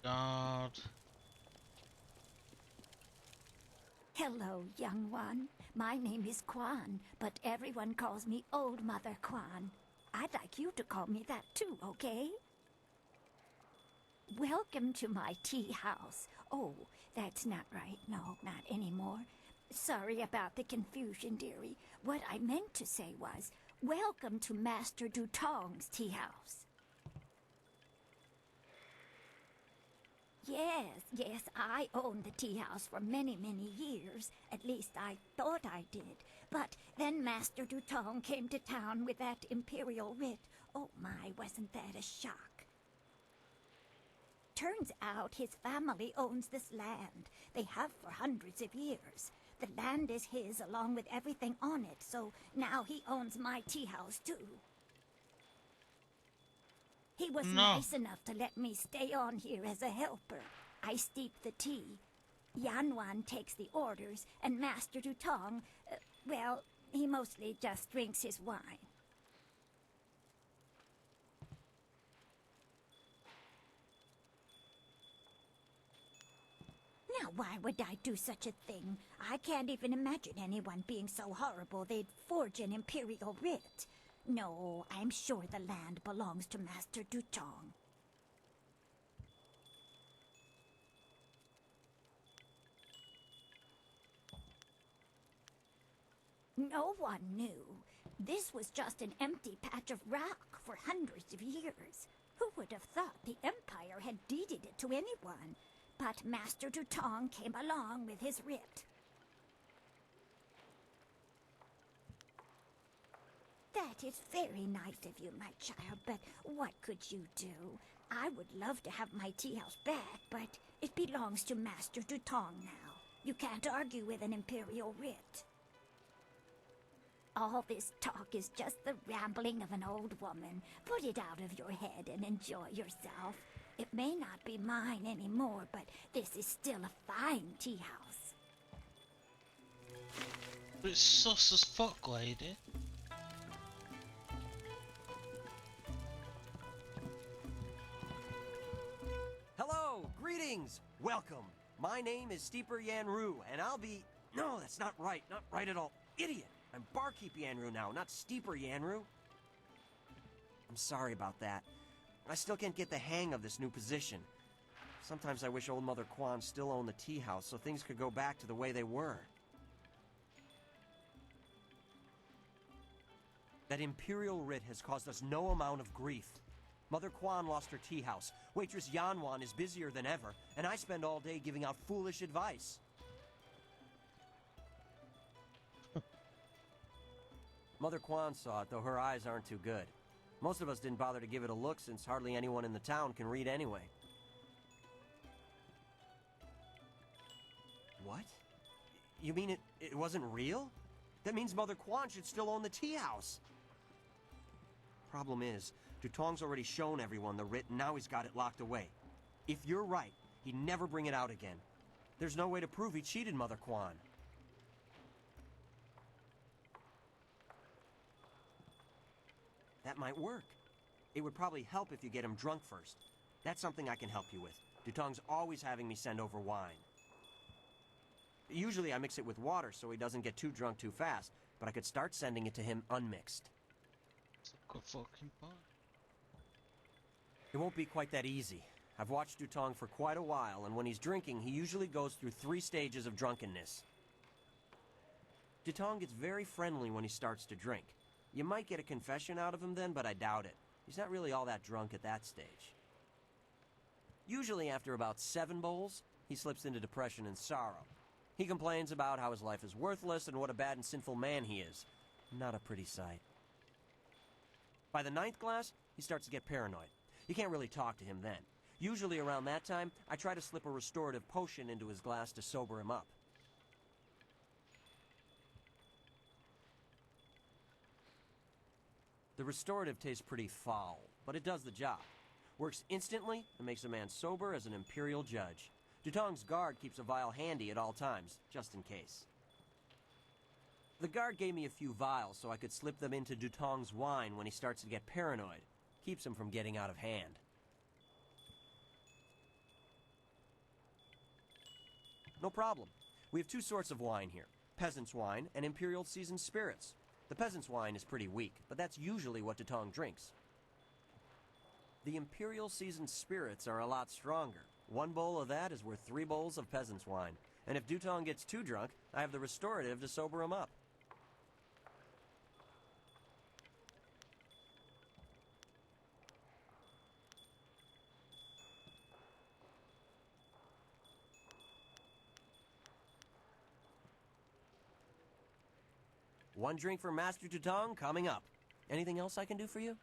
God. Hello, young one. My name is Quan, but everyone calls me Old Mother Quan. I'd like you to call me that too, okay? Welcome to my tea house. Oh, that's not right. No, not anymore. Sorry about the confusion, dearie. What I meant to say was, welcome to Master Dutong's tea house. Yes, I owned the tea house for many, many years. At least I thought I did. But then Master Dutong came to town with that imperial writ. Oh my, wasn't that a shock? Turns out his family owns this land. They have for hundreds of years. The land is his along with everything on it, so now he owns my tea house too. He was nice enough to let me stay on here as a helper. I steep the tea. Yanwan takes the orders, and Master Dutong, well, he mostly just drinks his wine. Now, why would I do such a thing? I can't even imagine anyone being so horrible they'd forge an imperial writ. No, I'm sure the land belongs to Master Dutong. No one knew. This was just an empty patch of rock for hundreds of years. Who would have thought the Empire had deeded it to anyone? But Master Dutong came along with his writ. That is very nice of you, my child, but what could you do? I would love to have my tea house back, but it belongs to Master Dutong now. You can't argue with an imperial writ. All this talk is just the rambling of an old woman. Put it out of your head and enjoy yourself. It may not be mine anymore, but this is still a fine tea house. But it's sus as fuck, lady. Hello, greetings, welcome. My name is Steeper Yanru, and I'll be... No, that's not right at all. Idiot! I'm Barkeep Yanru now, not Steeper Yanru. I'm sorry about that. I still can't get the hang of this new position. Sometimes I wish Old Mother Quan still owned the tea house so things could go back to the way they were. That Imperial writ has caused us no amount of grief. Mother Kwan lost her tea house. Waitress Yanwan is busier than ever, and I spend all day giving out foolish advice. Mother Kwan saw it, though her eyes aren't too good. Most of us didn't bother to give it a look since hardly anyone in the town can read anyway. What? You mean it wasn't real? That means Mother Kwan should still own the tea house. Problem is, Dutong's already shown everyone the writ and now he's got it locked away. If you're right, he'd never bring it out again. There's no way to prove he cheated Mother Kwan. That might work. It would probably help if you get him drunk first. That's something I can help you with. Dutong's always having me send over wine. Usually I mix it with water so he doesn't get too drunk too fast, but I could start sending it to him unmixed. It's a good fucking point. It won't be quite that easy. I've watched Dutong for quite a while, and when he's drinking, he usually goes through 3 stages of drunkenness. Dutong gets very friendly when he starts to drink. You might get a confession out of him then, but I doubt it. He's not really all that drunk at that stage. Usually after about 7 bowls, he slips into depression and sorrow. He complains about how his life is worthless and what a bad and sinful man he is. Not a pretty sight. By the 9th glass, he starts to get paranoid. You can't really talk to him then. Usually around that time, I try to slip a restorative potion into his glass to sober him up. The restorative tastes pretty foul, but it does the job. Works instantly and makes a man sober as an imperial judge. Dutong's guard keeps a vial handy at all times, just in case. The guard gave me a few vials so I could slip them into Dutong's wine when he starts to get paranoid. Keeps him from getting out of hand. No problem. We have 2 sorts of wine here. Peasant's wine and imperial seasoned spirits. The peasant's wine is pretty weak, but that's usually what Dutong drinks. The imperial seasoned spirits are a lot stronger. 1 bowl of that is worth 3 bowls of peasant's wine. And if Dutong gets too drunk, I have the restorative to sober him up. One drink for Master Dutong coming up. Anything else I can do for you?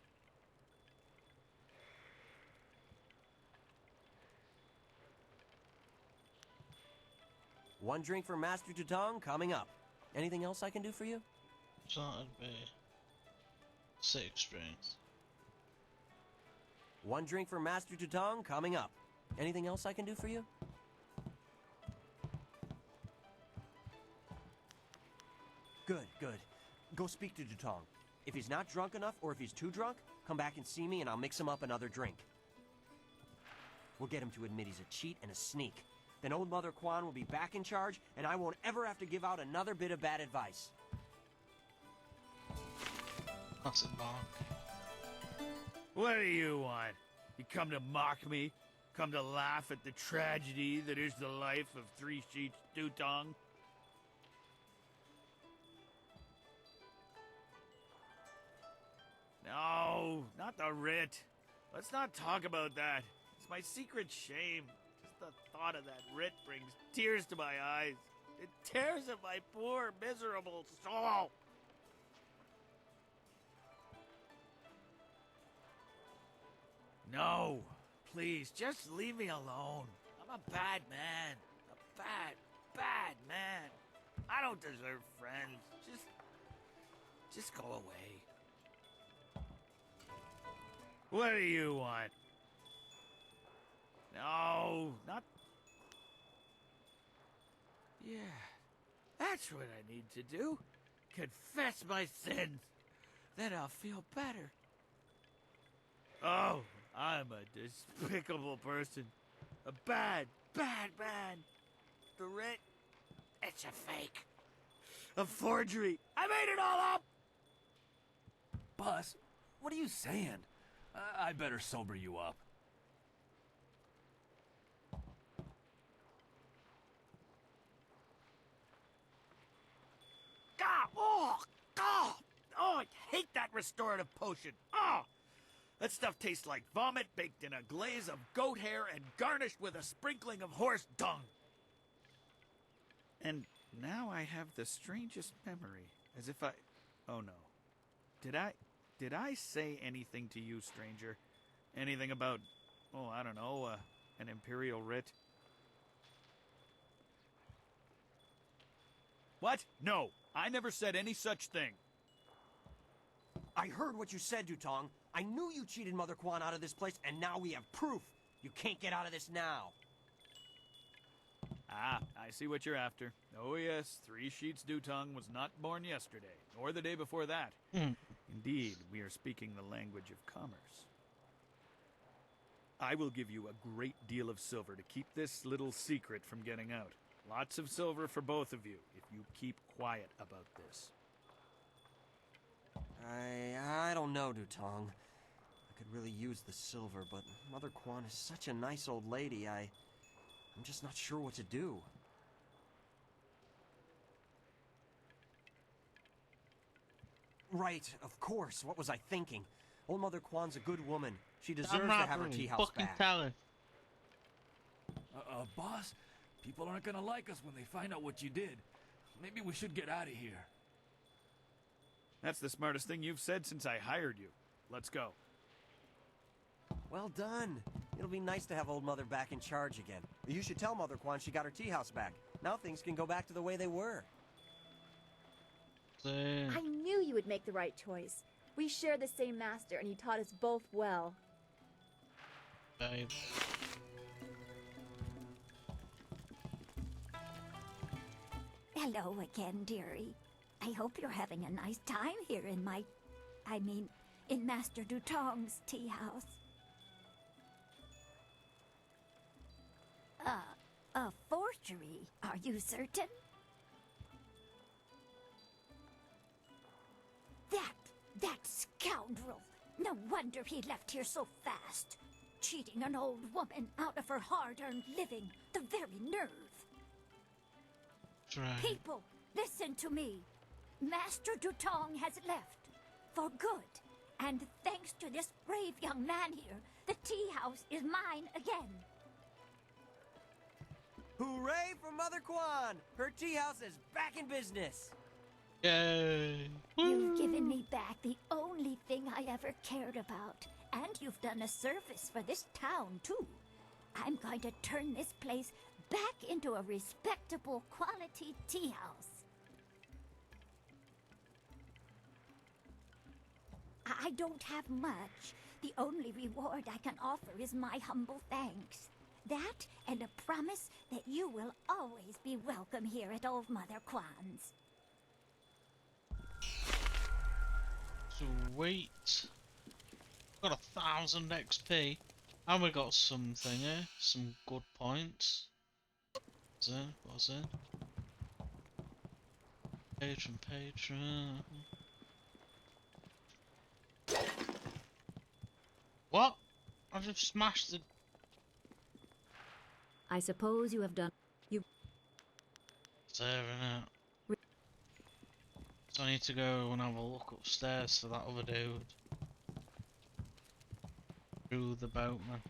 One drink for Master Dutong coming up. Anything else I can do for you? So that'd be 6 drinks. One drink for Master Dutong coming up. Anything else I can do for you? Good, good. Go speak to Dutong. If he's not drunk enough, or if he's too drunk, come back and see me and I'll mix him up another drink. We'll get him to admit he's a cheat and a sneak. Then old Mother Kwan will be back in charge, and I won't ever have to give out another bit of bad advice. That's a bomb. What do you want? You come to mock me? Come to laugh at the tragedy that is the life of Three Sheets Dutong? No, not the writ. Let's not talk about that. It's my secret shame. Just the thought of that writ brings tears to my eyes. It tears at my poor, miserable soul. No, please, just leave me alone. I'm a bad man. A bad man. I don't deserve friends. Just go away. What do you want? No, not... Yeah, that's what I need to do. Confess my sins. Then I'll feel better. Oh, I'm a despicable person. A bad man. The writ, it's a fake. A forgery. I made it all up! Boss, what are you saying? I better sober you up. Oh, I hate that restorative potion. Oh, That stuff tastes like vomit baked in a glaze of goat hair and garnished with a sprinkling of horse dung. And now I have the strangest memory, as if I... Oh no. Did I say anything to you, stranger? Anything about, oh, I don't know, an imperial writ? What? No, I never said any such thing. I heard what you said, Dutong. I knew you cheated Mother Quan out of this place, and now we have proof. You can't get out of this now. Ah, I see what you're after. Oh yes, Three Sheets Dutong was not born yesterday, nor the day before that. Indeed, we are speaking the language of commerce. I will give you a great deal of silver to keep this little secret from getting out. Lots of silver for both of you, if you keep quiet about this. I don't know, Dutong. I could really use the silver, but Mother Quan is such a nice old lady, I'm just not sure what to do. Right, of course. What was I thinking? Old Mother Quan's a good woman. She deserves to have her tea house back. Boss, people aren't gonna like us when they find out what you did. Maybe we should get out of here. That's the smartest thing you've said since I hired you. Let's go. Well done. It'll be nice to have old Mother back in charge again. You should tell Mother Quan she got her tea house back. Now things can go back to the way they were. I knew you would make the right choice. We share the same master, and he taught us both well. Hello again, dearie. I hope you're having a nice time here in in Master Dutong's tea house. A forgery, are you certain? That scoundrel! No wonder he left here so fast. Cheating an old woman out of her hard-earned living. The very nerve. Right. People, listen to me. Master Dutong has left. For good. And thanks to this brave young man here, the tea house is mine again. Hooray for Mother Quan! Her tea house is back in business. Yay! You've given me back the only thing I ever cared about. And you've done a service for this town, too. I'm going to turn this place back into a respectable quality tea house. I don't have much. The only reward I can offer is my humble thanks. That and a promise that you will always be welcome here at Old Mother Quan's. Sweet. Got 1,000 XP. And we got something here. Some good points. What's it? Patron. What? I just smashed the... I suppose you have done... Saving it. So I need to go and have a look upstairs for that other dude. Through the boatman.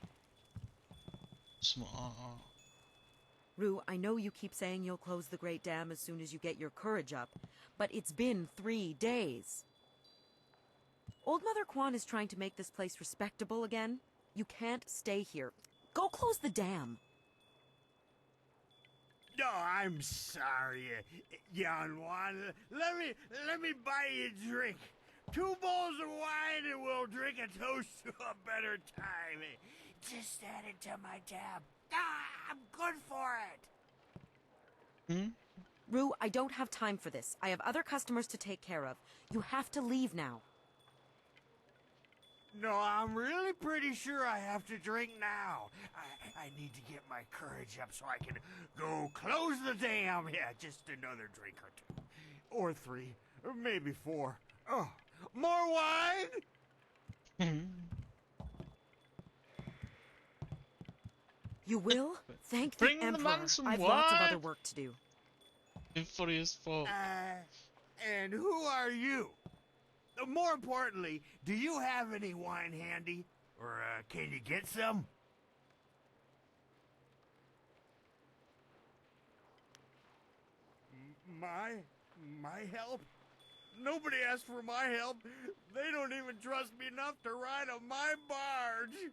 Rue, I know you keep saying you'll close the Great Dam as soon as you get your courage up, but it's been 3 days. Old Mother Quan is trying to make this place respectable again. You can't stay here. Go close the dam. No, I'm sorry, young one. Let me buy you a drink. 2 bowls of wine and we'll drink a toast to a better time. Just add it to my tab. I'm good for it. Rue, I don't have time for this. I have other customers to take care of. You have to leave now. No, I'm really pretty sure I have to drink now. I need to get my courage up so I can go close the dam. Yeah, just another drink or 2. Or 3. Or maybe 4. Oh, more wine? You will? Thank Bring the the Emperor. man some I've lots of wine. other work to do. You're funny as fuck. And who are you? More importantly, do you have any wine handy? Or can you get some? My help? Nobody asked for my help. They don't even trust me enough to ride on my barge.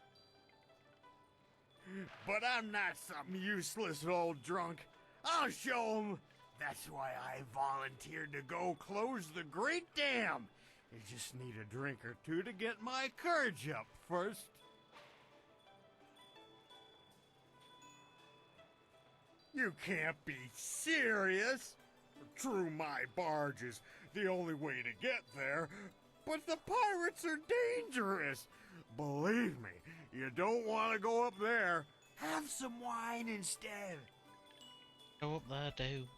But I'm not some useless old drunk. I'll show 'em. That's why I volunteered to go close the Great Dam. I just need a drink or two to get my courage up first. You can't be serious. True, my barge is the only way to get there, but the pirates are dangerous. Believe me, you don't want to go up there. Have some wine instead. Go up there, dude.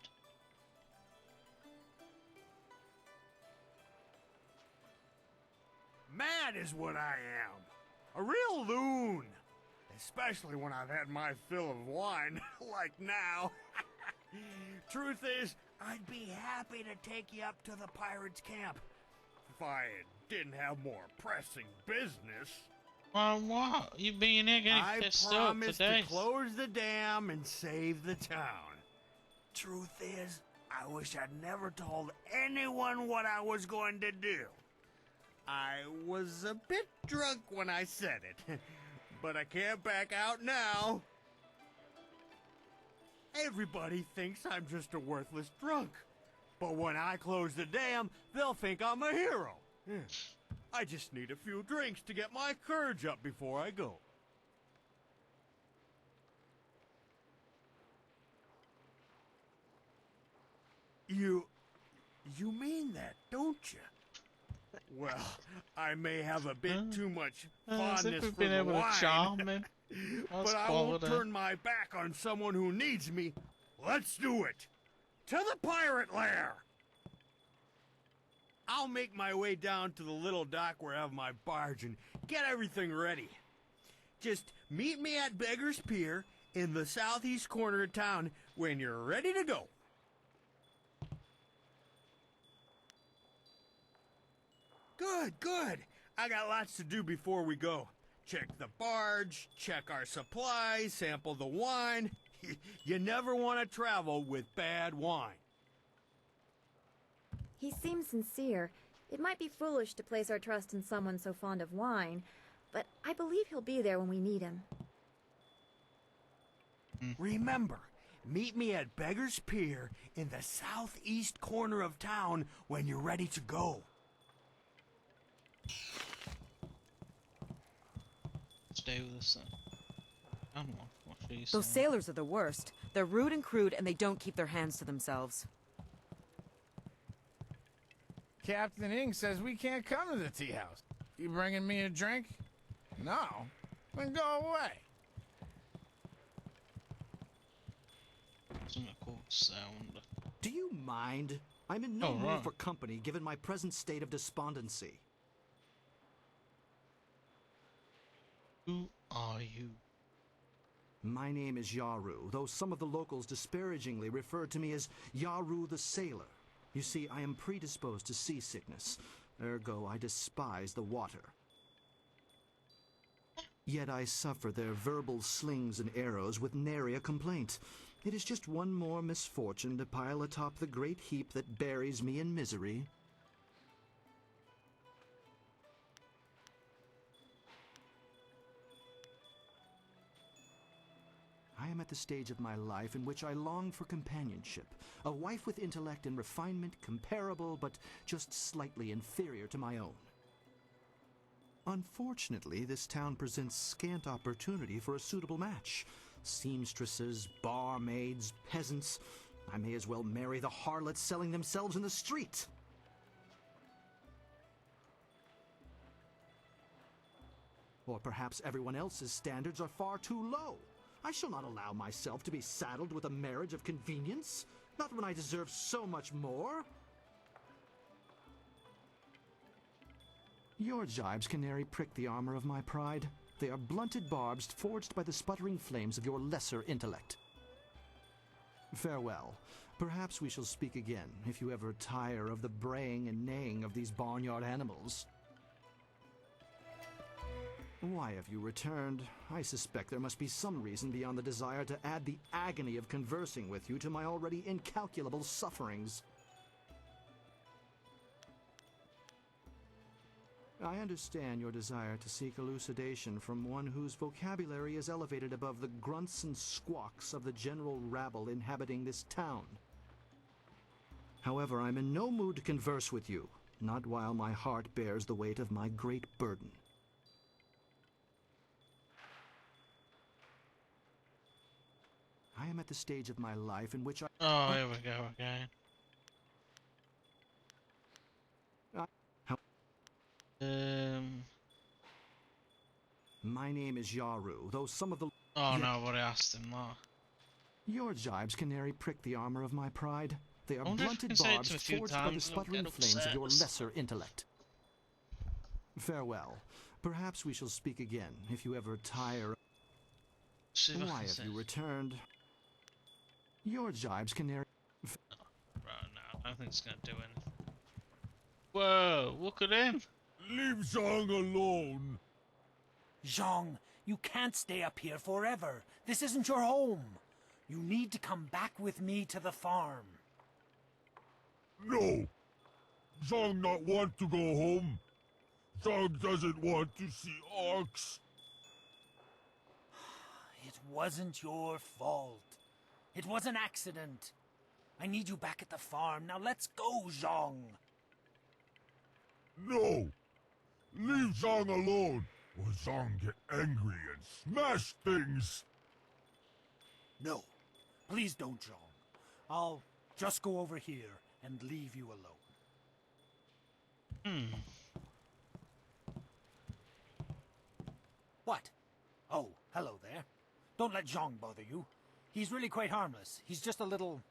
Mad is what I am. A real loon. Especially when I've had my fill of wine, like now. Truth is, I'd be happy to take you up to the pirates' camp. If I didn't have more pressing business. Well, what? You being here getting pissed I up promised today? to close the dam and save the town. Truth is, I wish I'd never told anyone what I was going to do. I was a bit drunk when I said it, but I can't back out now. Everybody thinks I'm just a worthless drunk, but when I close the dam, they'll think I'm a hero. I just need a few drinks to get my courage up before I go. You mean that, don't you? Well, I may have a bit too much fondness for the wine, but I won't turn my back on someone who needs me. Let's do it! To the pirate lair! I'll make my way down to the little dock where I have my barge and get everything ready. Just meet me at Beggar's Pier in the southeast corner of town when you're ready to go. Good. I got lots to do before we go. Check the barge, check our supplies, sample the wine. You never want to travel with bad wine. He seems sincere. It might be foolish to place our trust in someone so fond of wine, but I believe he'll be there when we need him. Remember, meet me at Beggar's Pier in the southeast corner of town when you're ready to go. Stay with us then. I don't know what she's Those saying. sailors are the worst. They're rude and crude, and they don't keep their hands to themselves. Captain Ing says we can't come to the tea house. You bringing me a drink? No. Then go away. Some cool sound. Do you mind? I'm in no mood for company given my present state of despondency. Who are you? My name is Yaru, though some of the locals disparagingly refer to me as Yaru the Sailor. You see, I am predisposed to seasickness. Ergo, I despise the water. Yet I suffer their verbal slings and arrows with nary a complaint. It is just one more misfortune to pile atop the great heap that buries me in misery. I am at the stage of my life in which I long for companionship, a wife with intellect and refinement comparable but just slightly inferior to my own. Unfortunately, this town presents scant opportunity for a suitable match. Seamstresses, barmaids, peasants. I may as well marry the harlots selling themselves in the street. Or perhaps everyone else's standards are far too low. I shall not allow myself to be saddled with a marriage of convenience, not when I deserve so much more. Your jibes, canary, prick the armor of my pride. They are blunted barbs forged by the sputtering flames of your lesser intellect. Farewell. Perhaps we shall speak again if you ever tire of the braying and neighing of these barnyard animals. Why have you returned? I suspect there must be some reason beyond the desire to add the agony of conversing with you to my already incalculable sufferings. I understand your desire to seek elucidation from one whose vocabulary is elevated above the grunts and squawks of the general rabble inhabiting this town. However, I'm in no mood to converse with you, not while my heart bears the weight of my great burden. I am at the stage of my life in which I... Oh, here we go again. My name is Yaru, though some of the... Oh, nobody asked him that. Your jibes can nary prick the armor of my pride. They are wonder if I blunted can say it barbs to a few forged by the times and I'll sputtering get flames of your upset. lesser intellect. Farewell. Perhaps we shall speak again, if you ever tire... Why have you returned? Your jibes can near... Right, no, I don't think it's gonna do anything. Whoa, look at him! Leave Zhang alone! Zhang, you can't stay up here forever. This isn't your home. You need to come back with me to the farm. No! Zhang not want to go home. Zhang doesn't want to see Ox. It wasn't your fault. It was an accident. I need you back at the farm. Now let's go, Zhang. No! Leave Zhang alone, or Zhang get angry and smash things! No. Please don't, Zhang. I'll just go over here and leave you alone. What? Oh, hello there. Don't let Zhang bother you. He's really quite harmless. He's just a little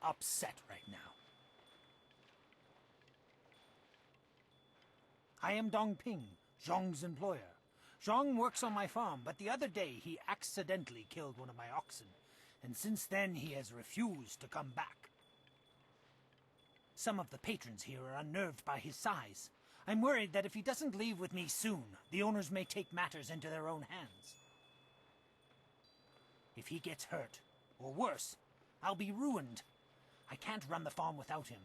upset right now. I am Dong Ping, Zhang's employer. Zhang works on my farm, but the other day he accidentally killed one of my oxen, and since then he has refused to come back. Some of the patrons here are unnerved by his size. I'm worried that if he doesn't leave with me soon, the owners may take matters into their own hands. If he gets hurt, or worse, I'll be ruined. I can't run the farm without him,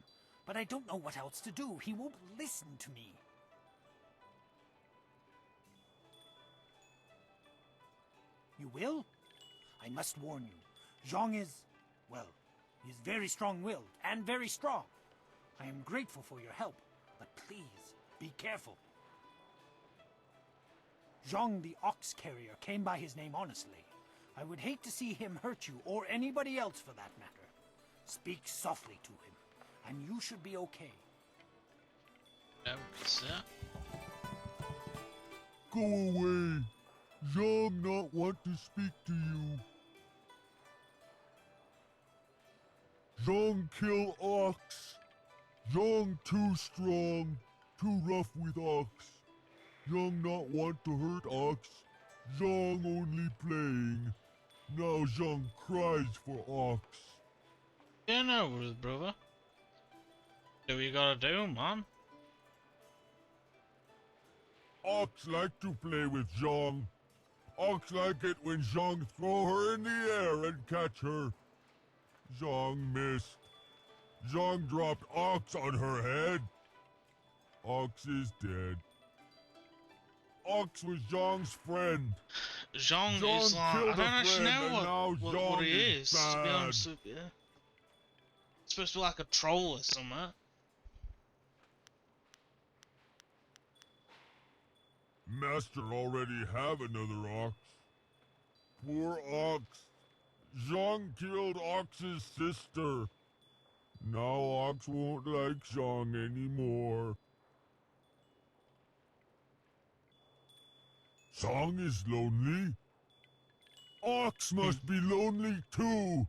but I don't know what else to do. He won't listen to me. You will? I must warn you. Zhang is, well, he's very strong-willed and very strong. I am grateful for your help, but please, be careful. Zhang the ox carrier came by his name honestly. I would hate to see him hurt you, or anybody else for that matter. Speak softly to him, and you should be okay. Okay, sir. Go away! Zhang not want to speak to you. Zhang kill ox. Zhang too strong, too rough with ox. Zhang not want to hurt ox. Zhang only playing. Now Zhang cries for ox. Yeah, no, brother. Do what you gotta do, man. Ox like to play with Zhang. Ox like it when Zhang throw her in the air and catch her. Zhang missed. Zhang dropped Ox on her head. Ox is dead. Ox was Zhang's friend. Zhang is like, I don't actually know what he is, to be honest with you. It's supposed to be like a troll or something. Master already have another ox. Poor ox. Zhang killed Ox's sister. Now Ox won't like Zhang anymore. Zhang is lonely. Ox must be lonely too.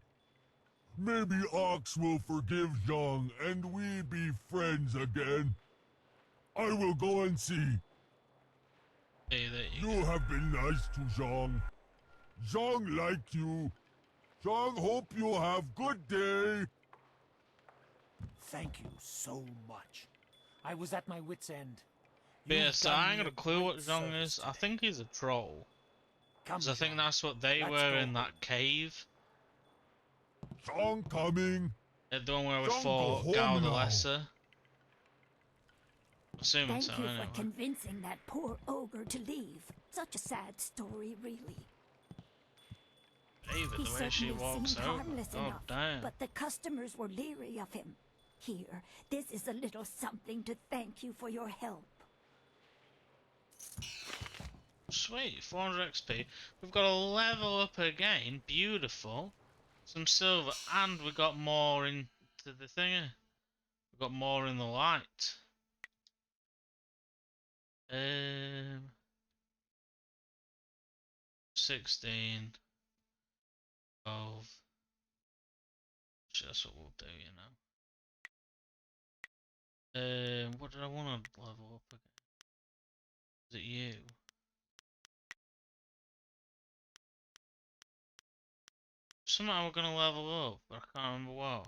Maybe Ox will forgive Zhang and we be friends again. I will go and see. Hey, you have been nice to Zhang. Zhang like you. Zhang hope you have good day. Thank you so much. I was at my wit's end. Yeah, so I ain't got a clue what great Zhong service is. I think he's a troll. Come, Because I think Zhong. that's what they Let's were go in that home. cave. Zhong coming. The one where we Zhong, go fought home Gal the now. Lesser. Assuming so, Thank you anyway. for convincing that poor ogre to leave. Such a sad story, really. David, He the way she certainly walks seemed over. harmless Oh, enough, damn. but the customers were leery of him. Here, this is a little something to thank you for your help. Sweet, 400 XP. We've got a level up again. Beautiful. Some silver, and we got more into the thingy. We got more in the light. 16, 12. That's what we'll do, you know. What did I want to level up again? Is it you? Somehow we're gonna level up, but I can't remember what.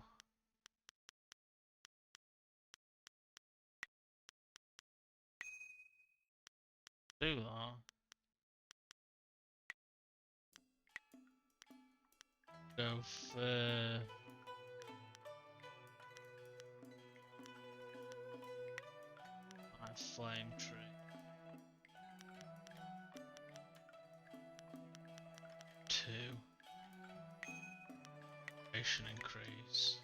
Do that. Go for my flame tree. Two. Duration increase.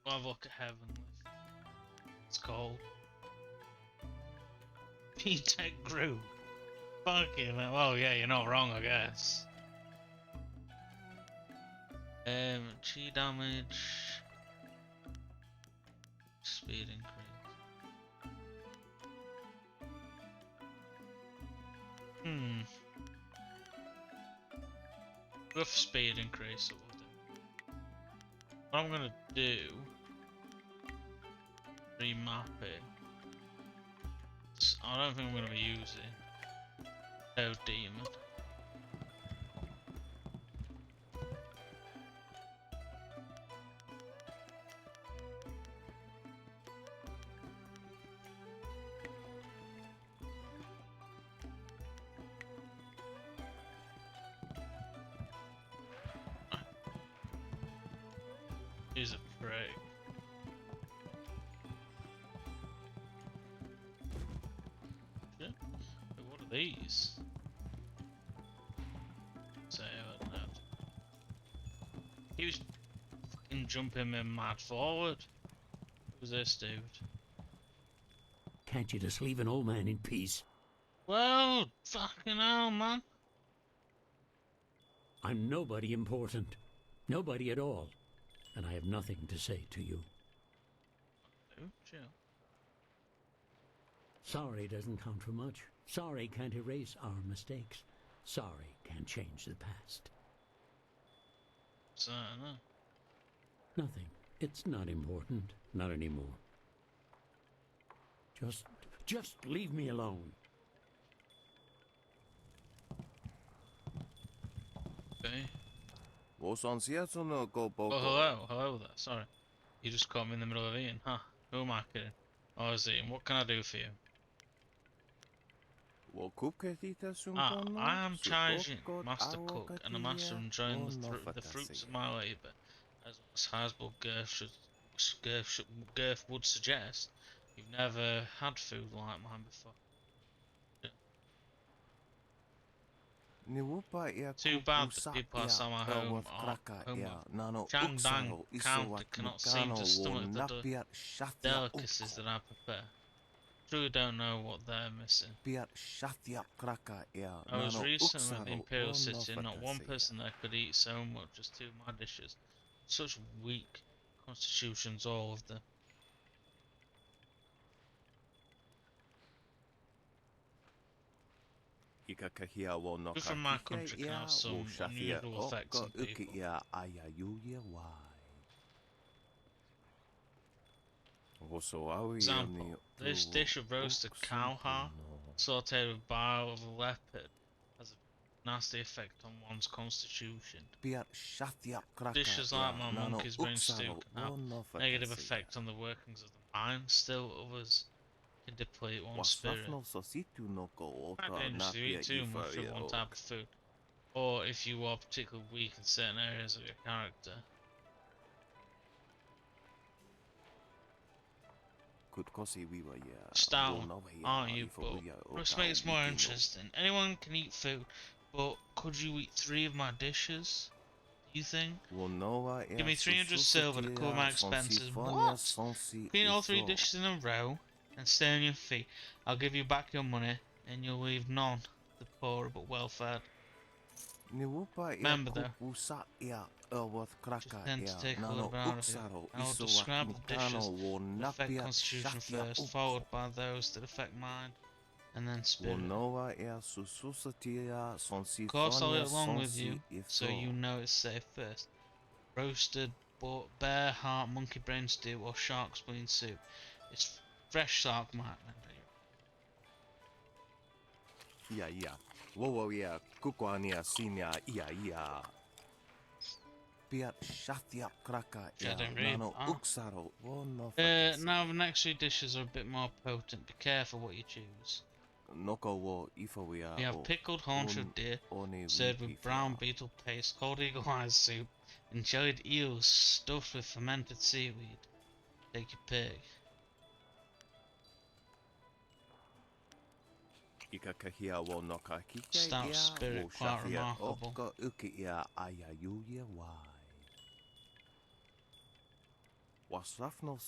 We'll have a look at heavenly. It's cold. P-Tech group. Fucking hell. Well, yeah, you're not wrong, I guess. Chi damage. Speed increase. Rough speed increase, so we'll do. What I'm gonna do, remap it. I don't think I'm gonna be using No Demon. He's a prick. Yeah. But what are these? So, he was fucking jumping me mad forward. Who's this dude? Can't you just leave an old man in peace? Well, fucking hell, man. I'm nobody important. Nobody at all. And I have nothing to say to you. Oh, chill. Sorry doesn't count for much. Sorry can't erase our mistakes. Sorry can't change the past. So, no. Nothing. It's not important. Not anymore. Just leave me alone. Okay. Oh, hello there. Sorry. You just caught me in the middle of eating, huh? Who am I kidding? I was eating. What can I do for you? I am charging Master Cook, and the Master enjoying the fruits of my labour. As Hasbro Girth would suggest, you've never had food like mine before. Too bad the people outside my home of Changdang County cannot seem to stomach the delicacies that I prepare. Truly don't know what they're missing. I was recently at the Imperial City and not one person there could eat so much as two of my dishes. Such weak constitutions, all of them. Food from my country can have some unusual effects on people. Example, this dish of roasted cow heart, sauteed with bile of a leopard, has a nasty effect on one's constitution. Dishes like my monkey's brain stew can have negative effect on the workings of the mind. Still, others can deplete one's spirit. Quite dangerous if you eat too much of one type of food, or if you are particularly weak in certain areas of your character. Stout, aren't you? But let's make this more interesting. Anyone can eat food, but could you eat 3 of my dishes? Do you think? Give me 300 silver to cover my expenses. What? Clean all 3 dishes in a row and stay on your feet. I'll give you back your money, and you'll leave none the poorer but well fed. Remember though, just tend to take a little bit out of you. I will describe the dishes that affect constitution first, followed by those that affect mind, and then spirit. Of course I'll eat along with you, so you know it's safe first. Roasted bear heart, monkey brain stew, or shark spleen soup. It's fresh shark might render you. Yeah. Whoa, yeah. Kukwania sinia, yeah. Now the next 3 dishes are a bit more potent. Be careful what you choose. We have pickled haunch of deer, served with brown beetle paste, cold eagle eye soup, and jellied eels stuffed with fermented seaweed. Take your pick. Stout spirit, quite remarkable.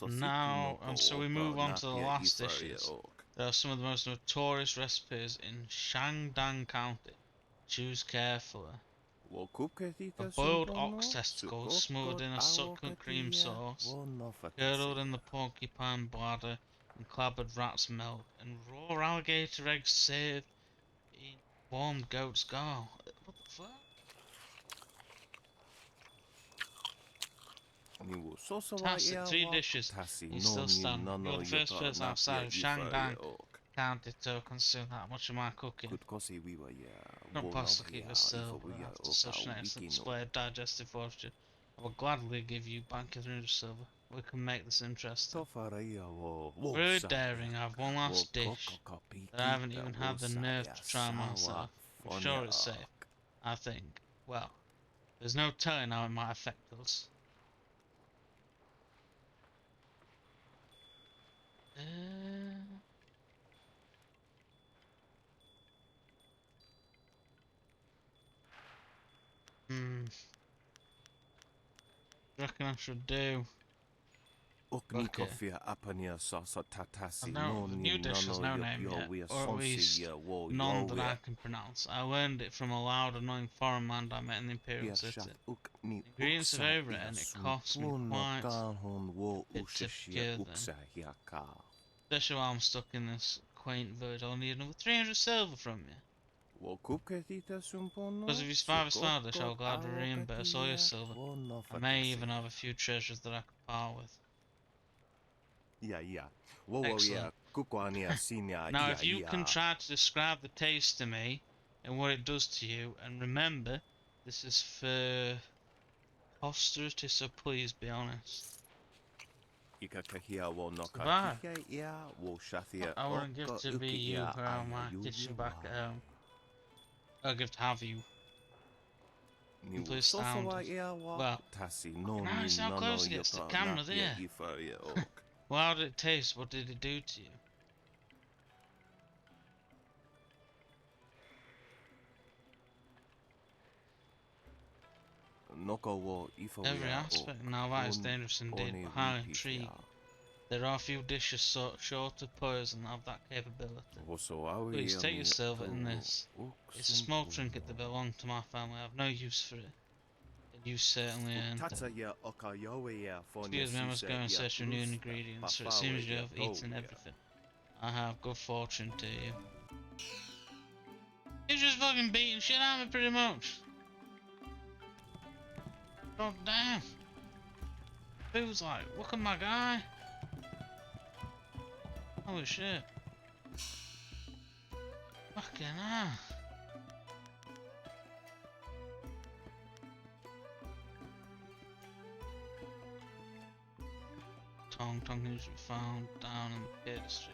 Now, and so we move on to the last dishes. There are some of the most notorious recipes in Shandong County. Choose carefully. A boiled ox testicles smothered in a succulent cream sauce, curdled in the porcupine bladder and clabbered rat's milk, and raw alligator eggs served in warmed goat's gall. What the fuck? Fantastic, 3 dishes. You still stand. You're the first person outside of Shandong County to consume that much of my cooking. Not possibly keep this still, but after such an excellent display of digestive fortitude, I will gladly give you back 300 silver. We can make this interesting. Really daring, I have one last dish that I haven't even had the nerve to try myself. I'm sure it's safe, I think. Well, there's no telling how it might affect us. Reckon I should do. Okay. The new dish has no name yet, or at least none that I can pronounce. I learned it from a loud, annoying foreign man I met in the Imperial City. The ingredients are very rare, and it costs me quite a bit to procure them. Especially while I'm stuck in this quaint village, I'll need another 300 silver from you. Because if you survive this far dish, I'll gladly reimburse all your silver. I may even have a few treasures that I could part with. Excellent. Now, if you can try to describe the taste to me and what it does to you, and remember, this is for posterity, so please be honest. Goodbye. I wouldn't give to be you around my kitchen back at home. I'll give to have you. Please stand. Well, now you see how close it gets to the camera there. Well, how did it taste? What did it do to you? Every aspect. Now that is dangerous indeed, but highly intriguing. There are few dishes short of poison that have that capability. Please take your silver in this. It's a small trinket that belonged to my family. I have no use for it. And you certainly earned it. Excuse me, I must go and search for new ingredients, for it seems you have eaten everything. I have good fortune to you. He's just fucking beating shit out of me pretty much. God damn. Who's like, look at my guy. Holy shit. Fucking hell. Tongue. Tongue can usually be found down in the pit district.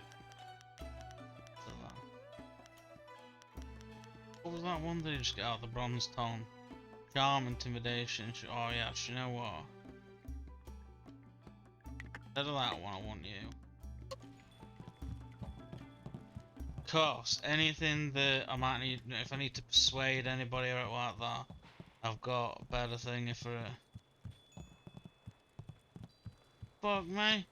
What was that one that you just get out of the bronze tongue? Charm, intimidation. Oh yeah, you know what? Instead of that one, I want you. Of course, anything that I might need, if I need to persuade anybody or like that, I've got a better thing for it. Fuck me.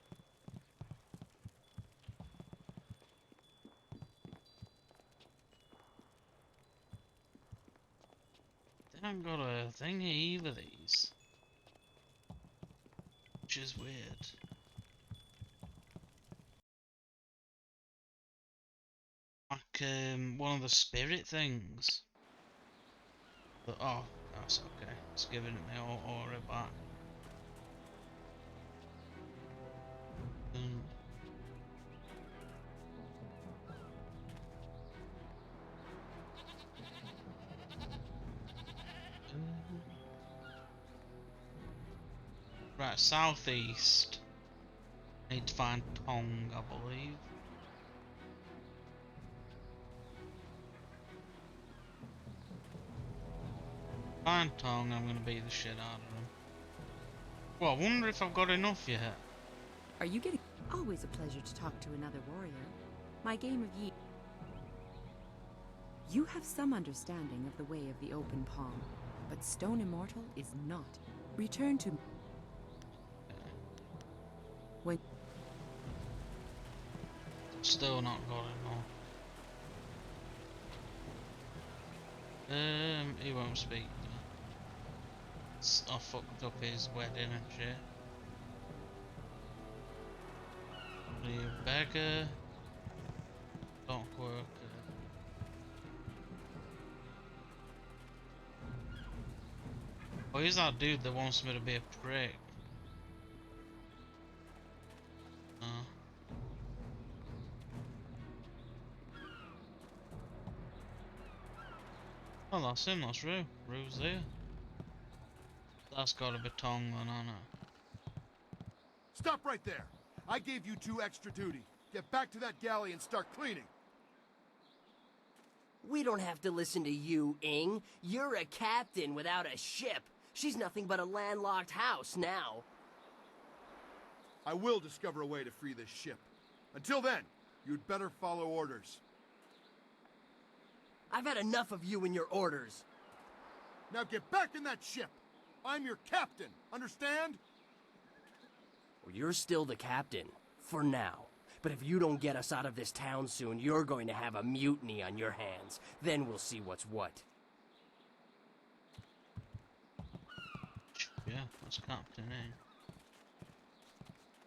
They haven't got a thingy either, these. Which is weird. Like, one of the spirit things. But, oh, that's okay. It's giving me all aura back. Right, southeast. Need to find Tong, I believe. Find Tong, I'm gonna beat the shit out of him. Well, I wonder if I've got enough yet. Are you getting... Always a pleasure to talk to another warrior. My game of Yi... You have some understanding of the way of the open palm, but Stone Immortal is not. Return to... When... Still not got it, no. He won't speak. I fucked up his wedding and shit. Rebecca. Don't work. Oh, he's that dude that wants me to be a prick. Oh, that's him, that's Rue. Rue's there. That's gotta be Tong then, on it. Stop right there! I gave you 2 extra duty. Get back to that galley and start cleaning. We don't have to listen to you, Ing. You're a captain without a ship. She's nothing but a landlocked house now. I will discover a way to free this ship. Until then, you'd better follow orders. I've had enough of you and your orders. Now get back in that ship! I'm your captain, understand? Well, you're still the captain, for now. But if you don't get us out of this town soon, you're going to have a mutiny on your hands. Then we'll see what's what. Yeah, that's Captain, eh?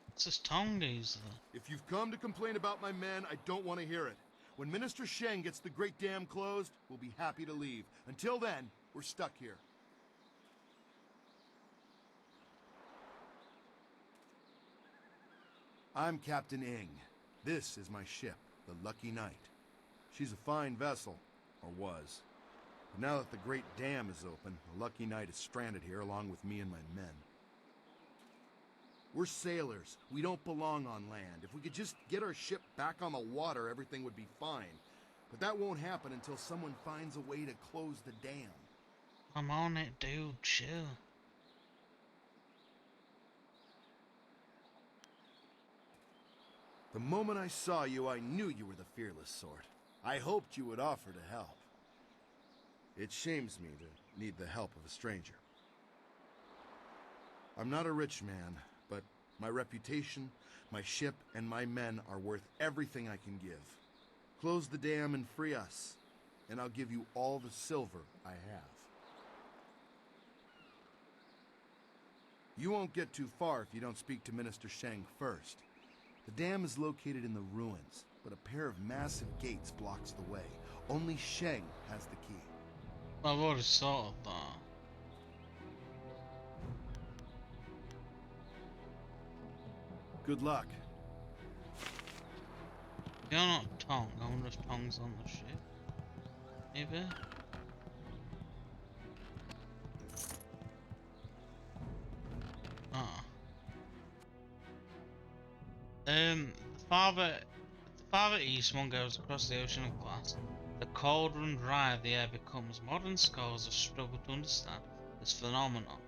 What's this Tong geezer? If you've come to complain about my men, I don't want to hear it. When Minister Sheng gets the Great Dam closed, we'll be happy to leave. Until then, we're stuck here. I'm Captain Ing. This is my ship, the Lucky Knight. She's a fine vessel, or was. But now that the Great Dam is open, the Lucky Knight is stranded here along with me and my men. We're sailors. We don't belong on land. If we could just get our ship back on the water, everything would be fine. But that won't happen until someone finds a way to close the dam. I'm on it, dude. Chill. The moment I saw you, I knew you were the fearless sort. I hoped you would offer to help. It shames me to need the help of a stranger. I'm not a rich man, but my reputation, my ship, and my men are worth everything I can give. Close the dam and free us, and I'll give you all the silver I have. You won't get too far if you don't speak to Minister Sheng first. The dam is located in the ruins, but a pair of massive gates blocks the way. Only Sheng has the key. I've already sorted that. Good luck. You're not Tong. I wonder if Tong's on the ship. Maybe? Ah. The farther east one goes across the ocean of glass, the colder and drier the air becomes. Modern scholars have struggled to understand this phenomenon,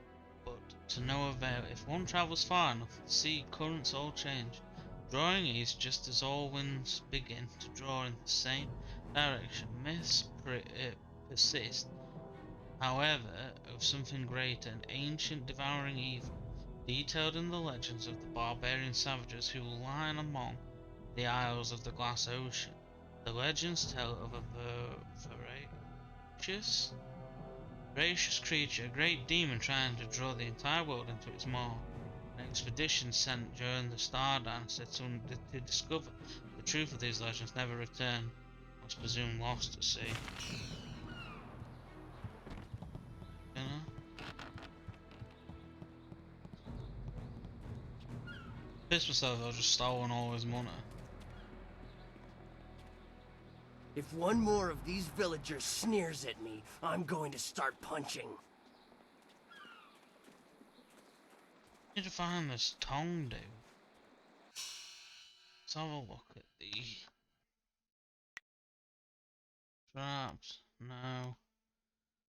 but to no avail. If one travels far enough, the sea currents all change, drawing east just as all winds begin to draw in the same direction. Myths persist, however, of something greater, an ancient devouring evil, detailed in the legends of the barbarian savages who line among the isles of the glass ocean. The legends tell of a voracious creature, a great demon trying to draw the entire world into its maw. An expedition sent during the Star Dance to discover the truth of these legends never returned, was presumed lost at sea. You know? Pissed myself, I was just stolen all his money. If one more of these villagers sneers at me, I'm going to start punching. Need to find this tongue, dude. Let's have a look at the traps. No.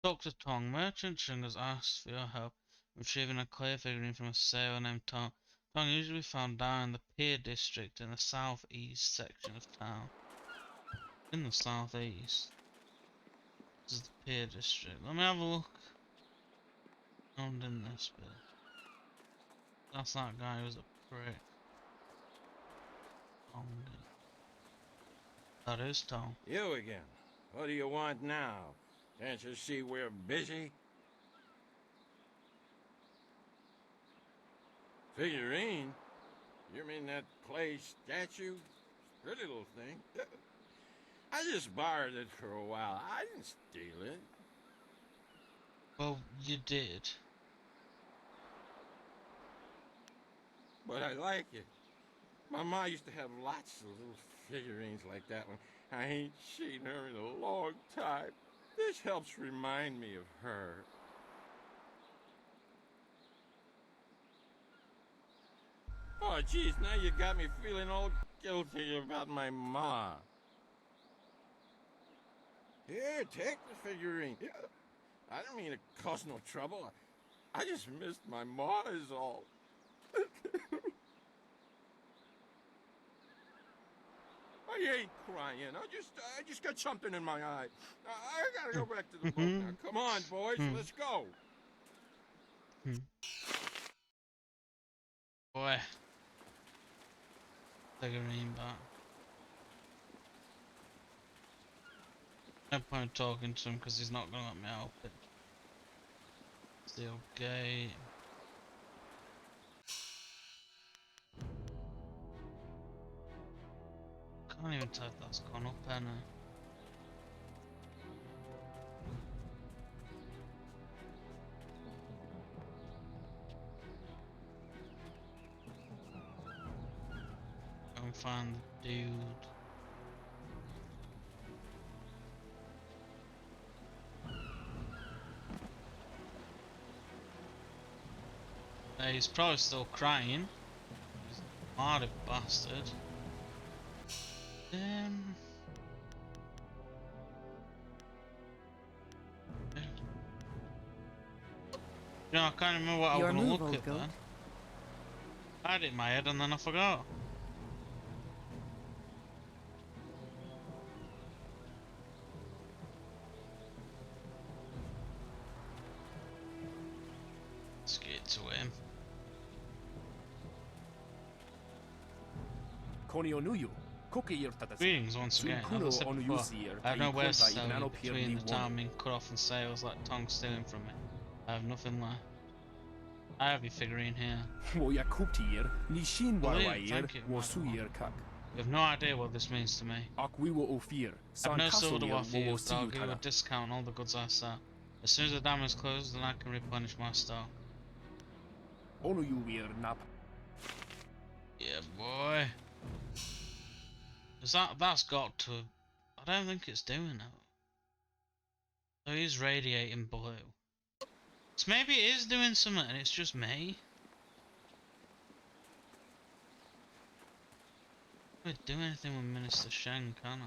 Dr. Tong, Merchant Chung has asked for your help retrieving a clay figurine from a sailor named Tong. Tong usually found down in the Pier District in the southeast section of town. In the southeast. This is the Pier District. Let me have a look. Found in this bit. That's that guy who's a prick. Tong. That is Tong. You again. What do you want now? Can't you see we're busy? Figurine? You mean that clay statue? Pretty little thing. I just borrowed it for a while. I didn't steal it. Well, you did. But I like it. My ma used to have lots of little figurines like that one. I ain't seen her in a long time. This helps remind me of her. Oh, geez, now you got me feeling all guilty about my ma. Here, take the figurine. Yeah. I don't mean to cause no trouble. I just missed my ma is all. I ain't crying. I just got something in my eye. I gotta go back to the boat now. Come on, boys, let's go. Boy. Figurine back. No point talking to him because he's not gonna let me help it. Steel gate. Can't even tell if that's gone up, Anna. Go and find the dude. He's probably still crying. He's a hardy bastard. You know, I can't remember what I was gonna look at then. I had it in my head and then I forgot. Let's get to him. Greetings once again. As I said before, I have nowhere to sell you between the time being cut off and sales like tongue stealing from me. I have nothing left. I have your figurine here. Brilliant, thank you, you have no idea what this means to me. I have no silver to offer you, but I'll give you a discount on all the goods I sell. As soon as the dam is closed, then I can replenish my stock. Yeah, boy. That's got to... I don't think it's doing it. So he's radiating blue. So maybe it is doing something and it's just me. Can't do anything with Minister Sheng, can I?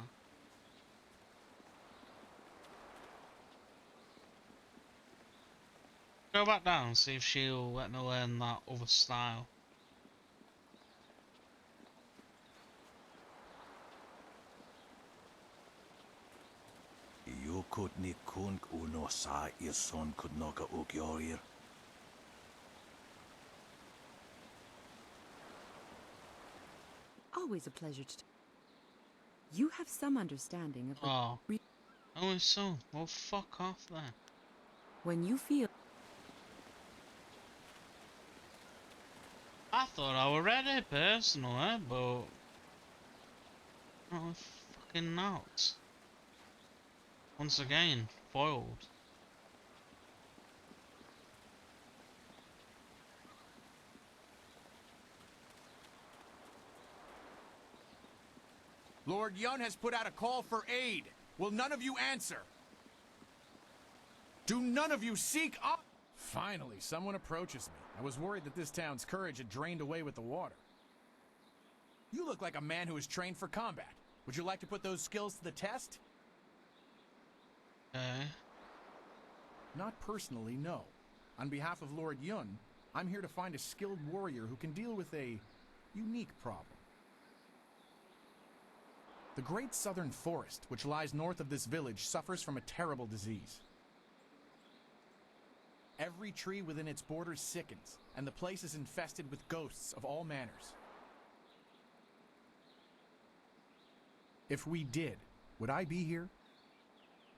Go back down and see if she'll let me learn that other style. You could ni kunk uno sa your son could knock a ook your ear. Always a pleasure to... You have some understanding of the... Oh. Oh, so. Well, fuck off then. When you feel... I thought I were ready, personally, but... Oh, fucking not. Once again, foiled. Lord Yun has put out a call for aid. Will none of you answer? Do none of you seek up? Finally, someone approaches me. I was worried that this town's courage had drained away with the water. You look like a man who is trained for combat. Would you like to put those skills to the test? Not personally, no. On behalf of Lord Yun, I'm here to find a skilled warrior who can deal with a unique problem. The Great Southern Forest, which lies north of this village, suffers from a terrible disease. Every tree within its borders sickens, and the place is infested with ghosts of all manners. If we did, would I be here?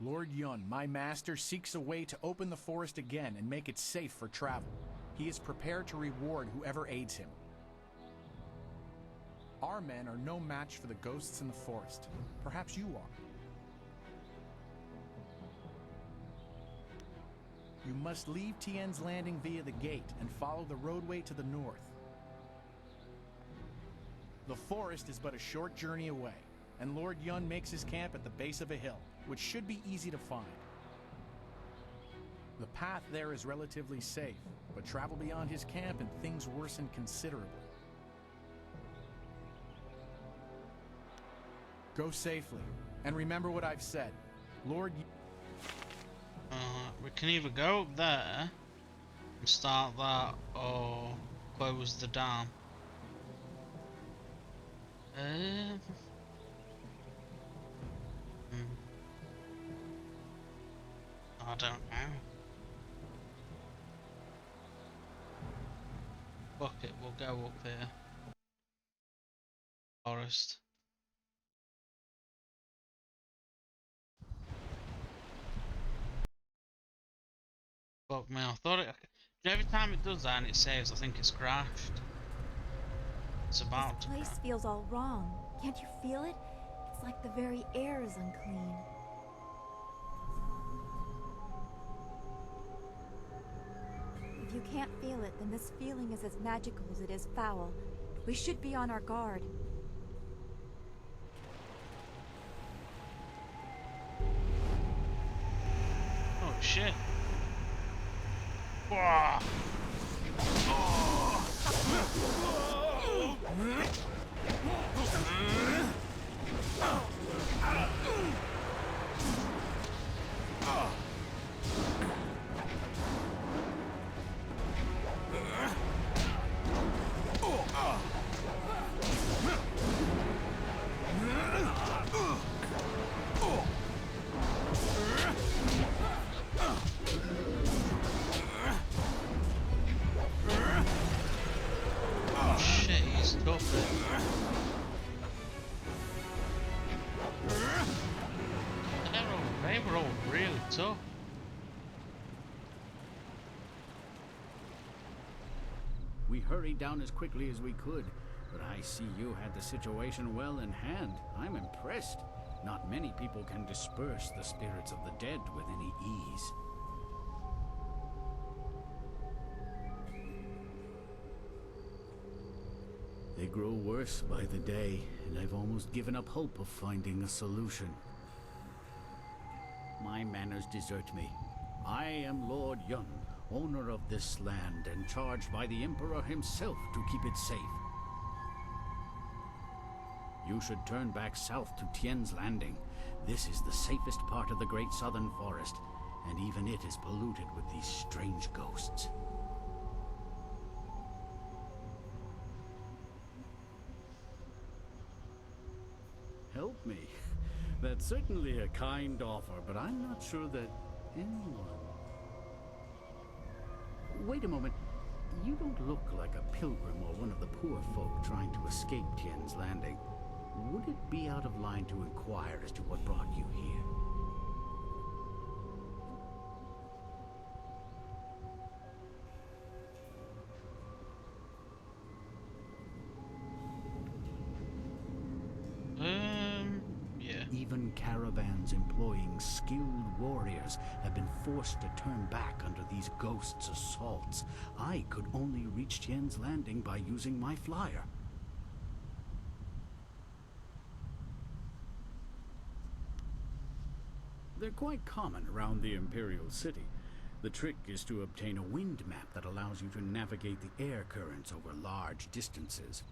Lord Yun, my master, seeks a way to open the forest again and make it safe for travel. He is prepared to reward whoever aids him. Our men are no match for the ghosts in the forest. Perhaps you are. You must leave Tien's Landing via the gate and follow the roadway to the north. The forest is but a short journey away, and Lord Yun makes his camp at the base of a hill, which should be easy to find. The path there is relatively safe, but travel beyond his camp and things worsen considerably. Go safely, and remember what I've said. Lord... we can either go up there and start that, or close the dam. I don't know. Fuck it, we'll go up here. Forest. Fuck me, I thought it... Every time it does that and it saves, I think it's crashed. It's about This to place feels all wrong. Can't you feel it? It's like the very air is unclean. If you can't feel it, then this feeling is as magical as it is foul. We should be on our guard. Oh shit. Whoa. They were all really tough. We hurried down as quickly as we could, but I see you had the situation well in hand. I'm impressed. Not many people can disperse the spirits of the dead with any ease. They grow worse by the day, and I've almost given up hope of finding a solution. My manners desert me. I am Lord Yun, owner of this land, and charged by the Emperor himself to keep it safe. You should turn back south to Tien's Landing. This is the safest part of the Great Southern Forest, and even it is polluted with these strange ghosts. Help me. That's certainly a kind offer, but I'm not sure that anyone... Wait a moment. You don't look like a pilgrim or one of the poor folk trying to escape Tien's Landing. Would it be out of line to inquire as to what brought you here? Yeah. Even caravans employing skilled warriors have been forced to turn back under these ghosts' assaults. I could only reach Tien's Landing by using my flyer. They're quite common around the Imperial City. The trick is to obtain a wind map that allows you to navigate the air currents over large distances.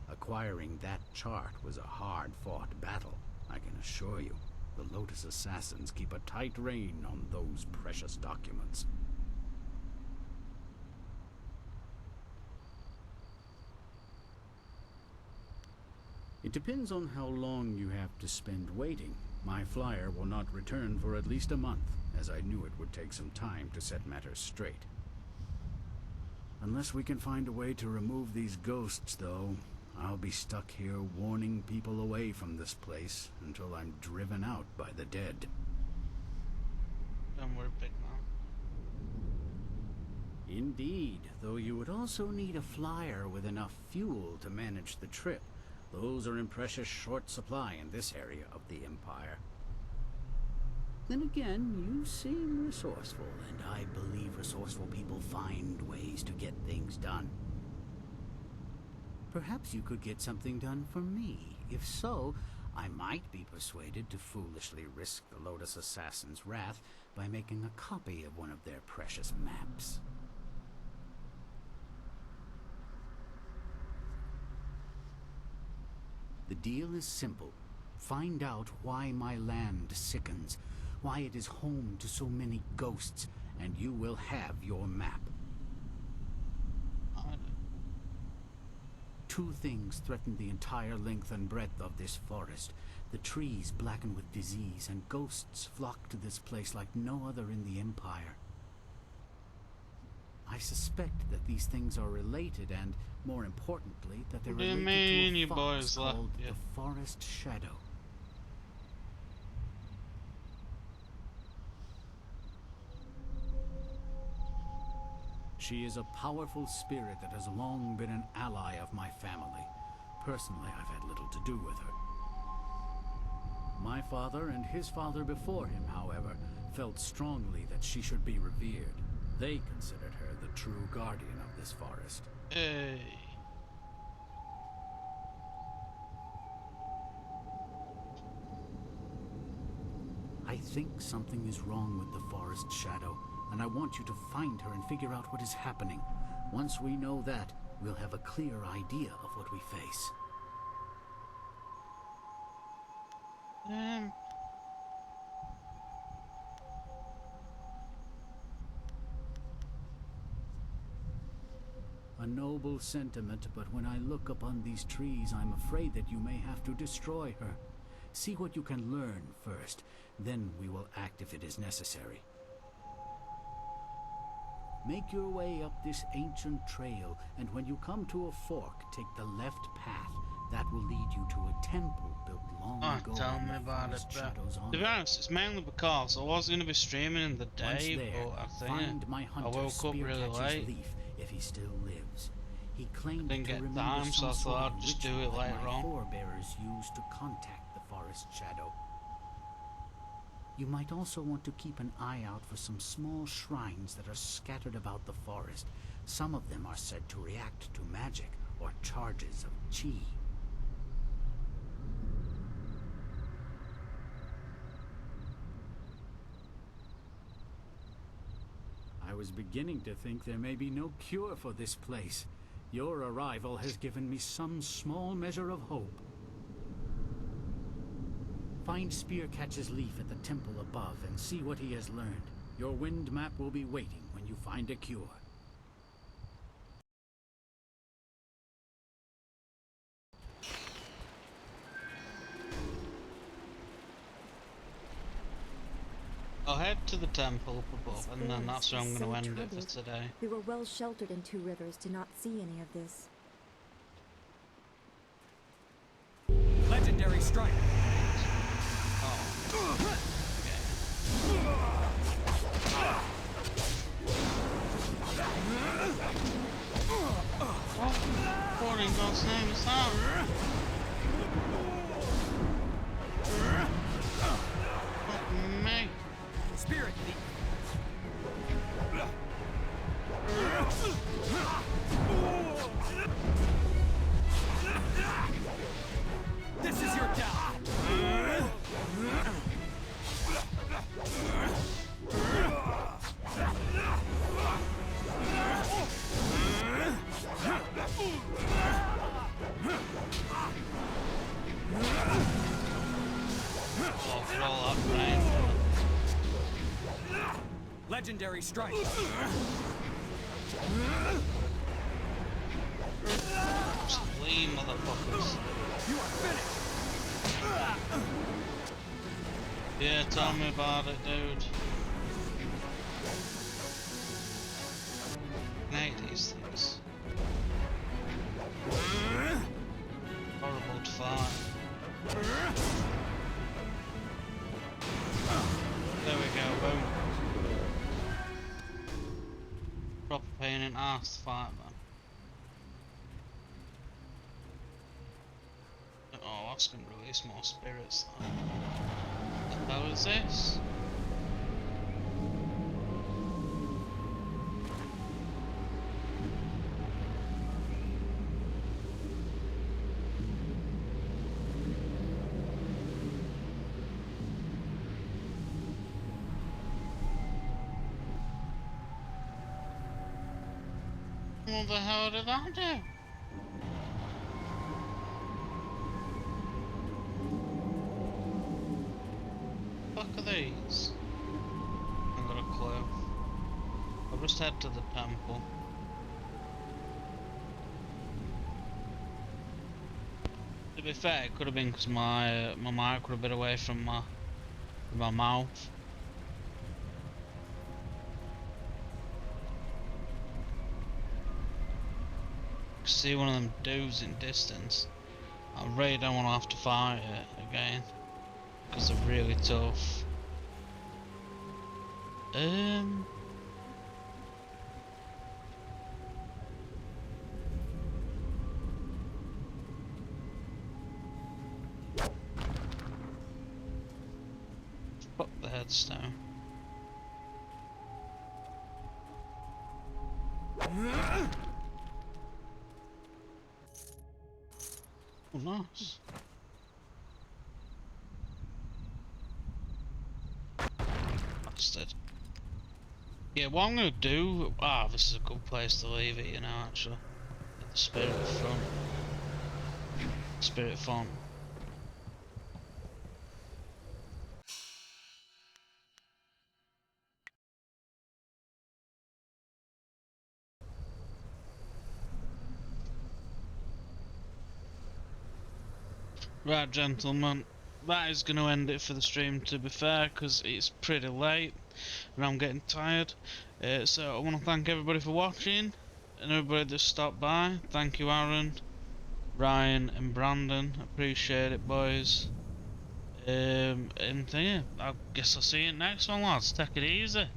Acquiring that chart was a hard-fought battle, I can assure you. The Lotus Assassins keep a tight rein on those precious documents. It depends on how long you have to spend waiting. My flyer will not return for at least a month, as I knew it would take some time to set matters straight. Unless we can find a way to remove these ghosts, though, I'll be stuck here warning people away from this place until I'm driven out by the dead. Don't worry, big man. Indeed, though you would also need a flyer with enough fuel to manage the trip. Those are in precious short supply in this area of the Empire. Then again, you seem resourceful, and I believe resourceful people find ways to get things done. Perhaps you could get something done for me. If so, I might be persuaded to foolishly risk the Lotus Assassin's wrath by making a copy of one of their precious maps. The deal is simple. Find out why my land sickens, why it is home to so many ghosts, and you will have your map. Two things threaten the entire length and breadth of this forest. The trees blacken with disease, and ghosts flock to this place like no other in the Empire. I suspect that these things are related, and, more importantly, that they're related to a fox called the Forest Shadow. She is a powerful spirit that has long been an ally of my family. Personally, I've had little to do with her. My father and his father before him, however, felt strongly that she should be revered. They considered her the true guardian of this forest. Hey. I think something is wrong with the Forest Shadow, and I want you to find her and figure out what is happening. Once we know that, we'll have a clear idea of what we face. A noble sentiment, but when I look upon these trees, I'm afraid that you may have to destroy her. See what you can learn first, then we will act if it is necessary. Make your way up this ancient trail, and when you come to a fork, take the left path. That will lead you to a temple built long ago. Tell me about it, but to be honest, it's mainly because I was going to be streaming in the day, but I think I woke up really late. Leaf if he still lives. He claimed Didn't to get remember time, so I some thought sort I'd of just do ritual it that later my on. forebears used to contact the Forest Shadow. You might also want to keep an eye out for some small shrines that are scattered about the forest. Some of them are said to react to magic or charges of chi. I was beginning to think there may be no cure for this place. Your arrival has given me some small measure of hope. Find Spearcatch's leaf at the temple above and see what he has learned. Your wind map will be waiting when you find a cure. I'll head to the temple up above, and then that's where I'm going to end it for today. We were well sheltered in Two Rivers to not see any of this. Legendary strike. What in God's name is that? Fuck me. Spirit leap. This is your death. Legendary strike. Just leave, motherfuckers. You are finished. Yeah, tell me about it, dude. I hate these things. Horrible to fight. There we go, boom. Proper pain in ass to fight, man. Oh, that's gonna release more spirits though. What the hell is this? What the hell did that do? Fuck are these? I haven't got a clue. I'll just head to the temple. To be fair, it could have been because my mic would have been away from my mouth. See one of them dudes in distance. I really don't want to have to fight it again because they're really tough. Fuck the headstone. Oh, nice. Bastard. Yeah, what I'm gonna do... Ah, this is a good place to leave it, you know, actually. At the Spirit Front. Spirit Font. Right, gentlemen, that is going to end it for the stream, to be fair, because it's pretty late and I'm getting tired. So I want to thank everybody for watching and everybody that stopped by. Thank you, Aaron, Ryan and Brandon. Appreciate it, boys. And yeah, I guess I'll see you next one, lads. Take it easy.